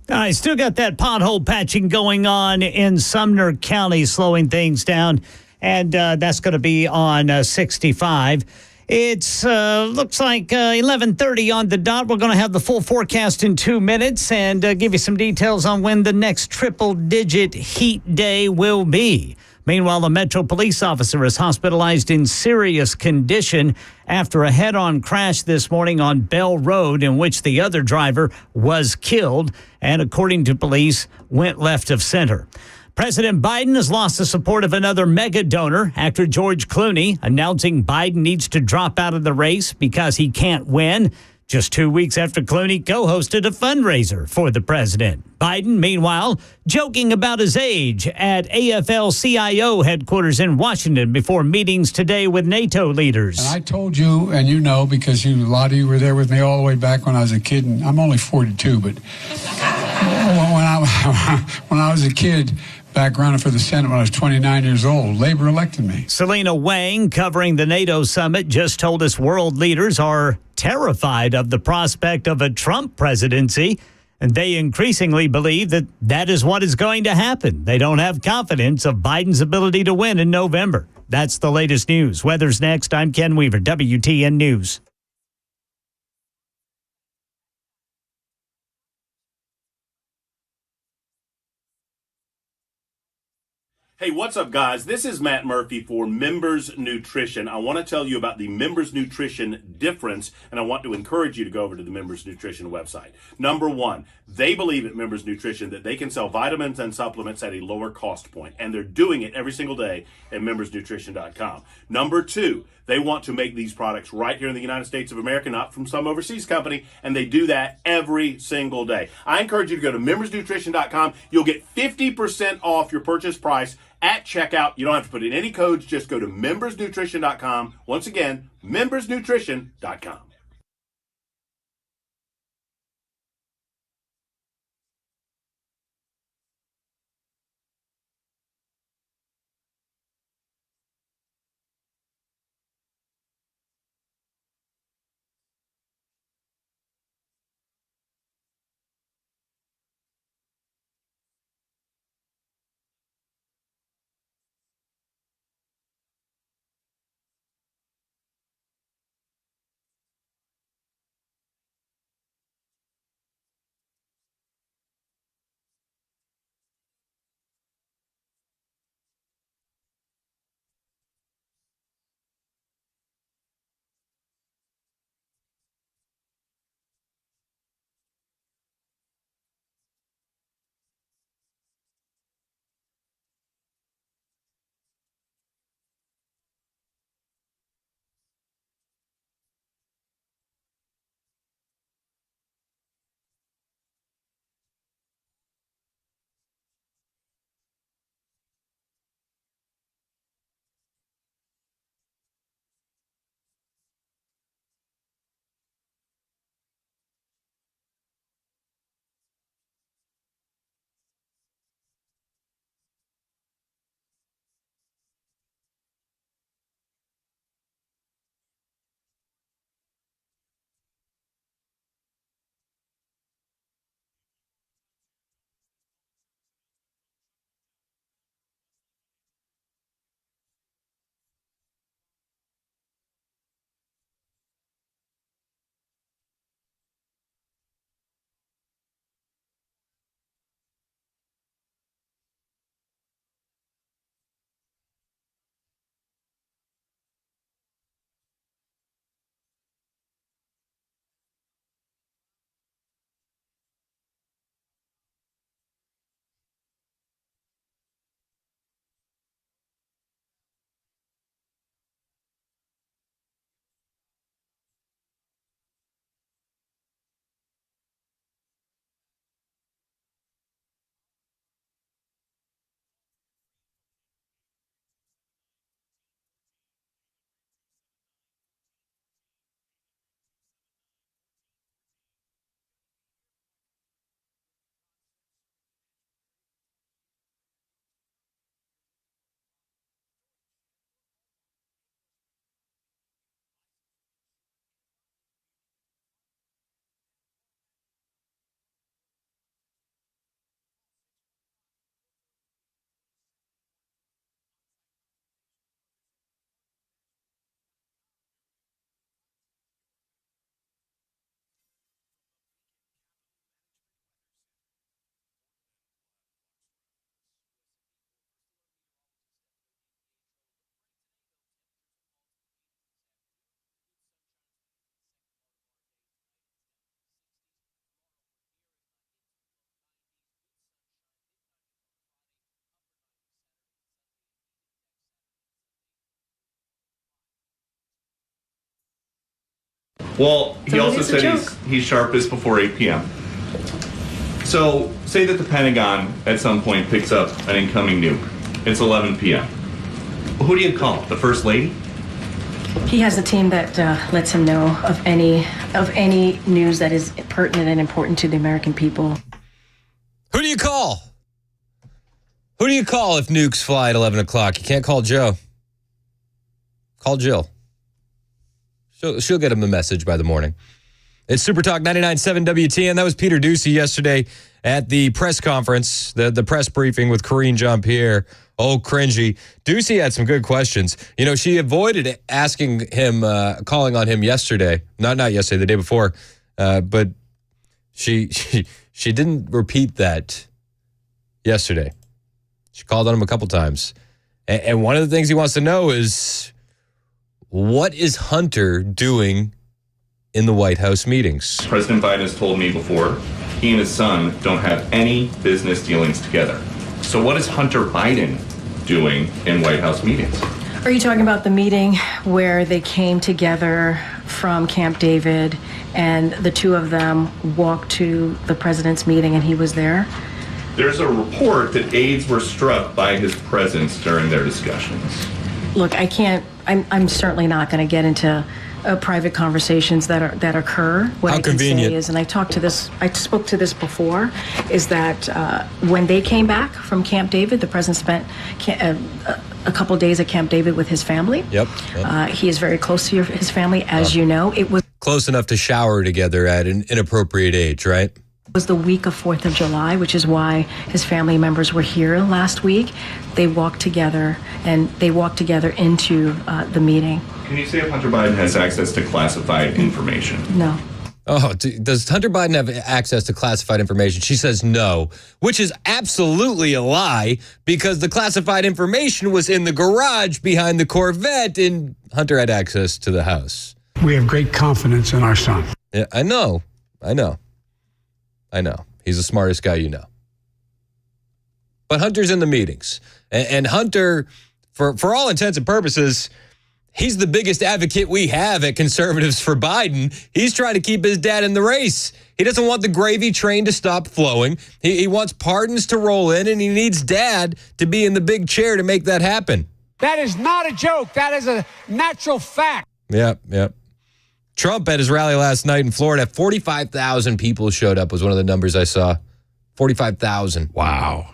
I still got that pothole patching going on in Sumner County, slowing things down, and that's going to be on 65. It's looks like 11:30 on the dot. We're going to have the full forecast in 2 minutes and give you some details on when the next triple-digit heat day will be. Meanwhile, a Metro police officer is hospitalized in serious condition after a head-on crash this morning on Bell Road in which the other driver was killed and, according to police, went left of center. President Biden has lost the support of another mega donor, actor George Clooney, announcing Biden needs to drop out of the race because he can't win. Just 2 weeks after Clooney co-hosted a fundraiser for the president. Biden, meanwhile, joking about his age at AFL-CIO headquarters in Washington before meetings today with NATO leaders. And I told you, and you know, because a lot of you were there with me all the way back when I was a kid, and I'm only 42, but when I was a kid, back running for the Senate when I was 29 years old, Labor elected me. Selena Wang, covering the NATO summit, just told us world leaders are terrified of the prospect of a Trump presidency, and they increasingly believe that that is what is going to happen. They don't have confidence of Biden's ability to win in November. That's the latest news. Weather's next. I'm Ken Weaver, WTN News. Hey, what's up, guys? This is Matt Murphy for Members Nutrition. I want to tell you about the Members Nutrition difference, and I want to encourage you to go over to the Members Nutrition website. Number one, they believe at Members Nutrition that they can sell vitamins and supplements at a lower cost point, and they're doing it every single day at membersnutrition.com. Number two, they want to make these products right here in the United States of America, not from some overseas company, and they do that every single day. I encourage you to go to membersnutrition.com. You'll get 50% off your purchase price at checkout. You don't have to put in any codes. Just go to membersnutrition.com. Once again, membersnutrition.com. Well, he So it also is a said he's sharpest before 8 p.m. So say that the Pentagon at some point picks up an incoming nuke. It's 11 p.m. Who do you call? The First Lady? He has a team that lets him know of any news that is pertinent and important to the American people. Who do you call? Who do you call if nukes fly at 11 o'clock? You can't call Joe. Call Jill. She'll get him the message by the morning. It's Super Talk 99.7 WTN. That was Peter Ducey yesterday at the press conference, the press briefing with Karine Jean-Pierre. Oh, cringy. Ducey had some good questions. You know, she avoided asking him, calling on him yesterday. Not yesterday, the day before. But she didn't repeat that yesterday. She called on him a couple times. And one of the things he wants to know is, what is Hunter doing in the White House meetings? President Biden has told me before, he and his son don't have any business dealings together. So what is Hunter Biden doing in White House meetings? Are you talking about the meeting where they came together from Camp David and the two of them walked to the president's meeting and he was there? There's a report that aides were struck by his presence during their discussions. Look, I'm certainly not going to get into private conversations that occur. What How I can convenient. say is, and I spoke to this before, is that when they came back from Camp David, the president spent a couple days at Camp David with his family. Yep. He is very close to his family, as you know. It was Close enough to shower together at an inappropriate age, right? was the week of 4th of July, which is why his family members were here last week. They walked together into the meeting. Can you say if Hunter Biden has access to classified information? No. Oh, does Hunter Biden have access to classified information? She says no, which is absolutely a lie because the classified information was in the garage behind the Corvette and Hunter had access to the house. We have great confidence in our son. Yeah, I know. He's the smartest guy you know. But Hunter's in the meetings. And Hunter, for all intents and purposes, he's the biggest advocate we have at Conservatives for Biden. He's trying to keep his dad in the race. He doesn't want the gravy train to stop flowing. He wants pardons to roll in, and he needs dad to be in the big chair to make that happen. That is not a joke. That is a natural fact. Yep. Trump at his rally last night in Florida, 45,000 people showed up was one of the numbers I saw. 45,000. Wow.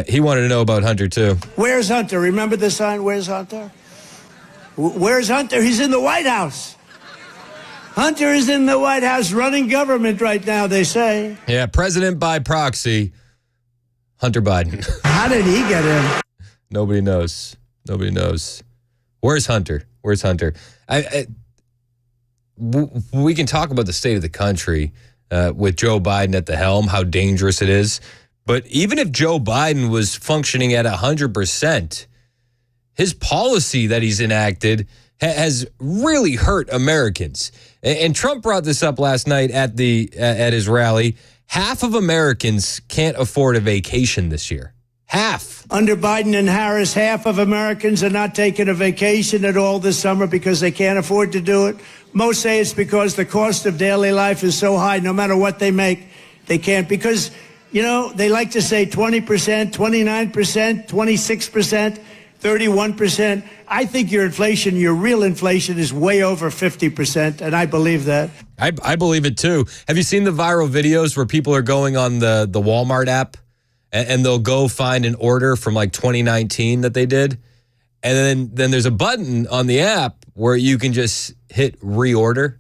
He wanted to know about Hunter, too. Where's Hunter? Remember the sign? Where's Hunter? Where's Hunter? He's in the White House. Hunter is in the White House running government right now, they say. Yeah, president by proxy, Hunter Biden. How did he get in? Nobody knows. Where's Hunter? We can talk about the state of the country with Joe Biden at the helm, how dangerous it is. But even if Joe Biden was functioning at 100%, his policy that he's enacted has really hurt Americans. And Trump brought this up last night at his rally. Half of Americans can't afford a vacation this year. Half. Under Biden and Harris, half of Americans are not taking a vacation at all this summer because they can't afford to do it. Most say it's because the cost of daily life is so high, no matter what they make, they can't. Because, you know, they like to say 20%, 29%, 26%, 31%. I think your real inflation is way over 50%, and I believe that. I believe it too. Have you seen the viral videos where people are going on the Walmart app and they'll go find an order from like 2019 that they did? And then there's a button on the app where you can just hit reorder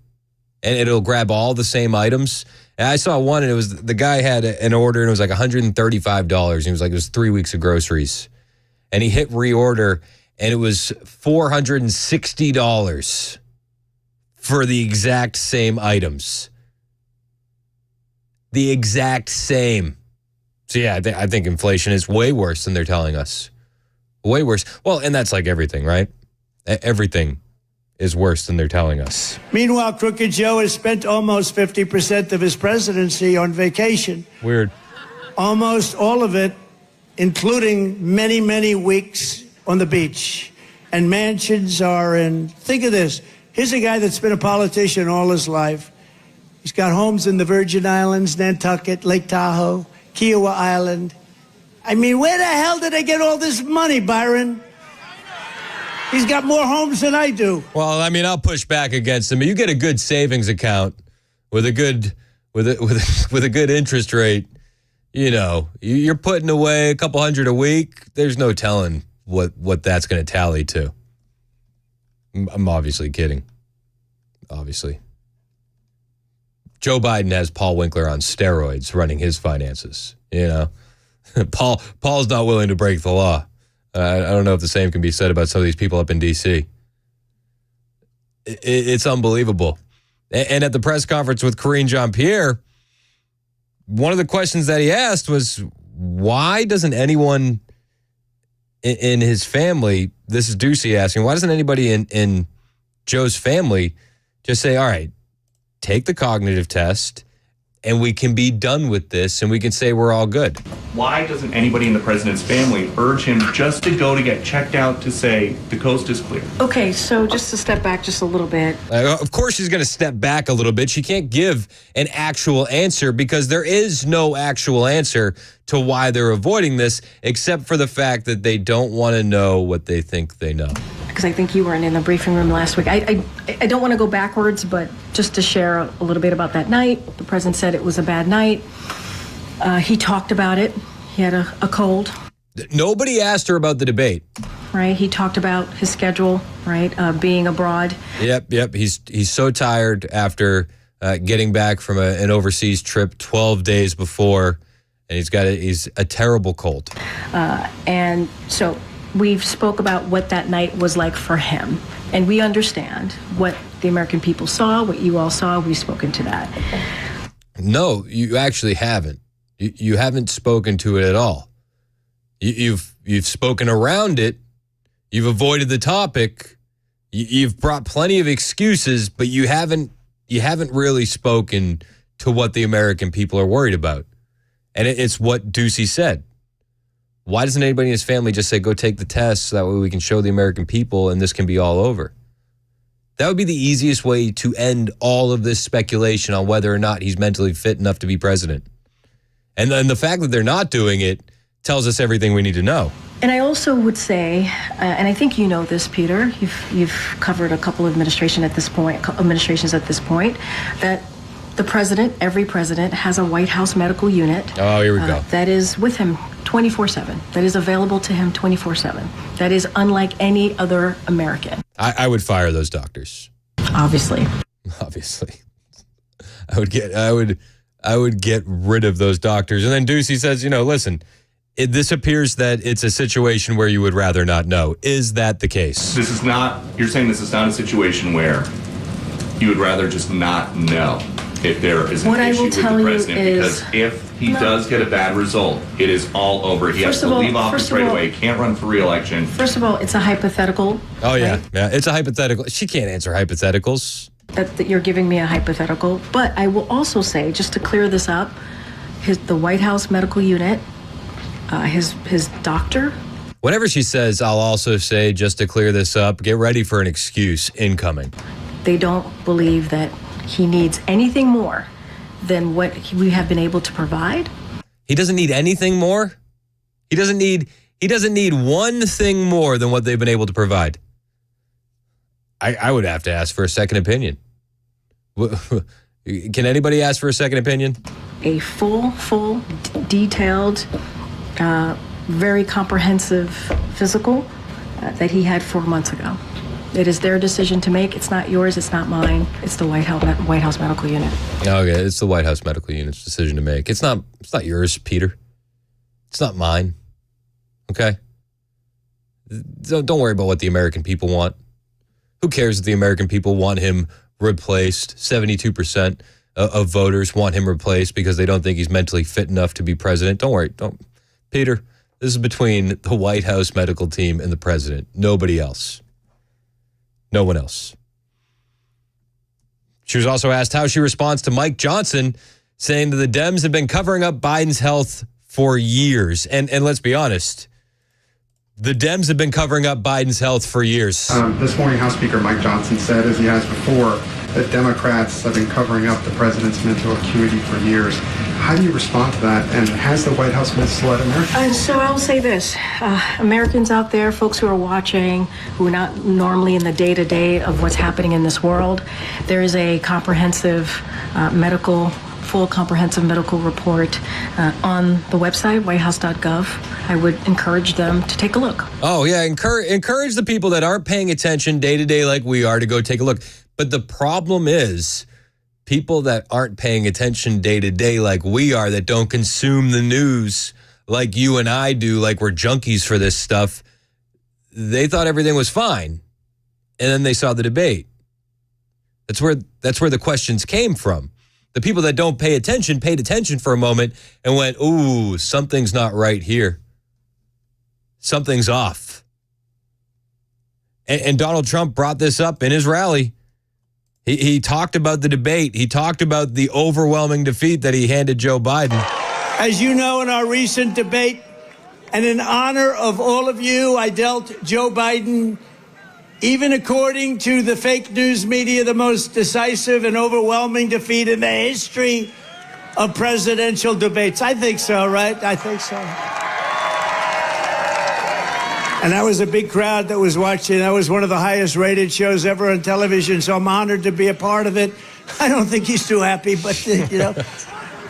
and it'll grab all the same items. And I saw one and it was the guy had an order and it was like $135. And he was like, it was 3 weeks of groceries. And he hit reorder and it was $460 for the exact same items. The exact same. So yeah, I think inflation is way worse than they're telling us. Way worse. Well, and that's like everything, right? Everything is worse than they're telling us. Meanwhile, Crooked Joe has spent almost 50% of his presidency on vacation. Weird. Almost all of it, including many, many weeks on the beach. And mansions are in, think of this, Here's a guy that's been a politician all his life. He's got homes in the Virgin Islands, Nantucket, Lake Tahoe, Kiowa Island. I mean, where the hell did they get all this money, Byron? He's got more homes than I do. Well, I mean, I'll push back against him. You get a good savings account with a good with a good interest rate. You know, you're putting away a couple hundred a week. There's no telling what that's going to tally to. I'm obviously kidding. Obviously. Joe Biden has Paul Winkler on steroids running his finances. You know, Paul's not willing to break the law. I don't know if the same can be said about some of these people up in D.C. It's unbelievable. And at the press conference with Karine Jean-Pierre, one of the questions that he asked was, why doesn't anyone in his family, this is Ducey asking, why doesn't anybody in Joe's family just say, all right, take the cognitive test and we can be done with this and we can say we're all good? Why doesn't anybody in the president's family urge him just to go to get checked out to say the coast is clear? Okay, so just to step back just a little bit. Of course she's going to step back a little bit. She can't give an actual answer because there is no actual answer to why they're avoiding this, except for the fact that they don't want to know what they think they know. Because I think you weren't in the briefing room last week. I don't want to go backwards, but just to share a little bit about that night. The president said it was a bad night. He talked about it. He had a cold. Nobody asked her about the debate. Right. He talked about his schedule, right, being abroad. Yep. He's so tired after getting back from an overseas trip 12 days before, and he's a terrible cold. And so we've spoke about what that night was like for him, and we understand what the American people saw, what you all saw. We've spoken to that. No, you actually haven't. You haven't spoken to it at all. You've spoken around it. You've avoided the topic. You've brought plenty of excuses, but you haven't really spoken to what the American people are worried about. And it's what Ducey said. Why doesn't anybody in his family just say, go take the test so that way we can show the American people and this can be all over? That would be the easiest way to end all of this speculation on whether or not he's mentally fit enough to be president. And then the fact that they're not doing it tells us everything we need to know. And I also would say, and I think you know this, Peter, you've covered a couple of administrations at this point, that the president, every president, has a White House medical unit. Oh, here we go. That is with him 24/7. That is available to him 24/7. That is unlike any other American. I would fire those doctors. Obviously. I would get rid of those doctors. And then Ducey says, listen, this appears that it's a situation where you would rather not know. Is that the case? You're saying this is not a situation where you would rather just not know if there is an issue with the president, because if he does get a bad result, it is all over. He has to leave office right away. He can't run for re-election. First of all, it's a hypothetical. Oh, yeah. Right? Yeah, it's a hypothetical. She can't answer hypotheticals. That you're giving me a hypothetical. But I will also say, just to clear this up, the White House medical unit, his doctor. Whenever she says, I'll also say, just to clear this up, get ready for an excuse incoming. They don't believe that he needs anything more than what we have been able to provide. He doesn't need anything more? He doesn't need one thing more than what they've been able to provide. I would have to ask for a second opinion. Can anybody ask for a second opinion? A full, detailed, very comprehensive physical that he had 4 months ago. It is their decision to make. It's not yours. It's not mine. It's the White House Medical Unit. Okay, it's the White House Medical Unit's decision to make. It's not yours, Peter. It's not mine. Okay? Don't worry about what the American people want. Who cares if the American people want him replaced? 72% of voters want him replaced because they don't think he's mentally fit enough to be president. Don't worry. Peter, this is between the White House medical team and the president. Nobody else. No one else. She was also asked how she responds to Mike Johnson saying that the Dems have been covering up Biden's health for years. And let's be honest, The Dems have been covering up Biden's health for years. This morning, House Speaker Mike Johnson said, as he has before, that Democrats have been covering up the president's mental acuity for years. How do you respond to that? And has the White House misled Americans? And so I'll say this, Americans out there, folks who are watching, who are not normally in the day-to-day of what's happening in this world, there is a comprehensive full comprehensive medical report on the website, whitehouse.gov. I would encourage them to take a look. Oh, yeah. Encourage the people that aren't paying attention day to day like we are to go take a look. But the problem is people that aren't paying attention day to day like we are, that don't consume the news like you and I do, like we're junkies for this stuff, they thought everything was fine. And then they saw the debate. That's where the questions came from. The people that don't pay attention paid attention for a moment and went, ooh, something's not right here. Something's off. And Donald Trump brought this up in his rally. He talked about the debate. He talked about the overwhelming defeat that he handed Joe Biden. As you know, in our recent debate, and in honor of all of you, I dealt Joe Biden, even according to the fake news media, the most decisive and overwhelming defeat in the history of presidential debates. I think so, right? I think so. And that was a big crowd that was watching. That was one of the highest rated shows ever on television, so I'm honored to be a part of it. I don't think he's too happy, but, you know,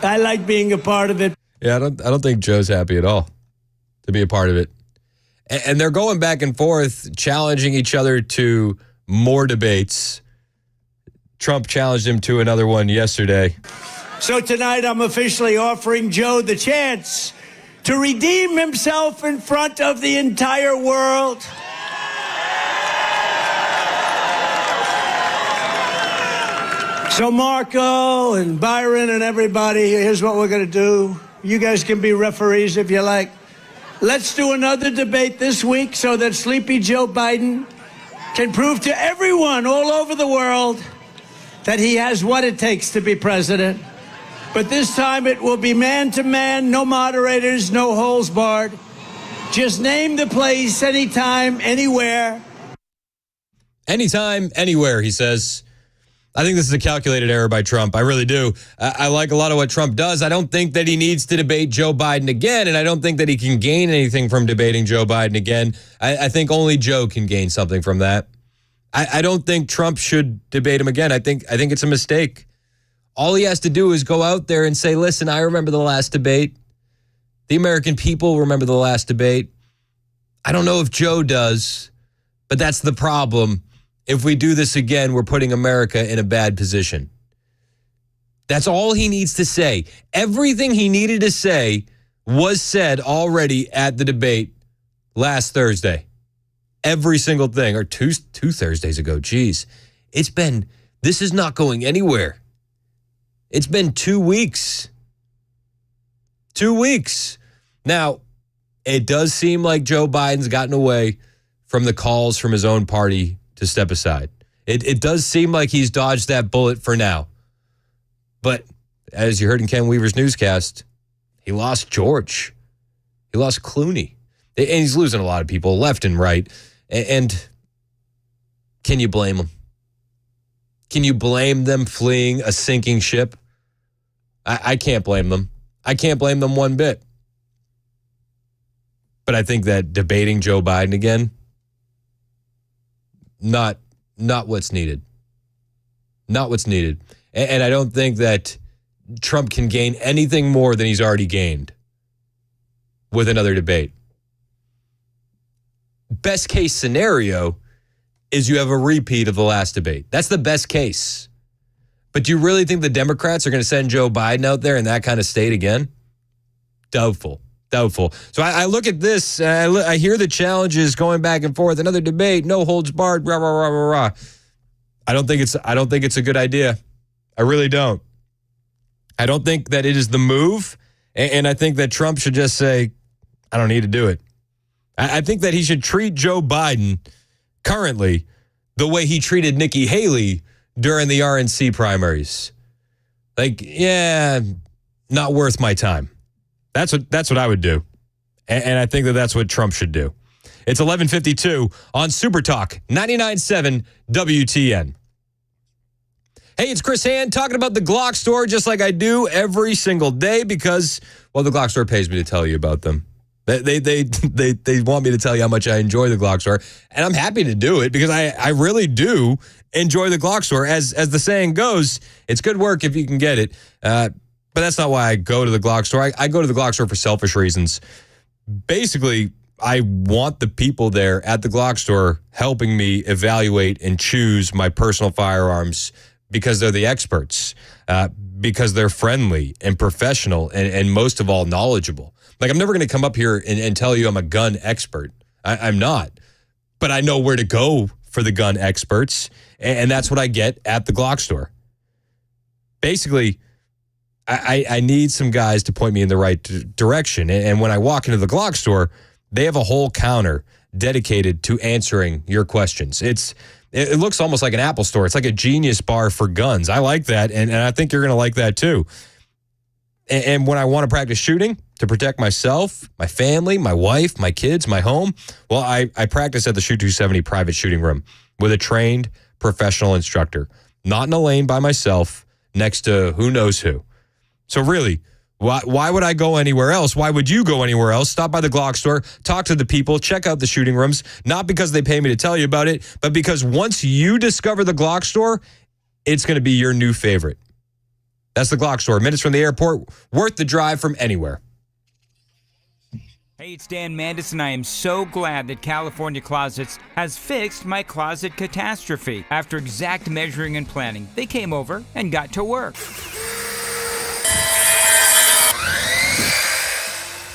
I like being a part of it. Yeah, I don't think Joe's happy at all to be a part of it. And they're going back and forth, challenging each other to more debates. Trump challenged him to another one yesterday. So tonight I'm officially offering Joe the chance to redeem himself in front of the entire world. So Marco and Byron and everybody, here's what we're going to do. You guys can be referees if you like. Let's do another debate this week so that Sleepy Joe Biden can prove to everyone all over the world that he has what it takes to be president. But this time it will be man to man, no moderators, no holes barred. Just name the place, anytime, anywhere. Anytime, anywhere, he says. I think this is a calculated error by Trump. I really do. I like a lot of what Trump does. I don't think that he needs to debate Joe Biden again, and I don't think that he can gain anything from debating Joe Biden again. I think only Joe can gain something from that. I don't think Trump should debate him again. I think it's a mistake. All he has to do is go out there and say, listen, I remember the last debate. The American people remember the last debate. I don't know if Joe does, but that's the problem. If we do this again, we're putting America in a bad position. That's all he needs to say. Everything he needed to say was said already at the debate last Thursday. Every single thing, or two Thursdays ago. Geez, this is not going anywhere. It's been 2 weeks. 2 weeks. Now, it does seem like Joe Biden's gotten away from the calls from his own party to step aside. It does seem like he's dodged that bullet for now. But as you heard in Ken Weaver's newscast, he lost George. He lost Clooney. And he's losing a lot of people left and right. And can you blame him? Can you blame them fleeing a sinking ship? I can't blame them. I can't blame them one bit. But I think that debating Joe Biden again, not what's needed. Not what's needed. And I don't think that Trump can gain anything more than he's already gained with another debate. Best case scenario is you have a repeat of the last debate. That's the best case. But do you really think the Democrats are going to send Joe Biden out there in that kind of state again? Doubtful. So I look at this, I hear the challenges going back and forth. Another debate, no holds barred, rah, rah, rah, rah, rah. I don't think it's a good idea. I really don't. I don't think that it is the move, and I think that Trump should just say, I don't need to do it. I think that he should treat Joe Biden currently the way he treated Nikki Haley during the RNC primaries. Like, yeah, not worth my time. That's what I would do. And I think that that's what Trump should do. It's 11:52 on Super Talk 99.7 WTN. Hey, it's Chris Hand talking about the Glock store just like I do every single day because, well, the Glock store pays me to tell you about them. They want me to tell you how much I enjoy the Glock store, and I'm happy to do it because I really do enjoy the Glock store. As the saying goes, it's good work if you can get it. But that's not why I go to the Glock store. I go to the Glock store for selfish reasons. Basically, I want the people there at the Glock store helping me evaluate and choose my personal firearms because they're the experts, because they're friendly and professional and most of all, knowledgeable. Like, I'm never going to come up here and tell you I'm a gun expert. I'm not. But I know where to go for the gun experts, and that's what I get at the Glock store. Basically, I need some guys to point me in the right direction. And when I walk into the Glock store, they have a whole counter dedicated to answering your questions. It looks almost like an Apple store. It's like a Genius bar for guns. I like that, and I think you're going to like that too. And when I want to practice shooting to protect myself, my family, my wife, my kids, my home, well, I practice at the Shoot 270 private shooting room with a trained professional instructor, not in a lane by myself next to who knows who. So really, why would I go anywhere else? Why would you go anywhere else? Stop by the Glock store, talk to the people, check out the shooting rooms, not because they pay me to tell you about it, but because once you discover the Glock store, it's going to be your new favorite. That's the Glock store. Minutes from the airport, worth the drive from anywhere. Hey, it's Dan Mandis, and I am so glad that California Closets has fixed my closet catastrophe. After exact measuring and planning, they came over and got to work.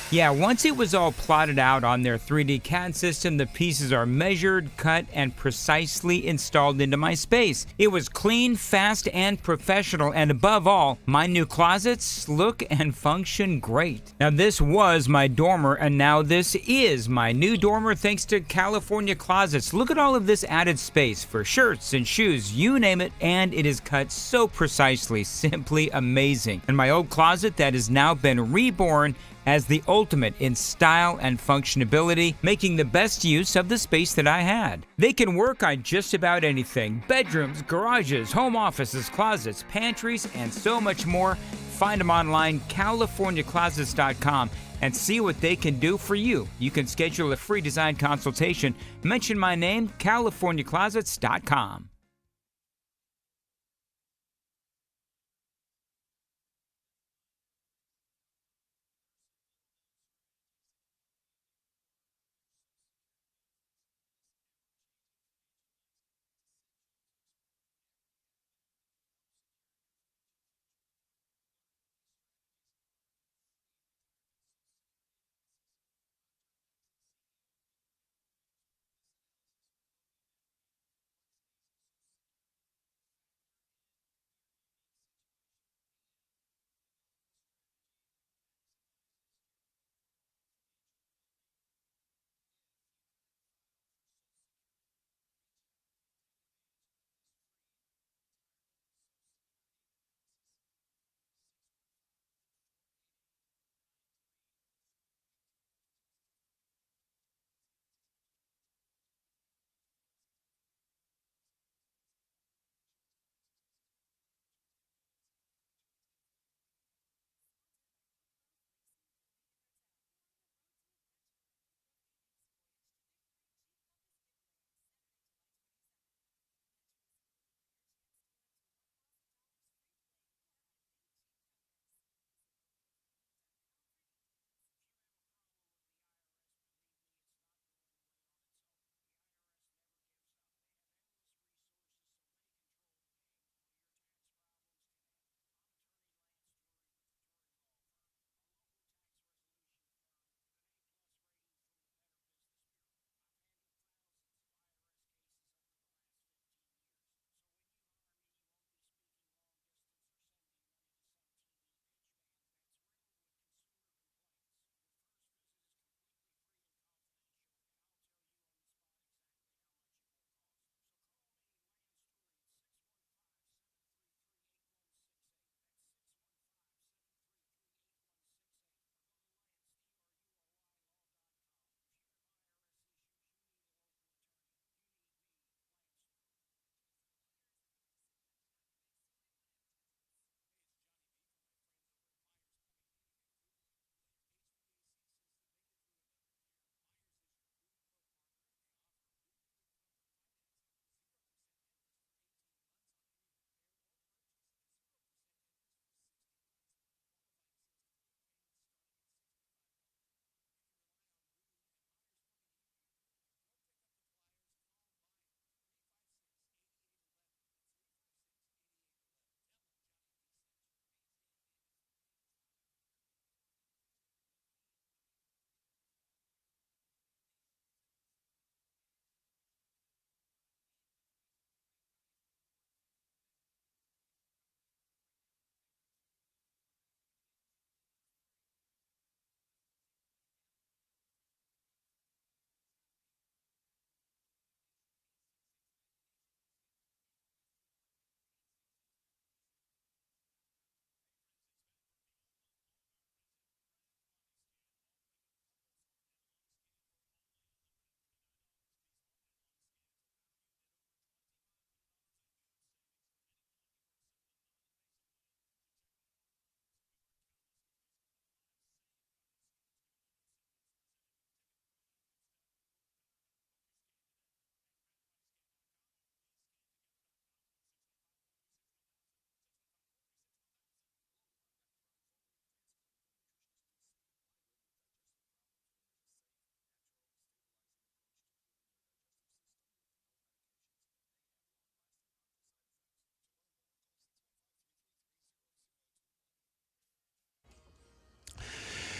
Yeah, once it was all plotted out on their 3D CAD system, the pieces are measured, cut, and precisely installed into my space. It was clean, fast, and professional, and above all, my new closets look and function great. Now, this was my dormer, and now this is my new dormer thanks to California Closets. Look at all of this added space for shirts and shoes, you name it, and it is cut so precisely, simply amazing. And my old closet that has now been reborn as the ultimate in style and functionality, making the best use of the space that I had. They can work on just about anything: bedrooms, garages, home offices, closets, pantries, and so much more. Find them online, CaliforniaClosets.com, and see what they can do for you. You can schedule a free design consultation. Mention my name, CaliforniaClosets.com.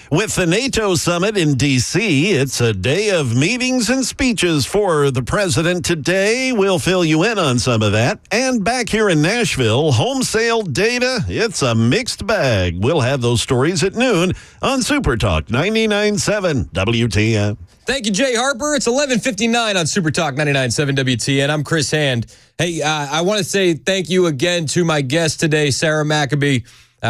With the NATO summit in D.C., it's a day of meetings and speeches for the president today. We'll fill you in on some of that. And back here in Nashville, home sale data, it's a mixed bag. We'll have those stories at noon on Super Talk 99.7 WTN. Thank you, Jay Harper. It's 11:59 on Super Talk 99.7 WTN. I'm Chris Hand. Hey, I want to say thank you again to my guest today, Sarah McCabe.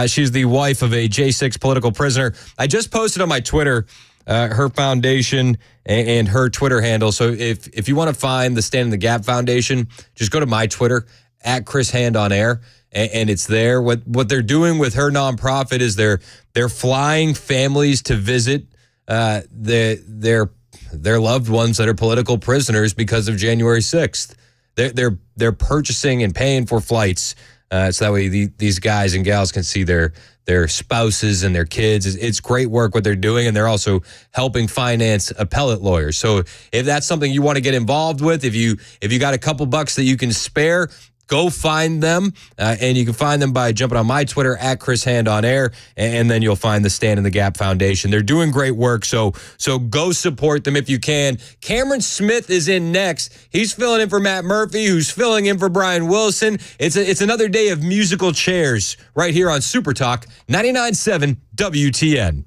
She's the wife of a J6 political prisoner. I just posted on my Twitter her foundation and her Twitter handle. So if you want to find the Stand in the Gap Foundation, just go to my Twitter, at Chris Hand on Air, and it's there. What they're doing with her nonprofit is they're flying families to visit their loved ones that are political prisoners because of January 6th. They're purchasing and paying for flights. So that way these guys and gals can see their spouses and their kids. It's great work what they're doing, and they're also helping finance appellate lawyers. So if that's something you want to get involved with, if you got a couple bucks that you can spare, go find them, and you can find them by jumping on my Twitter, at Chris Hand on Air, and then you'll find the Stand in the Gap Foundation. They're doing great work, so go support them if you can. Cameron Smith is in next. He's filling in for Matt Murphy, who's filling in for Brian Wilson. It's another day of musical chairs right here on Super Talk 99.7 WTN.